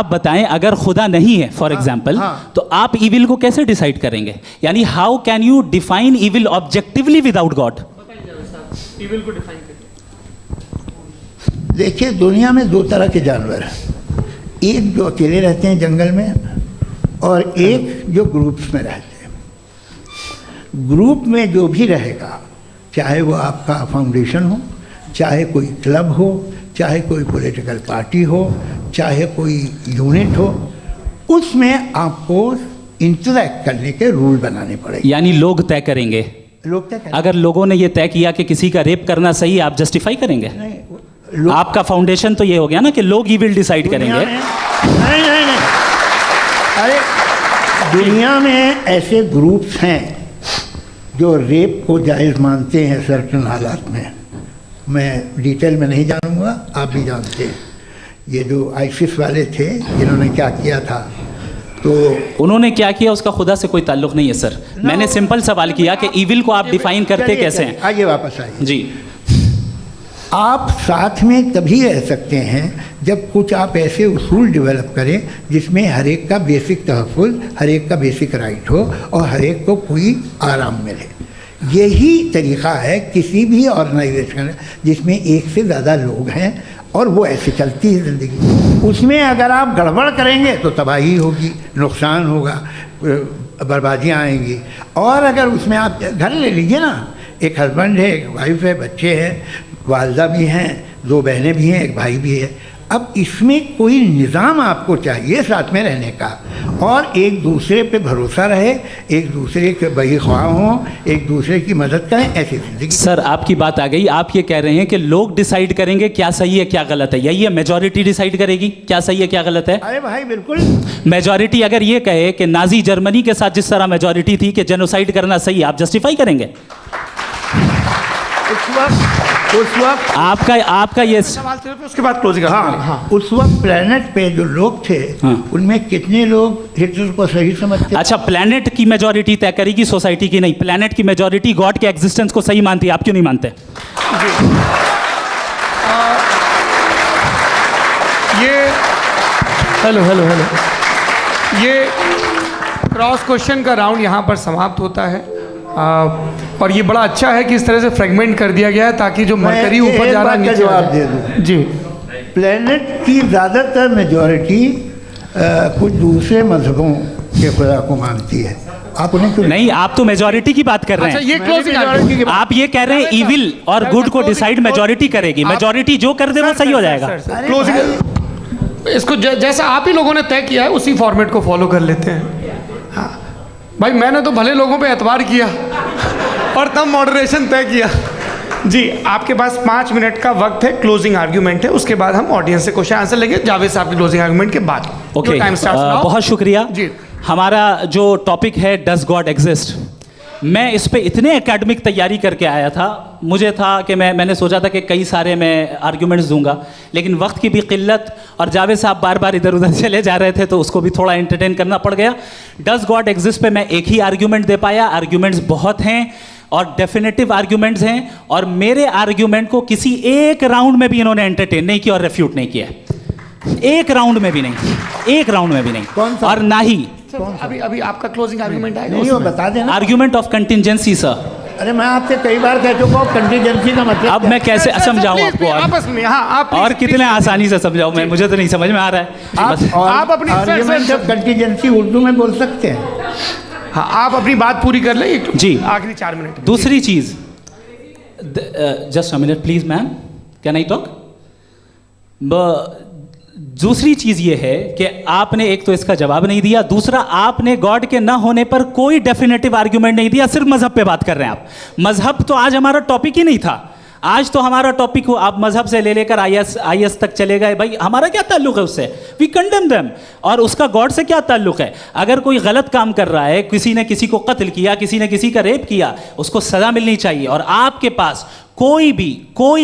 बताएं अगर खुदा नहीं है फॉर एग्जाम्पल, तो आप इविल को कैसे डिसाइड करेंगे? यानी how can you define evil objectively without God? Evil को डिफाइन करिए। देखिए, दुनिया में 2 तरह के जानवर हैं। एक जो अकेले रहते हैं जंगल में और एक जो ग्रुप्स में रहते हैं। ग्रुप में जो भी रहेगा, चाहे वो आपका फाउंडेशन हो, चाहे कोई क्लब हो, चाहे कोई पॉलिटिकल पार्टी हो, चाहे कोई यूनिट हो, उसमें आपको इंटरैक्ट करने के रूल बनाने पड़ेंगे। यानी लोग तय करेंगे। लोग तय करेंगे। अगर लोगों ने ये तय किया कि किसी का रेप करना सही है, आप जस्टिफाई करेंगे? नहीं, आपका फाउंडेशन तो ये हो गया ना कि लोग ही विल डिसाइड करेंगे। नहीं। अरे दुनिया में ऐसे ग्रुप्स हैं जो रेप को जायज़ मानते हैं सर्टन हालात में। मैं डिटेल में नहीं जानूंगा, आप भी जानते हैं। ये जो आईसिस वाले थे जिन्होंने क्या किया था, तो उन्होंने क्या किया उसका खुदा से कोई ताल्लुक नहीं है सर। मैंने सिंपल सवाल किया कि इविल को आप डिफाइन करते कैसे हैं? आइए वापस आइए जी। आप साथ में तभी रह सकते हैं जब कुछ आप ऐसे उसूल डेवलप करें जिसमें हर एक का बेसिक तहफ़्फ़ुज़, हर एक का बेसिक राइट हो और हर एक को कोई आराम मिले। यही तरीक़ा है किसी भी ऑर्गेनाइजेशन जिसमें एक से ज़्यादा लोग हैं और वो ऐसे चलती है ज़िंदगी। उसमें अगर आप गड़बड़ करेंगे तो तबाही होगी, नुकसान होगा, बर्बादियाँ आएंगी। और अगर उसमें आप घर ले लीजिए ना, एक हस्बैंड है, एक वाइफ है, बच्चे हैं, वालदा भी हैं, 2 बहनें भी हैं, एक भाई भी है। अब इसमें कोई निज़ाम आपको चाहिए साथ में रहने का, और एक दूसरे पे भरोसा रहे, एक दूसरे के बहीख्वाह हों, एक दूसरे की मदद करें, ऐसी ज़िंदगी। सर आपकी बात आ गई, आप ये कह रहे हैं कि लोग डिसाइड करेंगे क्या सही है क्या गलत है, यही है मेजॉरिटी डिसाइड करेगी क्या सही है क्या गलत है? अरे भाई बिल्कुल। मेजॉरिटी अगर ये कहे कि नाजी जर्मनी के साथ जिस तरह मेजॉरिटी थी कि जेनोसाइड करना सही है, आप जस्टिफाई करेंगे? उस वक्त आपका ये सवाल सिर्फ उसके बाद क्लोजिंग। हाँ, उस वक्त प्लेनेट पे जो लोग थे, उनमें कितने लोग हिटलर को सही समझते? अच्छा, प्लेनेट की मेजॉरिटी तय करेगी, सोसाइटी की नहीं। प्लेनेट की मेजॉरिटी गॉड के एग्जिस्टेंस को सही मानती है, आप क्यों नहीं मानते? हेलो ये क्रॉस क्वेश्चन का राउंड यहाँ पर समाप्त होता है। और ये बड़ा अच्छा है कि इस तरह से फ्रेगमेंट कर दिया गया है ताकि जो मरकरी ऊपर जा रहा है नीचे जवाब दे दूँ जी। प्लेनेट की ज़्यादातर मेजॉरिटी कुछ दूसरे मजहबों के खुदा को मानती है। आप उन्हें क्यों नहीं? आप तो मेजॉरिटी की बात कर रहे हैं। अच्छा, ये क्लोजिंग आप ये कह रहे हैं इविल और गुड को डिसाइड मेजॉरिटी करेगी, मेजॉरिटी जो कर दे वो सही हो जाएगा। क्लोजिंग इसको जैसा आप ही लोगों ने तय किया है उसी फॉर्मेट को फॉलो कर लेते हैं। हाँ भाई, मैंने तो भले लोगों पे एतबार किया और तब मॉडरेशन तय किया। जी, आपके पास 5 मिनट का वक्त है, क्लोजिंग आर्ग्यूमेंट है, उसके बाद हम ऑडियंस से क्वेश्चन आंसर लेंगे जावेद साहब की क्लोजिंग आर्ग्यूमेंट के बाद। ओके, बहुत शुक्रिया जी। हमारा जो टॉपिक है डज गॉड एग्जिस्ट, मैं इस पे इतने एकेडमिक तैयारी करके आया था, मुझे था कि मैंने सोचा था कि कई सारे मैं आर्ग्यूमेंट्स दूंगा, लेकिन वक्त की भी किल्लत और जावेद साहब बार बार इधर उधर चले जा रहे थे तो उसको भी थोड़ा एंटरटेन करना पड़ गया। डज गॉड एग्जिस्ट पे मैं एक ही आर्ग्यूमेंट दे पाया। आर्ग्यूमेंट्स बहुत हैं और डेफिनेटिव आर्ग्यूमेंट्स हैं, और मेरे आर्ग्यूमेंट को किसी एक राउंड में भी इन्होंने एंटरटेन नहीं किया और रेफ्यूट नहीं किया। एक राउंड में भी नहीं, एक राउंड में भी नहीं। और ना ही अभी आपका क्लोजिंग आर्ग्यूमेंट आएगा, नहीं वो बता देना। Argument of contingency sir. अरे मैं आपसे कई बार कह चुका हूँ कंटिजेंसी का मतलब। अब मैं कैसे समझाऊं आपको? आपस में हाँ, आप और कितने आसानी से समझाऊं मैं, मुझे तो नहीं समझ में आ रहा है। आप अपनी आर्ग्यूमेंट ऑफ कंटिजेंसी उर्दू में बोल सकते हैं। हाँ, आप अपनी बात पूरी कर लें जी, आखिरी 4 मिनट। दूसरी चीज, just a minute please ma'am, can I talk? दूसरी चीज ये है कि आपने एक तो इसका जवाब नहीं दिया, दूसरा आपने गॉड के ना होने पर कोई डेफिनेटिव आर्ग्यूमेंट नहीं दिया, सिर्फ मजहब पे बात कर रहे हैं आप। मजहब तो आज हमारा टॉपिक ही नहीं था, आज तो हमारा टॉपिक हो, आप मजहब से ले लेकर आईएस तक चले गए। भाई हमारा क्या ताल्लुक है उससे? We condemn them. और उसका गॉड से क्या ताल्लुक है? अगर कोई गलत काम कर रहा है, किसी ने किसी को कत्ल किया, किसी ने किसी का रेप किया, उसको सजा मिलनी चाहिए। और आपके पास कोई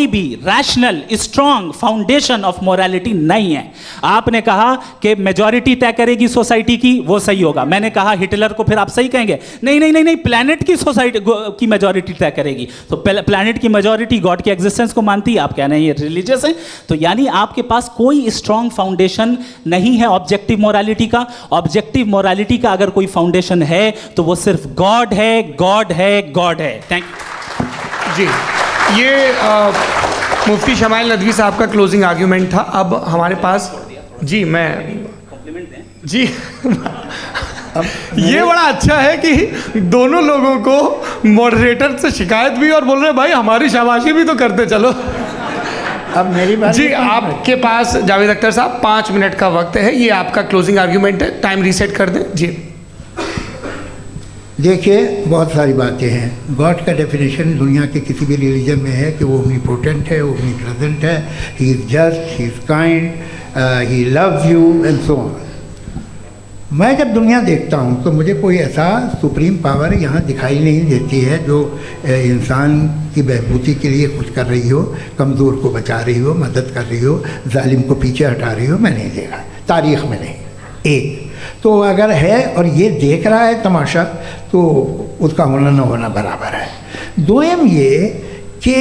भी rational strong foundation of morality नहीं है। आपने कहा कि मेजॉरिटी तय करेगी सोसाइटी की, वो सही होगा। मैंने कहा हिटलर को फिर आप सही कहेंगे? नहीं, प्लैनेट की सोसाइटी की मेजॉरिटी तय करेगी। तो प्लैनेट की मेजॉरिटी गॉड की एग्जिस्टेंस को मानती है, आप कह रहे हैं ये रिलीजियस है। तो यानी आपके पास कोई स्ट्रॉन्ग फाउंडेशन नहीं है ऑब्जेक्टिव मोरालिटी का। ऑब्जेक्टिव मोरालिटी का अगर कोई फाउंडेशन है तो वो सिर्फ गॉड है, गॉड है, गॉड है। थैंक यू जी। ये मुफ्ती शमाइल नदवी साहब का क्लोजिंग आर्ग्यूमेंट था। अब हमारे पास जी जी ये बड़ा अच्छा है कि दोनों लोगों को मॉडरेटर से शिकायत भी और बोल रहे भाई हमारी शाबाशी भी तो करते चलो। अब मेरी बात जी, आपके पास जावेद अख्तर साहब 5 मिनट का वक्त है, ये आपका क्लोजिंग आर्ग्यूमेंट है, टाइम रीसेट कर दें जी। देखिए, बहुत सारी बातें हैं। गॉड का डेफिनेशन दुनिया के किसी भी रिलीजन में है कि वो ओमनीपोटेंट है, ओमनी प्रेजेंट है, he is just, he is kind, he loves you and so on. मैं जब दुनिया देखता हूँ तो मुझे कोई ऐसा सुप्रीम पावर यहाँ दिखाई नहीं देती है जो इंसान की बहबूदी के लिए कुछ कर रही हो, कमज़ोर को बचा रही हो, मदद कर रही हो, जालिम को पीछे हटा रही हो। मैं नहीं देखा, तारीख़ में नहीं। एक तो अगर है और ये देख रहा है तमाशा, तो उसका होना न होना बराबर है। दोयम ये कि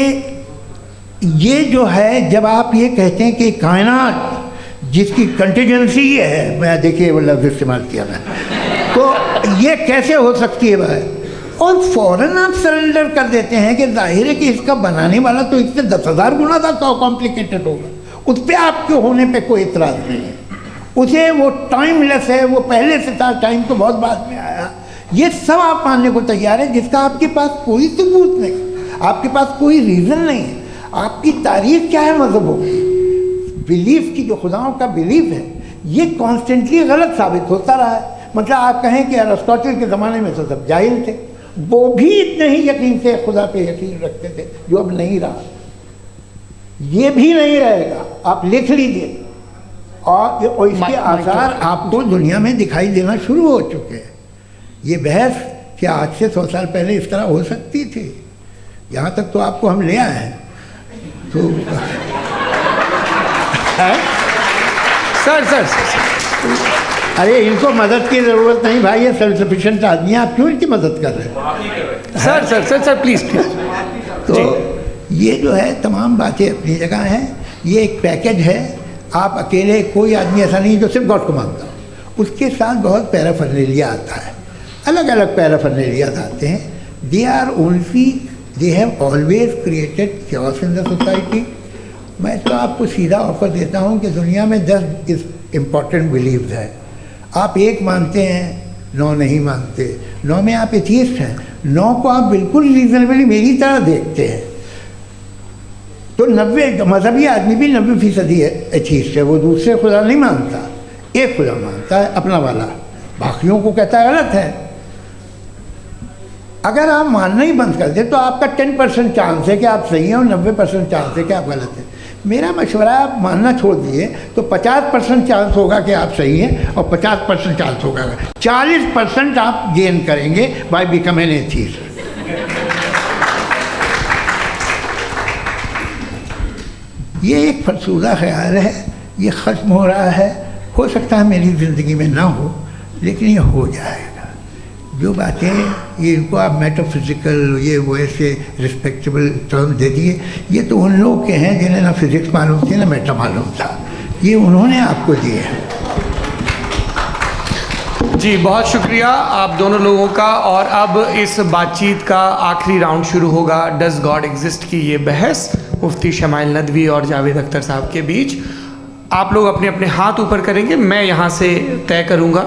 ये जो है, जब आप ये कहते हैं कि कायनात जिसकी कंटिजेंसी है, मैं देखिए वो लफ्ज़ इस्तेमाल किया मैं, तो ये कैसे हो सकती है भाई? और फ़ौरन आप सरेंडर कर देते हैं कि जाहिर है कि इसका बनाने वाला तो इससे 10,000 गुना ज़्यादा कॉम्प्लिकेटेड होगा, उस पर आपके होने पे कोई इतराज़ नहीं है। उसे वो टाइमलेस है, वो पहले से था, टाइम तो बहुत बाद में आया, ये सब आप मानने को तैयार है, जिसका आपके पास कोई सबूत नहीं, आपके पास कोई रीज़न नहीं है। आपकी तारीख क्या है मज़हबों की, बिलीफ की, जो खुदाओं का बिलीफ है, ये कॉन्स्टेंटली गलत साबित होता रहा है। मतलब आप कहें कि अरिस्टोटल के ज़माने में तो सब जाहिल थे, वो भी इतने ही यकीन से खुदा पे यकीन रखते थे, जो अब नहीं रहा, ये भी नहीं रहेगा, आप लिख लीजिए। और इसके आसार आपको दुनिया में दिखाई देना शुरू हो चुके हैं। ये बहस क्या आज से 100 साल पहले इस तरह हो सकती थी? यहाँ तक तो आपको हम ले आए हैं। तो सर अरे इनको मदद की ज़रूरत नहीं भाई, ये सेल्फ सफिशिएंट आदमी है, आप क्यों इनकी मदद कर रहे हैं? Sir please. तो ये जो है तमाम बातें अपनी जगह हैं, ये एक पैकेज है। आप अकेले, कोई आदमी ऐसा नहीं जो सिर्फ गॉड को मानता हो, उसके साथ बहुत पैराफर्नेलिया आता है, अलग अलग पैराफर्नेलिया आते हैं। They have always created chaos in the society. मैं तो आपको सीधा ऑफर देता हूँ कि दुनिया में 10 इम्पॉर्टेंट बिलीव्स हैं, आप एक मानते हैं, 9 नहीं मानते, 9 में आप एथियस्ट हैं, 9 को आप बिल्कुल रीजनेबली मेरी तरह देखते हैं। तो 90 मजहबी आदमी भी 90% एथियस्ट है, वो दूसरे खुदा नहीं मानता, एक खुदा मानता है अपना वाला, बाकियों को कहता है गलत है। अगर आप मानना ही बंद कर दे तो आपका 10% चांस है कि आप सही हैं और 90% चांस है कि आप गलत हैं। मेरा मशवरा है, आप मानना छोड़ दिए तो 50% चांस होगा कि आप सही हैं और 50% चांस होगा, 40% आप गेन करेंगे बाय बिकमिंग एन एथियस्ट। ये एक फरसूदा ख्याल है, ये ख़त्म हो रहा है, हो सकता है मेरी ज़िंदगी में ना हो, लेकिन ये हो जाएगा। जो बातें ये इनको आप मेटाफिज़िकल ये वो ऐसे रिस्पेक्टेबल टर्म दे दिए, ये तो उन लोग के हैं जिन्हें ना फिज़िक्स मालूम थी ना मेटा मालूम था, ये उन्होंने आपको दिए हैं। जी बहुत शुक्रिया आप दोनों लोगों का। और अब इस बातचीत का आखिरी राउंड शुरू होगा, डज गॉड एग्जिस्ट की ये बहस मुफ्ती शमाइल नदवी और जावेद अख्तर साहब के बीच। आप लोग अपने अपने हाथ ऊपर करेंगे, मैं यहाँ से तय करूँगा।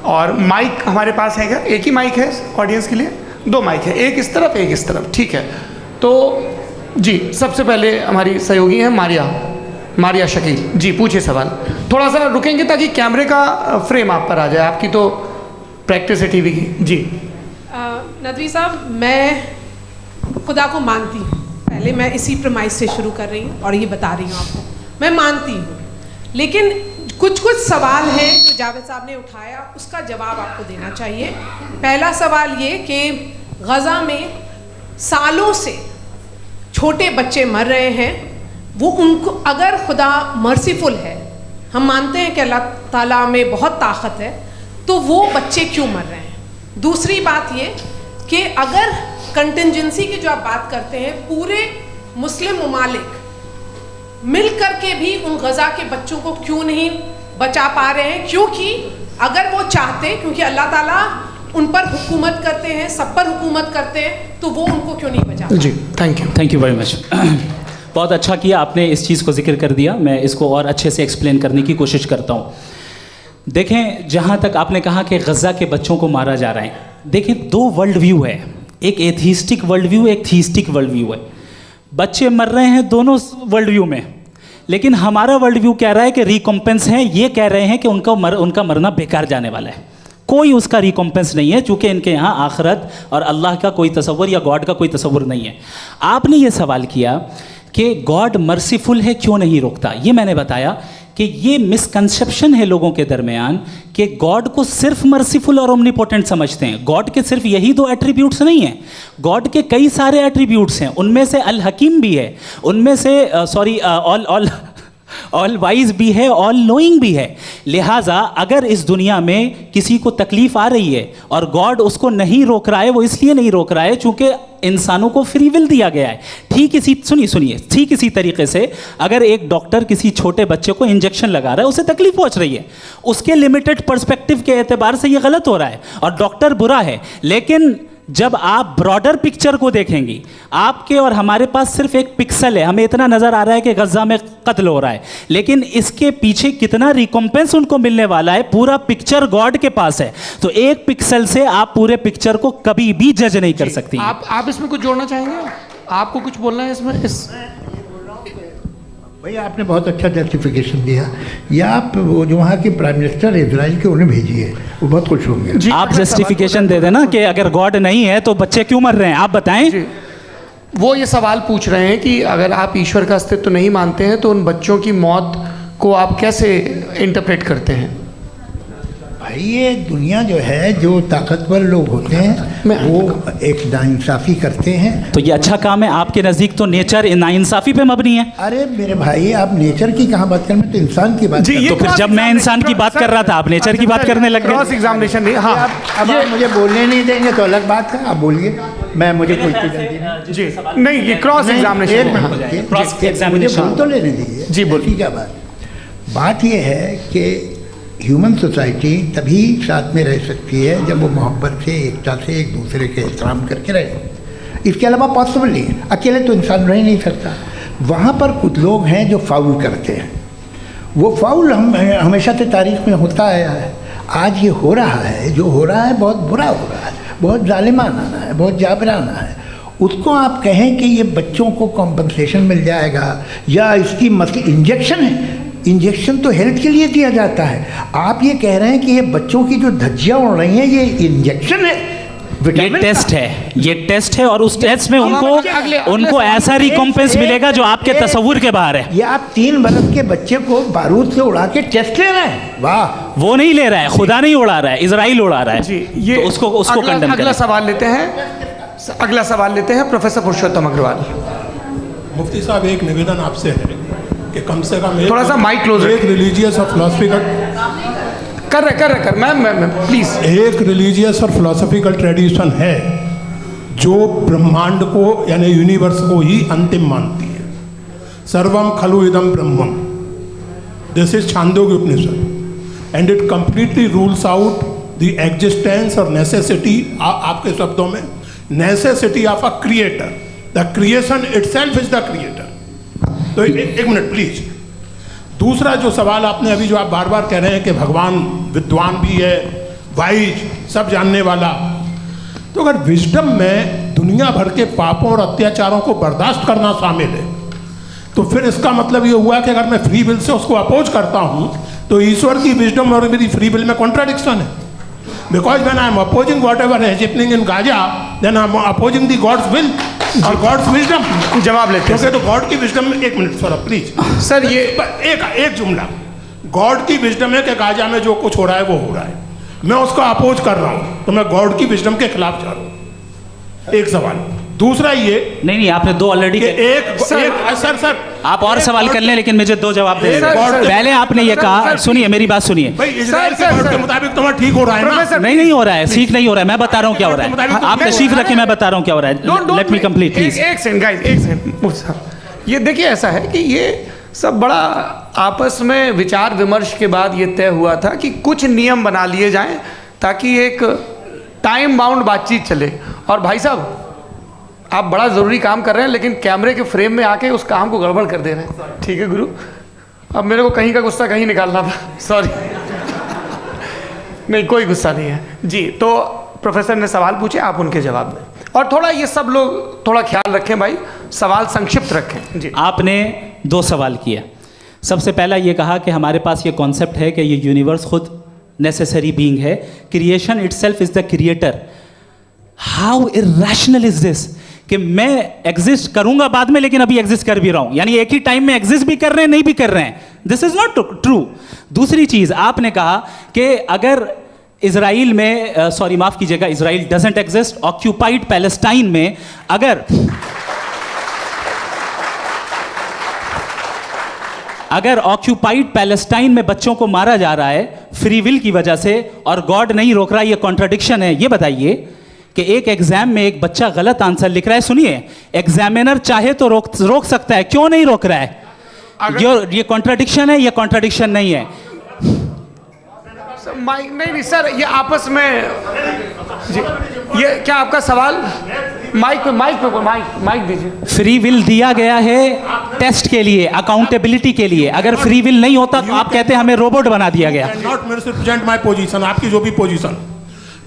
और माइक हमारे पास है क्या? एक ही माइक है ऑडियंस के लिए? 2 माइक है, एक इस तरफ एक इस तरफ, ठीक है। तो जी सबसे पहले हमारी सहयोगी हैं मारिया शकील जी, पूछिए सवाल। थोड़ा सा रुकेंगे ताकि कैमरे का फ्रेम आप पर आ जाए, आपकी तो प्रैक्टिस है टीवी की। जी नदवी साहब, मैं खुदा को मानती हूँ, पहले मैं इसी प्रमाइस से शुरू कर रही हूँ और ये बता रही हूँ आपको, मैं मानती हूँ, लेकिन कुछ सवाल हैं जो जावेद साहब ने उठाया, उसका जवाब आपको देना चाहिए। पहला सवाल ये कि गज़ा में सालों से छोटे बच्चे मर रहे हैं, वो उनको, अगर खुदा मर्सीफुल है, हम मानते हैं कि अल्लाह ताला में बहुत ताकत है, तो वो बच्चे क्यों मर रहे हैं? दूसरी बात ये कि अगर कंटिजेंसी की जो आप बात करते हैं, पूरे मुस्लिम ममालिक मिल कर के भी उन गज़ा के बच्चों को क्यों नहीं बचा पा रहे हैं? क्योंकि अगर वो चाहते, क्योंकि अल्लाह ताला उन पर हुकूमत करते हैं, सब पर हुकूमत करते हैं, तो वो उनको क्यों नहीं बचा? जी थैंक यू वेरी मच। बहुत अच्छा किया आपने इस चीज़ को जिक्र कर दिया, मैं इसको और अच्छे से एक्सप्लेन करने की कोशिश करता हूँ। देखें, जहाँ तक आपने कहा कि गज़ा के बच्चों को मारा जा रहा है, देखिए 2 वर्ल्ड व्यू है, एक एथिस्टिक वर्ल्ड व्यू, एक थीस्टिक वर्ल्ड व्यू है। बच्चे मर रहे हैं दोनों वर्ल्ड व्यू में, लेकिन हमारा वर्ल्ड व्यू कह रहा है कि रिकॉम्पेंस है, ये कह रहे हैं कि उनका मरना बेकार जाने वाला है, कोई उसका रिकॉम्पेंस नहीं है, चूँकि इनके यहाँ आखिरत और अल्लाह का कोई तसव्वुर या गॉड का कोई तसव्वुर नहीं है। आपने ये सवाल किया कि गॉड मर्सीफुल है, क्यों नहीं रोकता? ये मैंने बताया कि ये मिसकंसेप्शन है लोगों के दरमियान कि गॉड को सिर्फ मर्सीफुल और ओमनीपोटेंट समझते हैं। गॉड के सिर्फ यही 2 एट्रीब्यूट्स नहीं हैं, गॉड के कई सारे एट्रीब्यूट्स हैं, उनमें से अल हकीम भी है, उनमें से ऑल वाइज भी है, ऑल नोइंग भी है। लिहाजा अगर इस दुनिया में किसी को तकलीफ आ रही है और गॉड उसको नहीं रोक रहा है, वो इसलिए नहीं रोक रहा है चूंकि इंसानों को फ्री विल दिया गया है। ठीक इसी तरीके से अगर एक डॉक्टर किसी छोटे बच्चे को इंजेक्शन लगा रहा है, उसे तकलीफ पहुंच रही है, उसके लिमिटेड पर्सपेक्टिव के एतबार से ये गलत हो रहा है और डॉक्टर बुरा है, लेकिन जब आप ब्रॉडर पिक्चर को देखेंगी, आपके और हमारे पास सिर्फ एक पिक्सल है, हमें इतना नजर आ रहा है कि गजा में कत्ल हो रहा है, लेकिन इसके पीछे कितना रिकॉम्पेंस उनको मिलने वाला है, पूरा पिक्चर गॉड के पास है। तो एक पिक्सल से आप पूरे पिक्चर को कभी भी जज नहीं कर सकती। आप इसमें कुछ जोड़ना चाहेंगे? आपको कुछ बोलना है इसमें? भैया आपने बहुत अच्छा जस्टिफिकेशन दिया। या आप वो जो वहाँ के प्राइम मिनिस्टर इजराइल के उन्हें भेजिए, वो बहुत खुश होंगे। आप जस्टिफिकेशन दे देना कि अगर गॉड नहीं है तो बच्चे क्यों मर रहे हैं, आप बताएं। वो ये सवाल पूछ रहे हैं कि अगर आप ईश्वर का अस्तित्व नहीं मानते हैं तो उन बच्चों की मौत को आप कैसे इंटरप्रेट करते हैं? भाई ये दुनिया जो है, जो ताकतवर लोग होते हैं वो एक नाइंसाफ़ी करते हैं। तो ये अच्छा काम है आपके नज़दीक, तो नेचर नाइंसाफ़ी पे मबनी है। अरे मेरे भाई, आप नेचर की कहाँ बात कर रहे हैं, तो इंसान की बात। तो फिर जब मैं इंसान की बात कर रहा था, आप नेचर की बात करने लग गए। क्रॉस एग्जामिनेशन नहीं। हाँ, अब आप मुझे बोलने नहीं देंगे तो अलग बात है, आप बोलिए, मैं मुझे कोई चीज़ जी नहीं, ये क्रॉस एग्जामिनेशन। मुझे बोल तो लेने दीजिए। जी बोलिए। क्या बात ये है कि ह्यूमन सोसाइटी तभी साथ में रह सकती है जब वो मोहब्बत से, एकता से, एक दूसरे के एहतराम करके रहे। इसके अलावा पॉसिबल नहीं है, अकेले तो इंसान रह नहीं सकता। वहाँ पर कुछ लोग हैं जो फाउल करते हैं। वो फाउल हमेशा से तारीख में होता आया है। आज ये हो रहा है, जो हो रहा है बहुत बुरा हो रहा है, बहुत जालिमाना है, बहुत जाबराना है। उसको आप कहें कि ये बच्चों को कॉम्पनसेशन मिल जाएगा या इसकी इंजेक्शन है, इंजेक्शन तो हेल्थ के लिए दिया जाता है। आप ये कह रहे हैं कि ये बच्चों की जो धज्जियाँ उड़ रही हैं ये इंजेक्शन है, ये टेस्ट है, ये टेस्ट है, और उस टेस्ट में उनको ऐसा रिकॉम्पेंस मिलेगा जो आपके तस्वुर के बाहर है। ये आप 3 बरस के बच्चे को बारूद से उड़ा के टेस्ट ले रहे हैं। वाह, वो नहीं ले रहा है, खुदा नहीं उड़ा रहा है, इजराइल उड़ा रहा है। जी, ये तो उसको कंडेम अगला सवाल लेते हैं प्रोफेसर पुरुषोत्तम अग्रवाल। मुफ्ती साहब, एक निवेदन आपसे है कि कम से कम थोड़ा सा माइक क्लोज, एक रिलीजियस और फिलॉसफिकल कर मैम प्लीज। एक रिलीजियस और फिलॉसफिकल ट्रेडिशन है जो ब्रह्मांड को यानी यूनिवर्स को ही अंतिम मानती है। सर्वम खलु इदम ब्रह्मम, this is Chandogya Upanishad, and it completely rules out the existence और नेसेसिटी, आपके शब्दों में necessity of a creator. The creation itself is the creator. तो एक मिनट प्लीज। दूसरा जो सवाल आपने अभी, जो आप बार बार कह रहे हैं कि भगवान विद्वान भी है, वाइज, सब जानने वाला, तो अगर विजडम में दुनिया भर के पापों और अत्याचारों को बर्दाश्त करना शामिल है, तो फिर इसका मतलब ये हुआ कि अगर मैं फ्री विल से उसको अपोज करता हूं तो ईश्वर की विजडम और मेरी फ्री विल में कॉन्ट्राडिक्शन है। Because when I am opposing whatever is happening in Gaza, then I am opposing the God's will और गॉड्स विजडम। जवाब लेते हैं तो गॉड की विजडम में, एक मिनट सर प्लीज सर, ये एक जुमला, गॉड की विजडम है कि गाजा में जो कुछ हो रहा है वो हो रहा है, मैं उसको अपोज कर रहा हूं, तो मैं गॉड की विजडम के खिलाफ जा रहा हूं। एक सवाल। दूसरा ये नहीं, आपने 2 ऑलरेडी। सर आप और सवाल कर लें, लेकिन मुझे 2 जवाब दे। पहले आपने ये कहा, सुनिए मेरी बात सुनिए। इजराइल के गॉड के मुताबिक तुम्हारा ठीक हो रहा है ना? नहीं हो रहा है, ठीक नहीं हो रहा है। मैं बता रहा हूँ क्या हो रहा है, आप तशरीफ रखें, मैं बता रहा हूँ क्या हो रहा है। Let me complete please. एक सेकंड गाइस, एक सेकंड। ये देखिए, ऐसा है कि ये सब बड़ा आपस में विचार विमर्श के बाद ये तय हुआ था कि कुछ नियम बना लिए जाएं ताकि एक टाइम बाउंड बातचीत चले। और भाई साहब, आप बड़ा ज़रूरी काम कर रहे हैं लेकिन कैमरे के फ्रेम में आके उस काम को गड़बड़ कर दे रहे हैं। ठीक है गुरु, अब मेरे को कहीं का गुस्सा कहीं निकालना था, सॉरी। नहीं, कोई गुस्सा नहीं है जी। तो प्रोफेसर ने सवाल पूछे, आप उनके जवाब दें, और थोड़ा ये सब लोग थोड़ा ख्याल रखें भाई, सवाल संक्षिप्त रखें जी। आपने 2 सवाल किए। सबसे पहला ये कहा कि हमारे पास ये कॉन्सेप्ट है कि ये यूनिवर्स खुद नेसेसरी बीइंग है, creation itself is the creator. How irrational is this कि मैं एग्जिस्ट करूंगा बाद में, लेकिन अभी एग्जिस्ट कर भी रहा हूं, यानी एक ही टाइम में एग्जिस्ट भी कर रहे हैं, नहीं भी कर रहे हैं। This is not true. दूसरी चीज आपने कहा कि अगर इजराइल में, सॉरी माफ कीजिएगा, Israel doesn't exist, occupied Palestine में अगर ऑक्यूपाइड पैलेस्टाइन में बच्चों को मारा जा रहा है फ्री विल की वजह से और गॉड नहीं रोक रहा, ये कॉन्ट्राडिक्शन है। ये बताइए कि एक एग्जाम में एक बच्चा गलत आंसर लिख रहा है, सुनिए, एग्जामिनर चाहे तो रोक सकता है, क्यों नहीं रोक रहा है? ये कॉन्ट्राडिक्शन है, ये कॉन्ट्राडिक्शन नहीं है। माइक नहीं सर, ये आपस में जी, ये क्या आपका सवाल? माइक दीजिए। फ्री विल दिया गया है टेस्ट के लिए, अकाउंटेबिलिटी के लिए। अगर फ्री विल नहीं होता तो आप कहते हैं हमें रोबोट बना दिया गया। नॉट मिसरिप्रेजेंट माय पोजीशन, आपकी जो भी पोजीशन,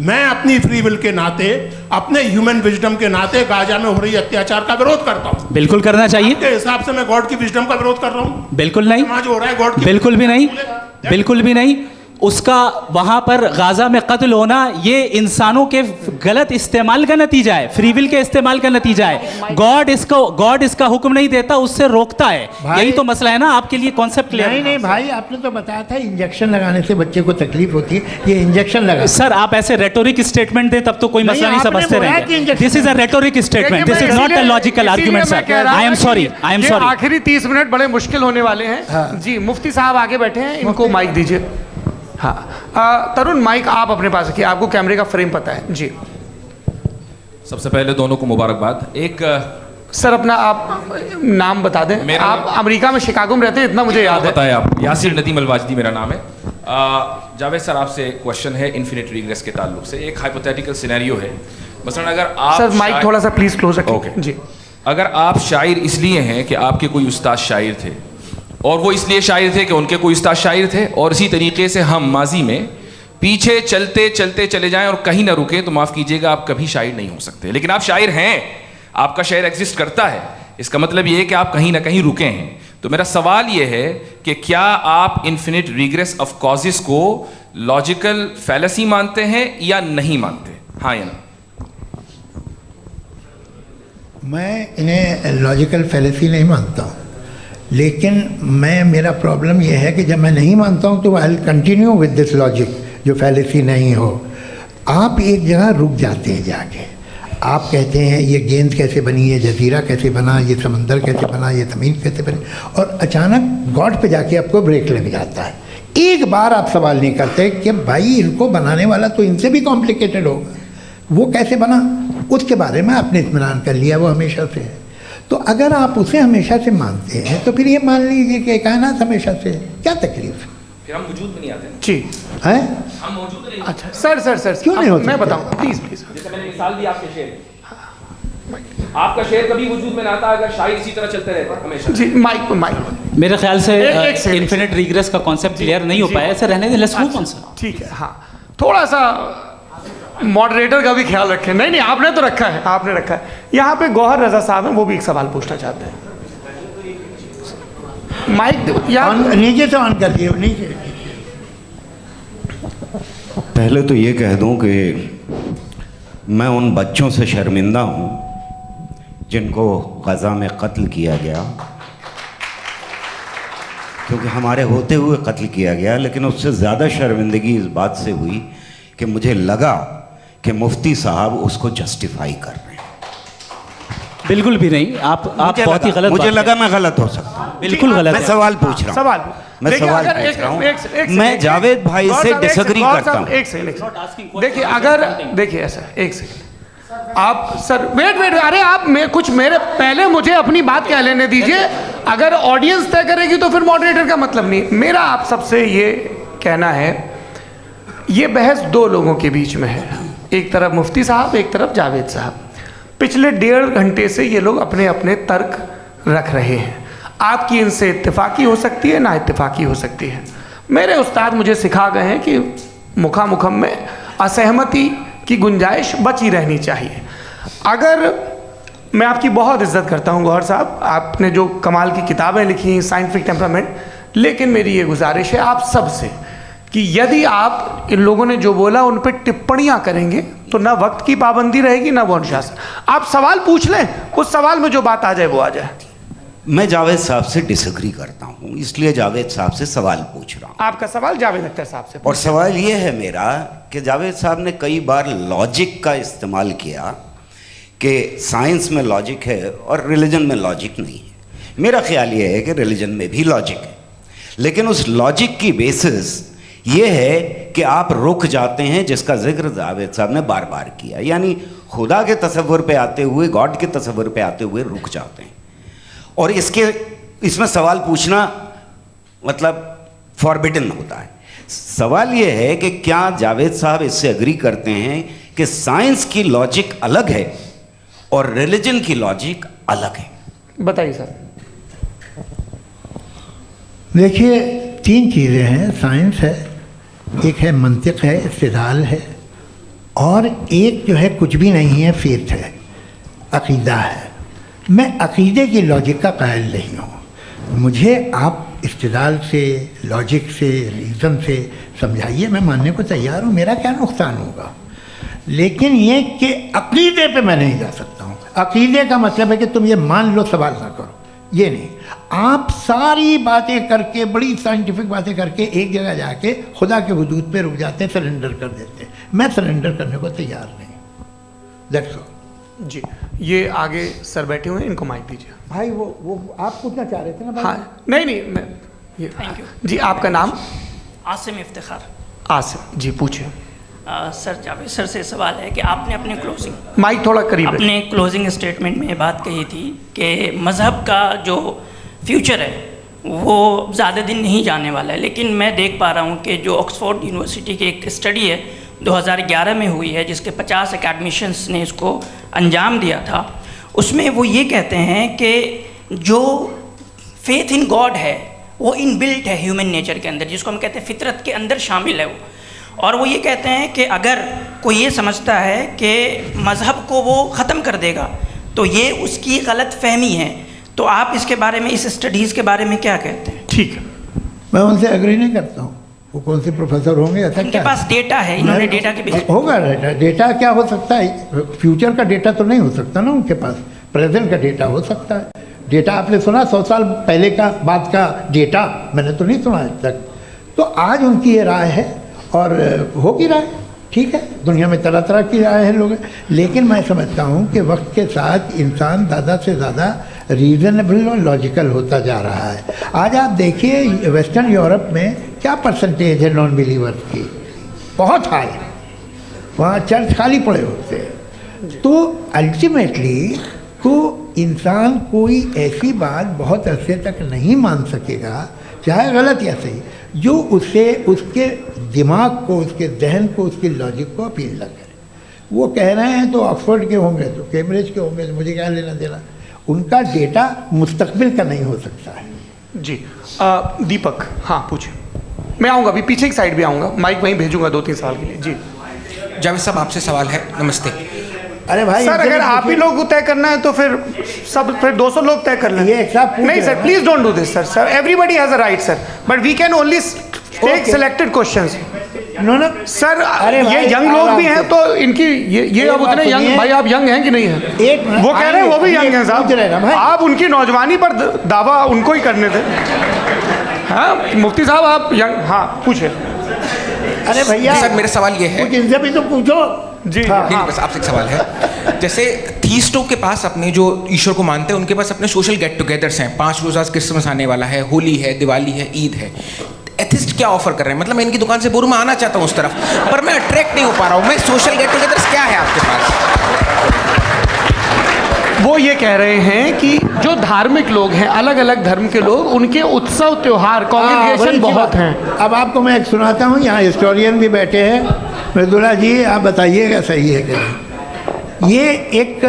मैं अपनी फ्री विल के नाते, अपने ह्यूमन विजडम के नाते गाजा में हो रही अत्याचार का विरोध करता हूँ। बिल्कुल करना चाहिए। के हिसाब से मैं गॉड की विजडम का विरोध कर रहा हूँ? बिल्कुल नहीं, जो हो रहा है गॉड की, बिल्कुल भी नहीं, बिल्कुल भी नहीं। उसका वहां पर गाजा में कत्ल होना ये इंसानों के गलत इस्तेमाल का नतीजा है, फ्री विल के इस्तेमाल का नतीजा है। गॉड इसका हुक्म नहीं देता, उससे रोकता है। यही तो मसला है ना। आपके लिए कॉन्सेप्ट क्लियर? नहीं भाई, आपने तो बताया था इंजेक्शन लगाने से बच्चे को तकलीफ होती है, ये इंजेक्शन लगा। सर आप ऐसे रेटोरिक स्टेटमेंट दें तब तो कोई मसला नहीं समझते रहेंगे। This is a rhetoric statement, this is not a logical argument sir. I am sorry. आखिरी 30 मिनट बड़े मुश्किल होने वाले हैं जी। मुफ्ती साहब आगे बैठे हैं, इनको माइक दीजिए। हाँ तरुण, माइक आप अपने पास रखिए, आपको कैमरे का फ्रेम पता है जी। सबसे पहले दोनों को मुबारकबाद। एक सर अपना आप नाम बता दें। आप अमेरिका में शिकागो में रहते हैं, इतना मुझे याद है। बताया आप। यासिर नदीम अलवाजदी मेरा नाम है। जावेद सर, आपसे क्वेश्चन है इन्फिनिट रिग्रेस के ताल्लुक से। एक हाइपोथेटिकल सिनेरियो है, मसलन अगर आप सर माइक थोड़ा सा प्लीज क्लोज रखिए जी। अगर आप शायर इसलिए हैं कि आपके कोई उस्ताद शायर थे, और वो इसलिए शायर थे कि उनके कोई उस्ताद शायर थे, और इसी तरीके से हम माजी में पीछे चलते चलते चले जाएं और कहीं ना रुके, तो माफ़ कीजिएगा आप कभी शायर नहीं हो सकते। लेकिन आप शायर हैं, आपका शायर एग्जिस्ट करता है, इसका मतलब ये है कि आप कहीं ना कहीं रुके हैं। तो मेरा सवाल ये है कि क्या आप इन्फिनिट रिग्रेस ऑफ कॉजेस को लॉजिकल फैलेसी मानते हैं या नहीं मानते? हाँ या ना? मैं इन्हें लॉजिकल फैलेसी नहीं मानता हूँ, लेकिन मेरा प्रॉब्लम यह है कि जब मैं नहीं मानता हूँ तो I will continue with this logic जो फैलेसी नहीं हो। आप एक जगह रुक जाते हैं जाके, आप कहते हैं ये गेंद कैसे बनी, ये जजीरा कैसे बना, ये समंदर कैसे बना, ये ज़मीन कैसे बनी, और अचानक गॉड पे जाके आपको ब्रेक लग जाता है। एक बार आप सवाल नहीं करते कि भाई इनको बनाने वाला तो इनसे भी कॉम्प्लिकेटेड होगा, वो कैसे बना, उसके बारे में आपने इत्मीनान कर लिया, वो हमेशा से है। तो अगर आप उसे हमेशा से मानते हैं तो फिर ये मान लीजिए कि कायनात हमेशा से, क्या तकलीफ है? फिर हम वजूद में नहीं आते जी हैं? हम मौजूद नहीं। अच्छा सर क्यों नहीं होता? मैं बताऊँ प्लीज। जैसे मैंने मिसाल दी आपके शेर, आपका शेर कभी वजूद में ना आता अगर शायर इसी तरह चलते रहते हमेशा जी। माइक मेरे ख्याल से एक इन्फिनिट रिग्रेस का कॉन्सेप्ट क्लियर नहीं हो पाया। ऐसे रहने दें, लेट्स मूव ऑन सर। ठीक है। हाँ थोड़ा सा मॉडरेटर का भी ख्याल रखें। नहीं आपने तो रखा है, आपने रखा है। यहाँ पे गौहर रजा साहब हैं, वो भी एक सवाल पूछना चाहते हैं। माइक यहाँ नीचे से ऑन कर दिए, नीचे। पहले तो ये कह दूं कि मैं उन बच्चों से शर्मिंदा हूँ जिनको गज़ा में कत्ल किया गया, क्योंकि हमारे होते हुए कत्ल किया गया। लेकिन उससे ज़्यादा शर्मिंदगी इस बात से हुई कि मुझे लगा कि मुफ्ती साहब उसको जस्टिफाई कर रहे हैं। बिल्कुल भी नहीं। आप बहुत ही गलत, मुझे लगा मैं गलत हो सकता हूँ। बिल्कुल गलत। मैं सवाल पूछ रहा हूँ, मैं सवाल पूछ रहा हूँ। मैं जावेद भाई से डिसएग्री करता हूँ। एक सेकंड देखिए, अगर देखिए ऐसा, एक सेकंड आप सर वेट, अरे आप कुछ मेरे पहले मुझे अपनी बात कह लेने दीजिए। अगर ऑडियंस तय करेगी तो फिर मॉडरेटर का मतलब नहीं। मेरा आप सबसे ये कहना है, ये बहस दो लोगों के बीच में है, एक तरफ मुफ्ती साहब, एक तरफ जावेद साहब। पिछले 1.5 घंटे से ये लोग अपने अपने तर्क रख रहे हैं। आपकी इनसे इत्तेफाकी हो सकती है, ना इत्तेफाकी हो सकती है। मेरे उस्ताद मुझे सिखा गए हैं कि मुखामुखम में असहमति की गुंजाइश बची रहनी चाहिए। अगर मैं आपकी बहुत इज्जत करता हूँ गौहर साहब, आपने जो कमाल की किताबें लिखी, साइंटिफिक टेम्परामेंट, लेकिन मेरी ये गुजारिश है आप सबसे कि यदि आप इन लोगों ने जो बोला उन पर टिप्पणियां करेंगे तो ना वक्त की पाबंदी रहेगी, ना वो अनुशासन। आप सवाल पूछ लें, उस सवाल में जो बात आ जाए वो आ जाए। मैं जावेद साहब से डिसएग्री करता हूँ, इसलिए जावेद साहब से सवाल पूछ रहा हूँ। आपका सवाल जावेद अख्तर साहब से। और सवाल ये है मेरा कि जावेद साहब ने कई बार लॉजिक का इस्तेमाल किया कि साइंस में लॉजिक है और रिलीजन में लॉजिक नहीं है। मेरा ख्याल ये है कि रिलीजन में भी लॉजिक है, लेकिन उस लॉजिक की बेसिस ये है कि आप रुक जाते हैं, जिसका जिक्र जावेद साहब ने बार बार किया। यानी खुदा के तसव्वुर पे आते हुए, गॉड के तसव्वुर पे आते हुए रुक जाते हैं। और इसमें सवाल पूछना मतलब फॉरबिडन होता है। सवाल ये है कि क्या जावेद साहब इससे एग्री करते हैं कि साइंस की लॉजिक अलग है और रिलीजन की लॉजिक अलग है? बताइए सर। देखिए, 3 चीज़ें हैं। साइंस है, एक है मंतिक है, इस्तिदलाल है, और एक जो है कुछ भी नहीं है, फेथ है, अकीदा है। मैं अकीदे की लॉजिक का कायल नहीं हूँ। मुझे आप इस्तिदलाल से, लॉजिक से, रीज़न से समझाइए, मैं मानने को तैयार हूँ, मेरा क्या नुकसान होगा। लेकिन ये कि अकीदे पे मैं नहीं जा सकता हूँ। अकीदे का मतलब है कि तुम ये मान लो, सवाल ना करो, ये नहीं। आप सारी बातें करके, बड़ी साइंटिफिक बातें करके एक जगह जाके खुदा के हुदूद पे रुक जाते हैं, सरेंडर कर देते हैं। मैं सरेंडर करने को तैयार नहीं। That's all. जी, ये आगे सर बैठे हुए हैं, इनको माइक दीजिए। भाई वो आप पूछना चाह रहे थे ना भाई? हाँ, नहीं मैं ये, थैंक यू जी। आपका नाम? आसिम इफ्तिखार। आसिम जी, पूछिए। सर, जावेद सर से सवाल है कि आपने अपने माइक थोड़ा करीब अपने क्लोजिंग स्टेटमेंट में ये बात कही थी कि मज़हब का जो फ्यूचर है वो ज़्यादा दिन नहीं जाने वाला है, लेकिन मैं देख पा रहा हूँ कि जो ऑक्सफोर्ड यूनिवर्सिटी की एक स्टडी है 2011 में हुई है, जिसके 50 एकेडमिशियंस ने इसको अंजाम दिया था, उसमें वो ये कहते हैं कि जो फेथ इन गॉड है वो इनबिल्ट है ह्यूमन नेचर के अंदर, जिसको हम कहते हैं फितरत के अंदर शामिल है वो। और वो ये कहते हैं कि अगर कोई ये समझता है कि मज़हब को वो ख़त्म कर देगा तो ये उसकी गलत फहमी है। तो आप इसके बारे में, इस स्टडीज़ के बारे में क्या कहते हैं? ठीक है, मैं उनसे एग्री नहीं करता हूँ। वो कौन से प्रोफेसर होंगे? ऐसा उनके पास डेटा है, इन्होंने डेटा के बेस होगा। डेटा क्या हो सकता है? फ्यूचर का डेटा तो नहीं हो सकता ना उनके पास, प्रेजेंट का डेटा हो सकता है। डेटा आपने सुना 100 साल पहले का बाद का डेटा? मैंने तो नहीं सुना आज तक। तो आज उनकी ये राय है और होगी राय, ठीक है। दुनिया में तरह तरह की राय है लोग, लेकिन मैं समझता हूँ कि वक्त के साथ इंसान ज़्यादा से ज़्यादा रीज़नेबल और लॉजिकल होता जा रहा है। आज आप देखिए वेस्टर्न यूरोप में क्या परसेंटेज है नॉन बिलीवर्स की, बहुत हाई। वहाँ चर्च खाली पड़े होते हैं। तो अल्टीमेटली तो इंसान कोई ऐसी बात बहुत अरसे तक नहीं मान सकेगा, चाहे गलत या सही, जो उसे, उसके दिमाग को, उसके जहन को, उसकी लॉजिक को अपील न करे। वो कह रहे हैं तो ऑक्सफोर्ड के होंगे, तो कैम्ब्रिज के होंगे, तो मुझे क्या लेना देना। उनका डेटा मुस्तकबिल का नहीं हो सकता है। जी। दीपक, हाँ पूछिए। मैं आऊँगा, अभी पीछे की साइड भी आऊँगा, माइक वहीं भेजूंगा 2-3 साल के लिए। जी जावेद साहब, आपसे सवाल है। नमस्ते। अरे भाई सर, अगर आप ही लोग तय करना है तो फिर 200 लोग तय कर लें। नहीं sir, please don't do this sir. Sir, everybody has a right sir, but we can only take selected questions. No sir, ये यंग लोग भी हैं तो इनकी ये अब उतने यंग, भाई आप यंग हैं कि नहीं हैं? वो कह रहे हैं वो भी यंग हैं साहब, आप उनकी नौजवानी पर दावा उनको ही करने थे। हाँ मुफ्ती साहब, आप यंग, हाँ पूछे। अरे भैया सर, मेरा सवाल ये है, इनसे भी तो पूछो। जी नहीं, बस आपसे एक सवाल है। जैसे थीस्टों के पास, अपने जो ईश्वर को मानते हैं, उनके पास अपने सोशल गेट टुगेदर्स हैं। 5 रोज़ा क्रिसमस आने वाला है, होली है, दिवाली है, ईद है। एथिस्ट क्या ऑफर कर रहे हैं? मतलब मैं इनकी दुकान से बोरूँ, मैं आना चाहता हूँ उस तरफ, पर मैं अट्रैक्ट नहीं हो पा रहा हूँ। मैं सोशल गेट टुगेदर्स क्या है आपके पास? वो ये कह रहे हैं कि जो धार्मिक लोग हैं, अलग अलग धर्म के लोग, उनके उत्सव त्योहार, कॉन्ग्रीगेशन बहुत हैं। अब आपको मैं एक सुनाता हूँ, यहाँ हिस्टोरियन भी बैठे हैं। मृदुला जी, आप बताइएगा सही है कि नहीं। ये एक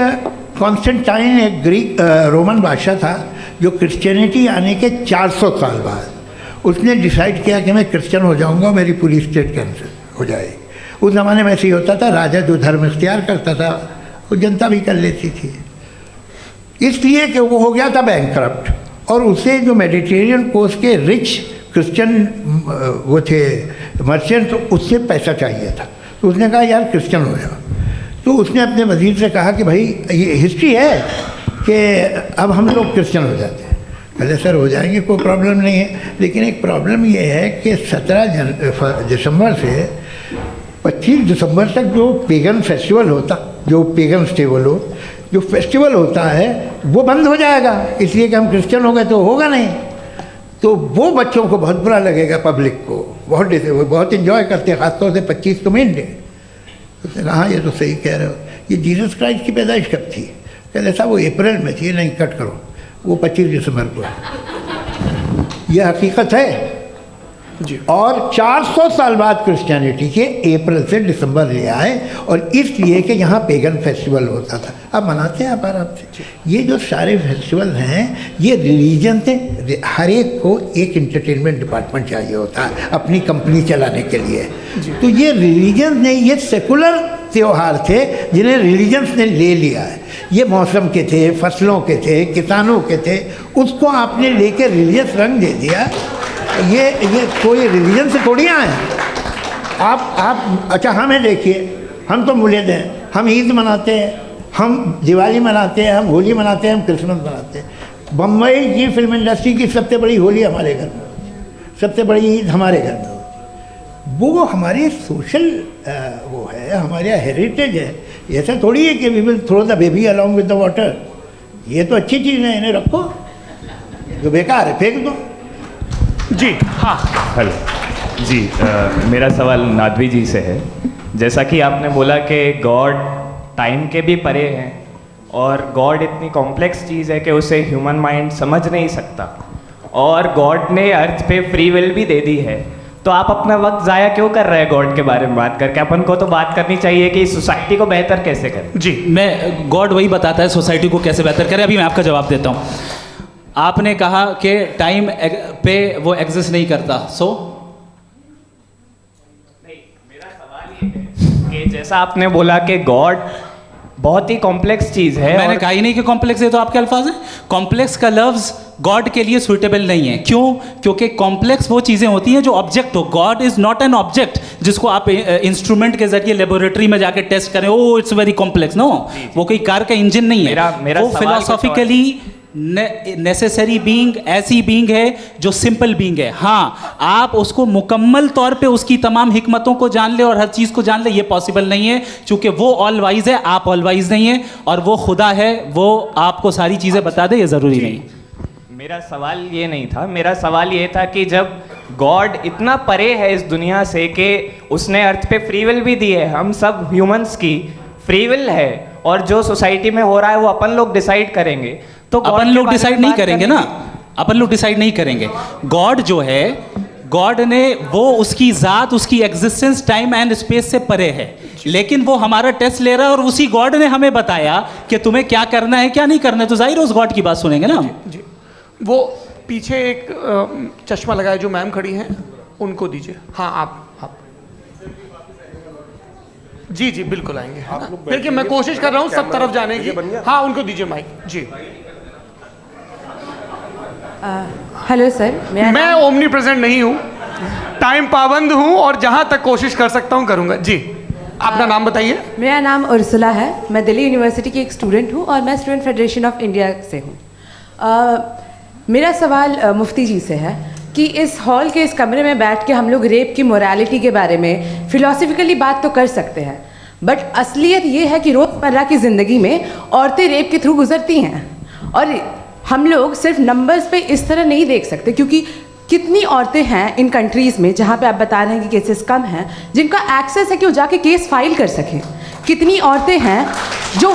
कॉन्स्टेंटाइन, एक ग्रीक रोमन बादशाह था, जो क्रिश्चियनिटी आने के 400 साल बाद उसने डिसाइड किया कि मैं क्रिश्चियन हो जाऊंगा, मेरी पूरी स्टेट कैंसिल हो जाएगी। उस ज़माने में ऐसे ही होता था, राजा जो धर्म इख्तियार करता था वो जनता भी कर लेती थी, इसलिए कि वो हो गया था बैंकरप्ट। और उसे जो मेडिटेरियन कोस्ट के रिच क्रिश्चियन वो थे मर्चेंट, तो उससे पैसा चाहिए था। तो उसने कहा यार क्रिश्चियन हो जाओ। तो उसने अपने वजीर से कहा कि भाई ये हिस्ट्री है कि अब हम लोग क्रिश्चियन हो जाते हैं। पहले सर हो जाएंगे, कोई प्रॉब्लम नहीं है, लेकिन एक प्रॉब्लम ये है कि 17 दिसंबर से 25 दिसंबर तक जो पेगन फेस्टिवल होता, जो पेगन जो फेस्टिवल होता है वो बंद हो जाएगा, इसलिए कि हम क्रिश्चियन हो गए तो होगा नहीं। तो वो बच्चों को बहुत बुरा लगेगा, पब्लिक को बहुत इन्जॉय करते हैं, खासतौर से 25 को मेन डे। उसने कहा हाँ ये तो सही कह रहे हो, ये जीसस क्राइस्ट की पैदाइश कब थी? कहते साहब वो अप्रैल में थी। नहीं, कट करो, वो 25 दिसंबर को है। ये हकीकत है। और 400 साल बाद क्रिश्चियनिटी के अप्रैल से दिसंबर ले आए, और इसलिए कि यहाँ पेगन फेस्टिवल होता था। अब मनाते हैं आप आराम से। ये जो सारे फेस्टिवल हैं ये रिलीजन से, हर एक को एक इंटरटेनमेंट डिपार्टमेंट चाहिए होता है अपनी कंपनी चलाने के लिए। तो ये रिलीजन ने, ये सेकुलर त्यौहार थे जिन्हें रिलीजन्स ने ले लिया है। ये मौसम के थे, फसलों के थे, किसानों के थे, उसको आपने लेके रिलीजियस रंग दे दिया। ये कोई रिलीजन से थोड़ी आए हैं आप। अच्छा हमें देखिए, हम तो मुल्द हैं, हम ईद मनाते हैं, हम दिवाली मनाते हैं, हम होली मनाते हैं, हम क्रिसमस मनाते हैं। बम्बई की फिल्म इंडस्ट्री की सबसे बड़ी होली हमारे घर में होती है, सबसे बड़ी ईद हमारे घर में होती है। वो हमारी सोशल वो है, हमारा हेरिटेज है। ऐसा थोड़ी है कि we will throw the baby along with the water. ये तो अच्छी चीज़ है, इन्हें रखो, जो बेकार है फेंक दो। जी हाँ, हेलो जी, मेरा सवाल नादवी जी से है। जैसा कि आपने बोला कि गॉड टाइम के भी परे हैं और गॉड इतनी कॉम्प्लेक्स चीज़ है कि उसे ह्यूमन माइंड समझ नहीं सकता, और गॉड ने अर्थ पे फ्री विल भी दे दी है, तो आप अपना वक्त ज़ाया क्यों कर रहे हैं गॉड के बारे में बात करके? अपन को तो बात करनी चाहिए कि सोसाइटी को बेहतर कैसे करें। जी, मैं गॉड वही बताता है सोसाइटी को कैसे बेहतर करें। अभी मैं आपका जवाब देता हूँ। आपने कहा कि टाइम पे वो एग्जिस्ट नहीं करता, सो नहीं, मेरा सवाल ये है कि जैसा आपने बोला कि गॉड बहुत ही कॉम्प्लेक्स चीज़ है। मैंने कहा ही नहीं कि कॉम्प्लेक्स है, तो आपके अल्फाज हैं। कॉम्प्लेक्स का लफ्ज़ गॉड के लिए सुइटेबल नहीं है। क्यों? क्योंकि कॉम्प्लेक्स वो चीज़ें होती हैं जो ऑब्जेक्ट हो। God is not an object जिसको आप इंस्ट्रूमेंट के जरिए लेबोरेटरी में जाके टेस्ट करें, oh it's very complex. No, वो कोई कार का इंजन नहीं है। मेरा वो फिलोसॉफिकली नेसेसरी बीइंग ऐसी बीइंग है जो सिंपल बीइंग है। हाँ, आप उसको मुकम्मल तौर पे उसकी तमाम हिकमतों को जान ले और हर चीज़ को जान ले, ये पॉसिबल नहीं है, क्योंकि वो ऑल वाइज है, आप ऑल वाइज नहीं है, और वो खुदा है, वो आपको सारी चीज़ें बता दे, ये ज़रूरी नहीं। मेरा सवाल ये नहीं था, मेरा सवाल ये था कि जब गॉड इतना परे है इस दुनिया से कि उसने अर्थ पे फ्री विल भी दी है, हम सब ह्यूमंस की फ्री विल है, और जो सोसाइटी में हो रहा है वो अपन लोग डिसाइड करेंगे, तो अपन लोग डिसाइड नहीं करेंगे ना, अपन लोग डिसाइड नहीं करेंगे। गॉड जो है, गॉड ने वो उसकी ज़ात, उसकी एग्जिस्टेंस टाइम एंड स्पेस से परे है, लेकिन वो हमारा टेस्ट ले रहा है और उसी गॉड ने हमें बताया कि तुम्हें क्या करना है क्या नहीं करना है, तो जाहिर है उस गॉड की बात सुनेंगे ना। जी, वो पीछे एक चश्मा लगाए जो मैम खड़ी हैं, उनको दीजिए। हाँ, आप जी जी बिल्कुल आएंगे। देखिए मैं कोशिश कर रहा हूँ सब तरफ जाने की। हाँ, उनको दीजिए माइक। जी, हेलो सर, मैं ओमनी प्रेजेंट नहीं हूँ, टाइम पाबंद हूँ, और जहाँ तक कोशिश कर सकता हूँ करूँगा। जी, अपना नाम बताइए। मेरा नाम उर्सुला है, मैं दिल्ली यूनिवर्सिटी की एक स्टूडेंट हूँ और मैं स्टूडेंट फेडरेशन ऑफ इंडिया से हूँ। मेरा सवाल मुफ्ती जी से है कि इस हॉल के इस कमरे में बैठ के हम लोग रेप की मोरालिटी के बारे में फिलोसफिकली बात तो कर सकते हैं, बट असलियत ये है कि रोज़मर्रा की ज़िंदगी में औरतें रेप के थ्रू गुजरती हैं, और हम लोग सिर्फ नंबर्स पे इस तरह नहीं देख सकते, क्योंकि कितनी औरतें हैं इन कंट्रीज़ में जहाँ पे आप बता रहे हैं कि केसेस कम हैं, जिनका एक्सेस है कि वो जाके केस फाइल कर सकें। कितनी औरतें हैं जो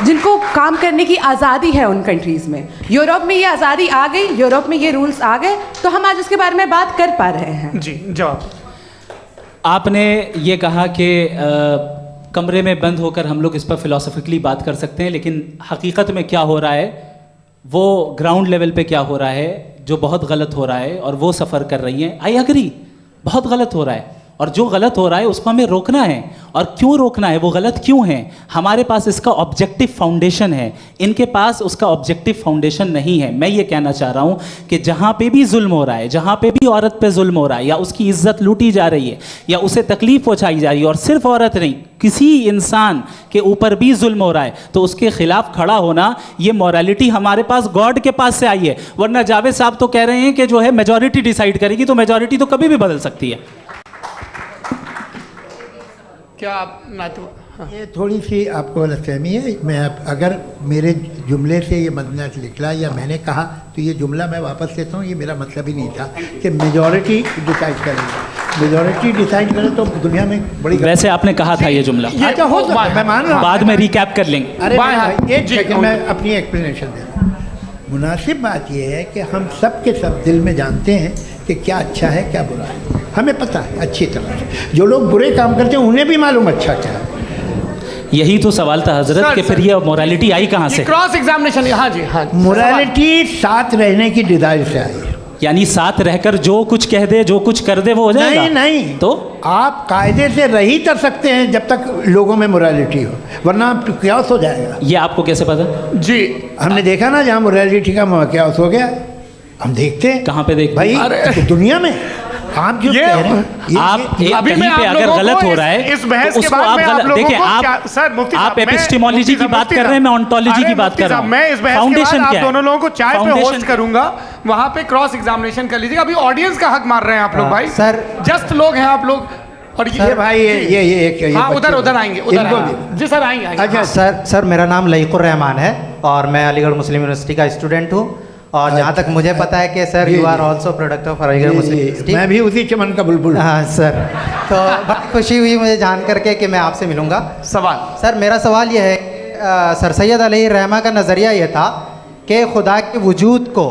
जिनको काम करने की आज़ादी है उन कंट्रीज़ में। यूरोप में ये आज़ादी आ गई, यूरोप में ये रूल्स आ गए, तो हम आज उसके बारे में बात कर पा रहे हैं। जी, जवाब। आपने ये कहा कि कमरे में बंद होकर हम लोग इस पर फिलोसफिकली बात कर सकते हैं, लेकिन हकीकत में क्या हो रहा है, वो ग्राउंड लेवल पे क्या हो रहा है जो बहुत गलत हो रहा है, और वो सफ़र कर रही हैं। आई एग्री, बहुत गलत हो रहा है, और जो गलत हो रहा है उसको हमें रोकना है। और क्यों रोकना है, वो गलत क्यों है? हमारे पास इसका ऑब्जेक्टिव फाउंडेशन है, इनके पास उसका ऑब्जेक्टिव फाउंडेशन नहीं है। मैं ये कहना चाह रहा हूँ कि जहाँ पे भी जुल्म हो रहा है, जहाँ पे भी औरत पे जुल्म हो रहा है, या उसकी इज्जत लूटी जा रही है, या उसे तकलीफ पहुँचाई जा रही है, और सिर्फ औरत नहीं, किसी इंसान के ऊपर भी जुल्म हो रहा है, तो उसके खिलाफ खड़ा होना, ये मॉरलिटी हमारे पास गॉड के पास से आई है। वरना जावेद साहब तो कह रहे हैं कि जो है मेजॉरिटी डिसाइड करेगी, तो मेजॉरिटी तो कभी भी बदल सकती है। क्या आप ये थोड़ी सी आपको गलतफहमी है। मैं अगर मेरे जुमले से ये मदनत निकला या मैंने कहा, तो ये जुमला मैं वापस लेता हूँ। ये मेरा मतलब ही नहीं था कि मेजॉरिटी डिसाइड करेगी। मेजॉरिटी डिसाइड करे तो दुनिया में बड़ी, वैसे आपने कहा था ये जुमला। अच्छा, हो सकता है, मैं मान रहा हूँ, बाद में रिकैप कर लेंगे। अरे एक सेकंड, मैं अपनी एक्सप्लेनेशन देता हूँ। मुनासिब बात यह है कि हम सब के सब दिल में जानते हैं कि क्या अच्छा है क्या बुरा है, हमें पता है अच्छी तरह से। जो लोग बुरे काम करते हैं उन्हें भी मालूम अच्छा क्या है। यही तो सवाल था हजरत कि फिर ये मोरालिटी आई कहाँ से? Cross examination. हाँ जी, हाँ। मोरालिटी साथ रहने की डिजायर से आई है। यानी साथ रहकर जो कुछ कह दे, जो कुछ कर दे, वो हो जाएगा? नहीं नहीं, तो आप कायदे से रही कर सकते हैं जब तक लोगों में मोरालिटी हो, वरना क्यास हो जाएगा। ये आपको कैसे पता? जी, हमने देखा ना, जहाँ मोरालिटी का क्यास हो गया, हम देखते हैं। कहाँ पे देखते भाई? दुनिया में। आप जो कह रहे हैं, आप अभी कहीं पे अगर गलत हो रहा है इस बहस तो के उसको बाद आप मैं आप लोगों देखिए, को सर मुफ्ती आप साहब, एपिस्टेमोलॉजी की बात कर रहे हैं, मैं ऑन्टोलॉजी की बात कर रहा हूँ। मैं इस बहस के फाउंडेशन बाद आप क्या है? दोनों लोगों को चाय पे फाउंडेशन होस्ट करूंगा, वहां पे क्रॉस एग्जामिनेशन कर लीजिएगा। अभी ऑडियंस का हक मार रहे हैं आप लोग भाई। सर, जस्ट लोग हैं आप लोग। और ये भाई ये हाँ, उधर आएंगे, जी सर, आएंगे। अच्छा सर, मेरा नाम लईकुर रहमान है और मैं अलीगढ़ मुस्लिम यूनिवर्सिटी का स्टूडेंट हूँ। और जहाँ तक मुझे पता है कि sir you are also product of Aligarh Muslim University. मैं भी उसी चमन का बुलबुल। हाँ सर, तो बहुत खुशी हुई मुझे जान करके कि मैं आपसे मिलूँगा। सवाल सर, मेरा सवाल यह है, सर सैयद अलैहि रहमा का नज़रिया ये था कि खुदा के वजूद को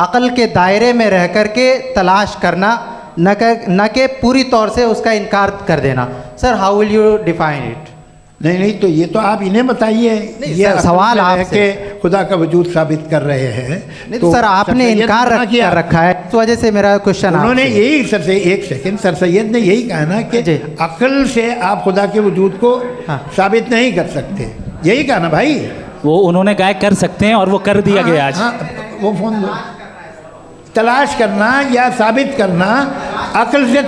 अक़ल के दायरे में रह कर के तलाश करना, न कि पूरी तौर से उसका इनकार कर देना। Sir, how will you define it? नहीं, तो ये तो आप इन्हें बताइए। ये सवाल है कि खुदा का वजूद साबित कर रहे हैं। नहीं तो सर, आपने इनकार कर रखा है, इस वजह से मेरा क्वेश्चन। उन्होंने यही सर से एक सेकंड, सर सैयद ने यही कहा ना कि अक्ल से आप खुदा के वजूद को साबित नहीं कर सकते, यही कहा ना भाई। वो उन्होंने कहा कर सकते हैं और वो कर दिया गया आज। वो फोन दो। तलाश करना या साबित करना अक्ल से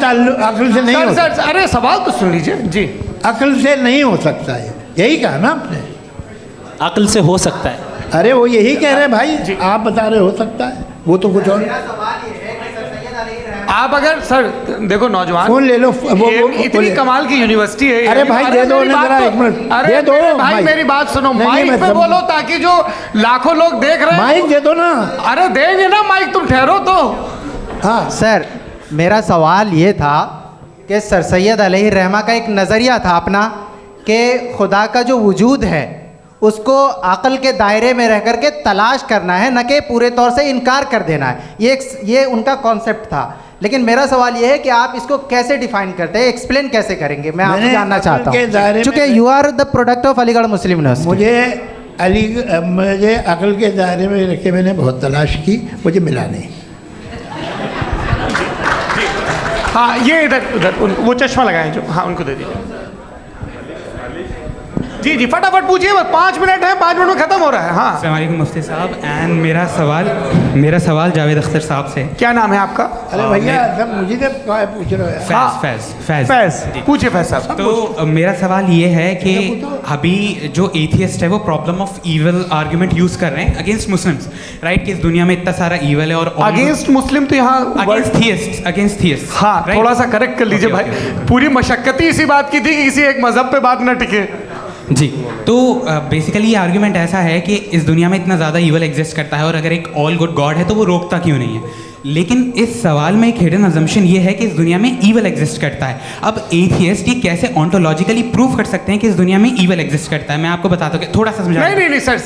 नहीं हो सकता। अरे सवाल तो सुन लीजिए जी। अक्ल से नहीं हो सकता है, यही कहा ना आपने। अक्ल से हो सकता है। अरे वो यही कह रहे हैं भाई, आप बता रहे हो सकता है, वो तो कुछ और। आप अगर सर देखो, नौजवान फोन ले लो, वो इतनी कमाल की यूनिवर्सिटी है। अरे भाई दे दो जरा, एक मिनट अरे दे दो भाई, मेरी बात सुनो, माइक पे बोलो ताकि जो लाखों लोग देख रहे हैं। माइक दे दो ना। अरे देंगे ना माइक, तुम ठहरो तो। हाँ सर, मेरा सवाल ये था कि सर सैयद अलैहि रहमा का एक नज़रिया था अपना कि खुदा का जो वजूद है उसको अक़ल के दायरे में रह कर के तलाश करना है, न कि पूरे तौर से इनकार कर देना है। ये उनका कॉन्सेप्ट था। लेकिन मेरा सवाल ये है कि आप इसको कैसे डिफाइन करते हैं, एक्सप्लेन कैसे करेंगे? मैं आपसे जानना चाहता हूँ, चूँकि you are the product of Aligarh Muslim University. मुझे अक़ल के दायरे में रखे मैंने बहुत तलाश की, मुझे मिला नहीं। हाँ, ये उधर वो चश्मा लगाए जो, हाँ उनको दे दीजिए। जी जी, फटाफट पूछिए, बस 5 मिनट है, 5 मिनट में खत्म हो रहा है। हाँ, अस्सलाम वालेकुम मुफ्ती साहब। एंड मेरा सवाल जावेद अख्तर साहब से। क्या नाम है आपका? अरे भैया सब मुझे पूछ रहे हैं। फैज पूछिए फैज साहब। तो मेरा सवाल ये है कि अभी जो एथियस्ट है वो problem of evil argument use कर रहे हैं अगेंस्ट मुस्लिम्स, राइट? कि इस दुनिया में इतना सारा ईविल है और अगेंस्ट मुस्लिम तो यहाँ अगेंस्ट थियस्ट। हाँ, थोड़ा सा करेक्ट कर लीजिए भाई। पूरी मशक्कत ही इसी बात की थी कि किसी एक मजहब पे बात न टिके। जी, तो बेसिकली ये आर्ग्यूमेंट ऐसा है कि इस दुनिया में इतना ज़्यादा ईवल एग्जिस्ट करता है और अगर एक ऑल गुड गॉड है तो वो रोकता क्यों नहीं है? लेकिन इस सवाल में एक हिडन अजम्पशन ये है कि इस दुनिया में ईवल एग्जिस्ट करता है। अब एथियस्ट ये कैसे ऑन्टोलॉजिकली प्रूव कर सकते हैं कि इस दुनिया में ईवल एग्जिस्ट करता है? मैं आपको बताता हूँ, थोड़ा सा समझा। नहीं सर,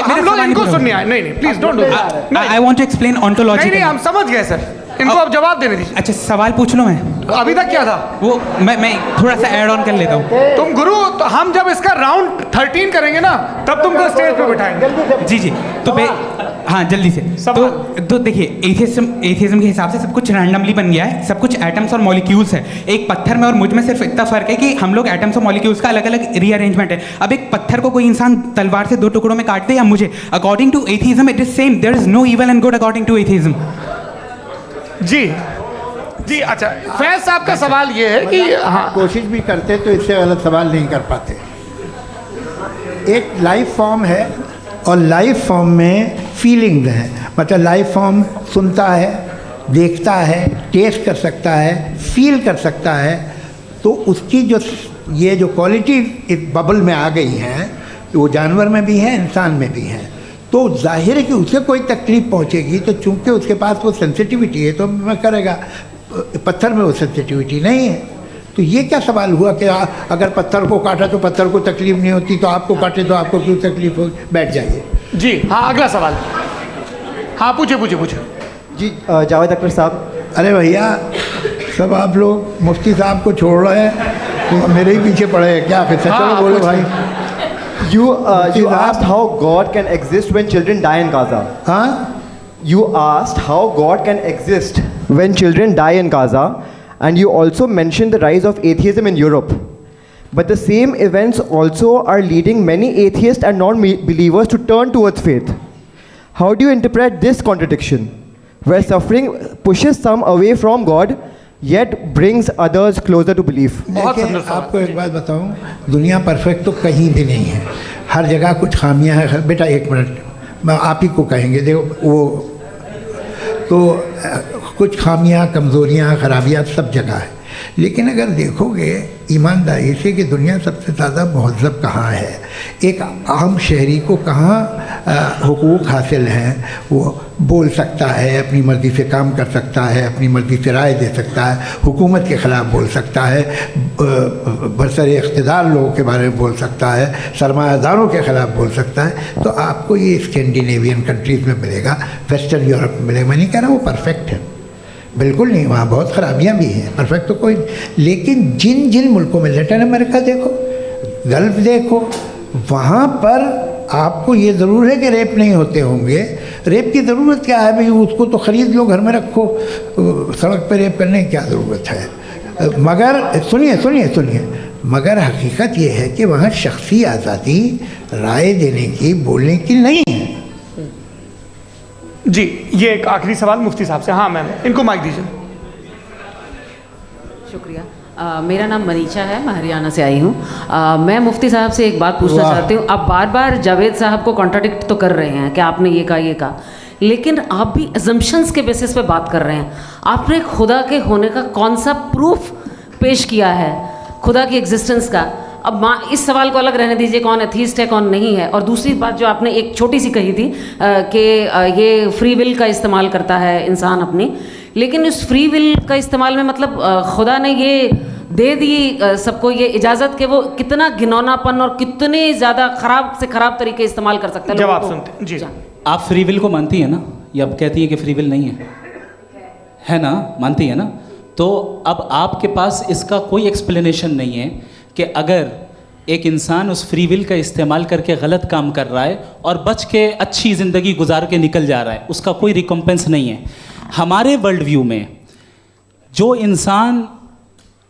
हम लोग इनको सुनने आए। नहीं please don't do. I want to explain ontology. नहीं, हम समझ गए सर, इनको अब जवाब देने दीजिए। अच्छा, सवाल पूछ लो। मैं अभी तक क्या था वो मैं थोड़ा सा ऐड ऑन कर लेता हूँ। तुम गुरु, तो हम जब इसका राउंड 13 करेंगे ना तब तुमको स्टेज पे बिठाएंगे। जी, तो हाँ जल्दी से। तो देखिए, एथियज्म के हिसाब से सब कुछ रैंडमली बन गया है, सब कुछ एटम्स और मॉलिक्यूल्स है। एक पत्थर में और मुझ में सिर्फ इतना फर्क है कि हम लोग एटम्स और मॉलिक्यूल्स का अलग अलग रीअरेंजमेंट है। अब एक पत्थर को कोई इंसान तलवार से 2 टुकड़ों में काट दे या मुझे, according to atheism it is same. There is no evil and good according to atheism. जी, अच्छा, फैज साहब का सवाल ये है कि हाँ, कोशिश भी करते तो इससे गलत सवाल नहीं कर पाते। एक लाइफ फॉर्म है और लाइफ फॉर्म में फीलिंग्स हैं, मतलब लाइफ फॉर्म सुनता है, देखता है, टेस्ट कर सकता है, फील कर सकता है। तो उसकी जो ये जो क्वालिटी इस बबल में आ गई हैं, वो जानवर में भी है, इंसान में भी है। तो जाहिर है कि उसे कोई तकलीफ पहुंचेगी, तो चूंकि उसके पास वो सेंसिटिविटी है तो मैं करेगा। पत्थर में वो सेंसिटिविटी नहीं है। तो ये क्या सवाल हुआ कि अगर पत्थर को काटा तो पत्थर को तकलीफ नहीं होती, तो आपको काटे तो आपको क्यों तकलीफ हो? बैठ जाइए। जी हाँ, अगला सवाल। हाँ, पूछे। जी, जावेद अख्तर साहब, अरे भैया, सब आप लोग मुफ्ती साहब को छोड़ रहे हैं तो मेरे ही पीछे पड़े हैं क्या? फिर चलो बोलो भाई। You asked how God can exist when children die in Gaza. हाँ? You asked how God can exist when children die in Gaza, and you also mentioned the rise of atheism in Europe. But the same events also are leading many atheists and non-believers to turn towards faith. How do you interpret this contradiction, where suffering pushes some away from God, yet brings others closer to belief? देखिए, आपको एक बात बताऊं, दुनिया perfect तो कहीं भी नहीं है, हर जगह कुछ खामियां हैं। बेटा एक मिनट, मैं आप ही को कहेंगे, देखो वो तो कुछ खामियां, कमज़ोरियां, खराबियां सब जगह है। लेकिन अगर देखोगे ईमानदारी से कि दुनिया सबसे ज़्यादा महज़्ज़ब कहाँ है, एक आम शहरी को कहाँ हुकूक हासिल हैं, वो बोल सकता है, अपनी मर्ज़ी से काम कर सकता है, अपनी मर्ज़ी से राय दे सकता है, हुकूमत के ख़िलाफ़ बोल सकता है, बरसर इक़्तिदार लोगों के बारे में बोल सकता है, सरमायादारों के ख़िलाफ़ बोल सकता है। तो आपको ये स्कैंडिनेवियन कंट्रीज़ में मिलेगा, वेस्टर्न यूरोप में मिलेगा। मैं नहीं कह रहा वो परफेक्ट है, बिल्कुल नहीं, वहाँ बहुत ख़राबियाँ भी हैं, परफेक्ट तो कोई। लेकिन जिन जिन मुल्कों में, लैटिन अमेरिका देखो, गल्फ़ देखो, वहाँ पर आपको ये ज़रूर है कि रेप नहीं होते होंगे। रेप की ज़रूरत क्या है भाई? उसको तो ख़रीद लो, घर में रखो, सड़क पर रेप करने की क्या ज़रूरत है? मगर सुनिए, मगर हकीकत ये है कि वहाँ शख्सी आज़ादी राय देने की, बोलने की नहीं है। जी, ये एक आखिरी सवाल मुफ्ती साहब से। हाँ मैम, इनको माइक दीजिए। शुक्रिया। मेरा नाम मनीषा है, मैं हरियाणा से आई हूँ। मैं मुफ्ती साहब से एक बात पूछना चाहती हूँ। आप बार बार जावेद साहब को कॉन्ट्राडिक्ट तो कर रहे हैं कि आपने ये कहा, लेकिन आप भी अजम्पशंस के बेसिस पे बात कर रहे हैं। आपने खुदा के होने का कौन सा प्रूफ पेश किया है, खुदा की एग्जिस्टेंस का? अब इस सवाल को अलग रहने दीजिए, कौन एथीस्ट है कौन नहीं है। और दूसरी बात जो आपने एक छोटी सी कही थी कि ये फ्री विल का इस्तेमाल करता है इंसान अपनी, लेकिन इस फ्री विल का इस्तेमाल में मतलब खुदा ने ये दे दी सबको ये इजाज़त कि वो कितना घिनौनापन और कितने ज़्यादा ख़राब से ख़राब तरीके इस्तेमाल कर सकते हैं। जब आप सुनते जी, आप फ्री विल को मानती हैं ना, या अब कहती हैं कि फ्री विल नहीं है ना? मानती है ना? तो अब आपके पास इसका कोई एक्सप्लेनेशन नहीं है कि अगर एक इंसान उस फ्री विल का इस्तेमाल करके गलत काम कर रहा है और बच के अच्छी ज़िंदगी गुजार के निकल जा रहा है, उसका कोई रिकम्पेंस नहीं है। हमारे वर्ल्ड व्यू में जो इंसान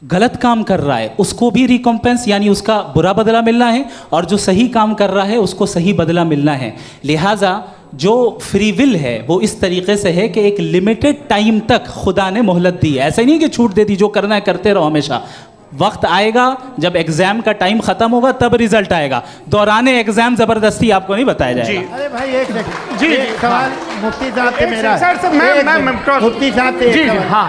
गलत काम कर रहा है उसको भी रिकम्पेंस यानी उसका बुरा बदला मिलना है, और जो सही काम कर रहा है उसको सही बदला मिलना है। लिहाजा जो फ्री विल है वो इस तरीके से है कि एक लिमिटेड टाइम तक खुदा ने मोहलत दी है। ऐसा नहीं कि छूट दे दी, जो करना है करते रहो हमेशा। वक्त आएगा जब एग्जाम का टाइम खत्म होगा तब रिजल्ट आएगा, दौराने एग्जाम जबरदस्ती आपको नहीं बताया जाएगा। अरे भाई एक सेकंड, जी सवाल मुफ्ती साहब से मेरा, मुफ्ती साहब से जी, हाँ,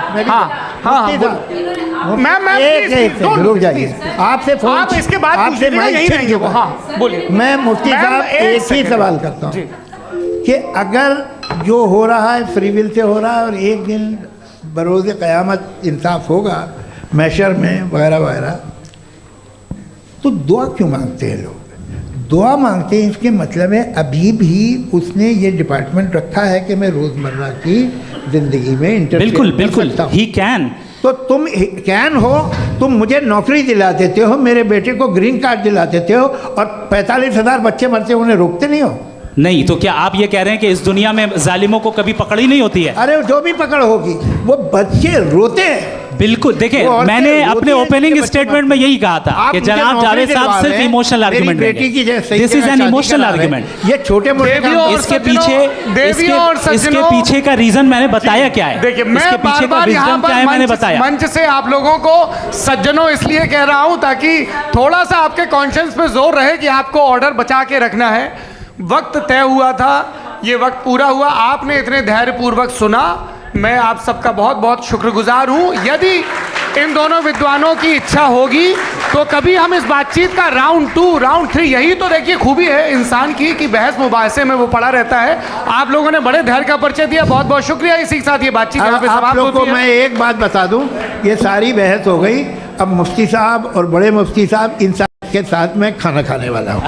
रुक जाइए, आपसे फोन, आप इसके बाद आपसे यही रहेंगे वो। हाँ बोलिए। मैं मुफ्ती साहब एक ही सवाल करता हूँ कि अगर जो हो रहा है फ्री विल से हो रहा है और एक दिन बरोज़ क़यामत इंसाफ होगा मैशर में वगैरह वगैरह, तो दुआ क्यों मांगते हैं लोग? दुआ मांगते हैं इसके मतलब है अभी भी उसने ये डिपार्टमेंट रखा है कि मैं रोज़मर्रा की ज़िंदगी में इंटरफेयर बिल्कुल ही कैन। तो तुम कैन हो, तुम मुझे नौकरी दिला देते हो, मेरे बेटे को ग्रीन कार्ड दिला देते हो, और 45,000 बच्चे मरते उन्हें रोकते नहीं हो। नहीं तो क्या आप ये कह रहे हैं कि इस दुनिया में जालिमों को कभी पकड़ ही नहीं होती है? अरे जो भी पकड़ होगी वो बच्चे रोते हैं। बिल्कुल, देखिए मैंने अपने ओपनिंग स्टेटमेंट में यही कहा था कि जनाब जावेद साहब सिर्फ इमोशनल आर्गुमेंट देंगे। This is an emotional argument. ये छोटे मोटे इसके पीछे का रीजन मैंने बताया क्या है। देखिए मैं बार-बार यहाँ पर मंच से आप लोगों को सज्जनों इसलिए कह रहा हूँ ताकि थोड़ा सा आपके कॉन्शियस पे जोर रहे कि आपको ऑर्डर बचा के रखना है। वक्त तय हुआ था, ये वक्त पूरा हुआ, आपने इतने धैर्यपूर्वक सुना, मैं आप सबका बहुत बहुत शुक्रगुजार हूँ। यदि इन दोनों विद्वानों की इच्छा होगी तो कभी हम इस बातचीत का राउंड 2, राउंड 3, यही तो देखिए खूबी है इंसान की कि बहस मुबाहसे में वो पड़ा रहता है। आप लोगों ने बड़े धैर्य का परिचय दिया, बहुत बहुत शुक्रिया। इसी के साथ ये बातचीत यहाँ पे समाप्त होती है। मैं एक बात बता दूँ, ये सारी बहस हो गई, अब मुफ्ती साहब और बड़े मुफ्ती साहब इन सब के साथ मैं खाना खाने वाला हूँ।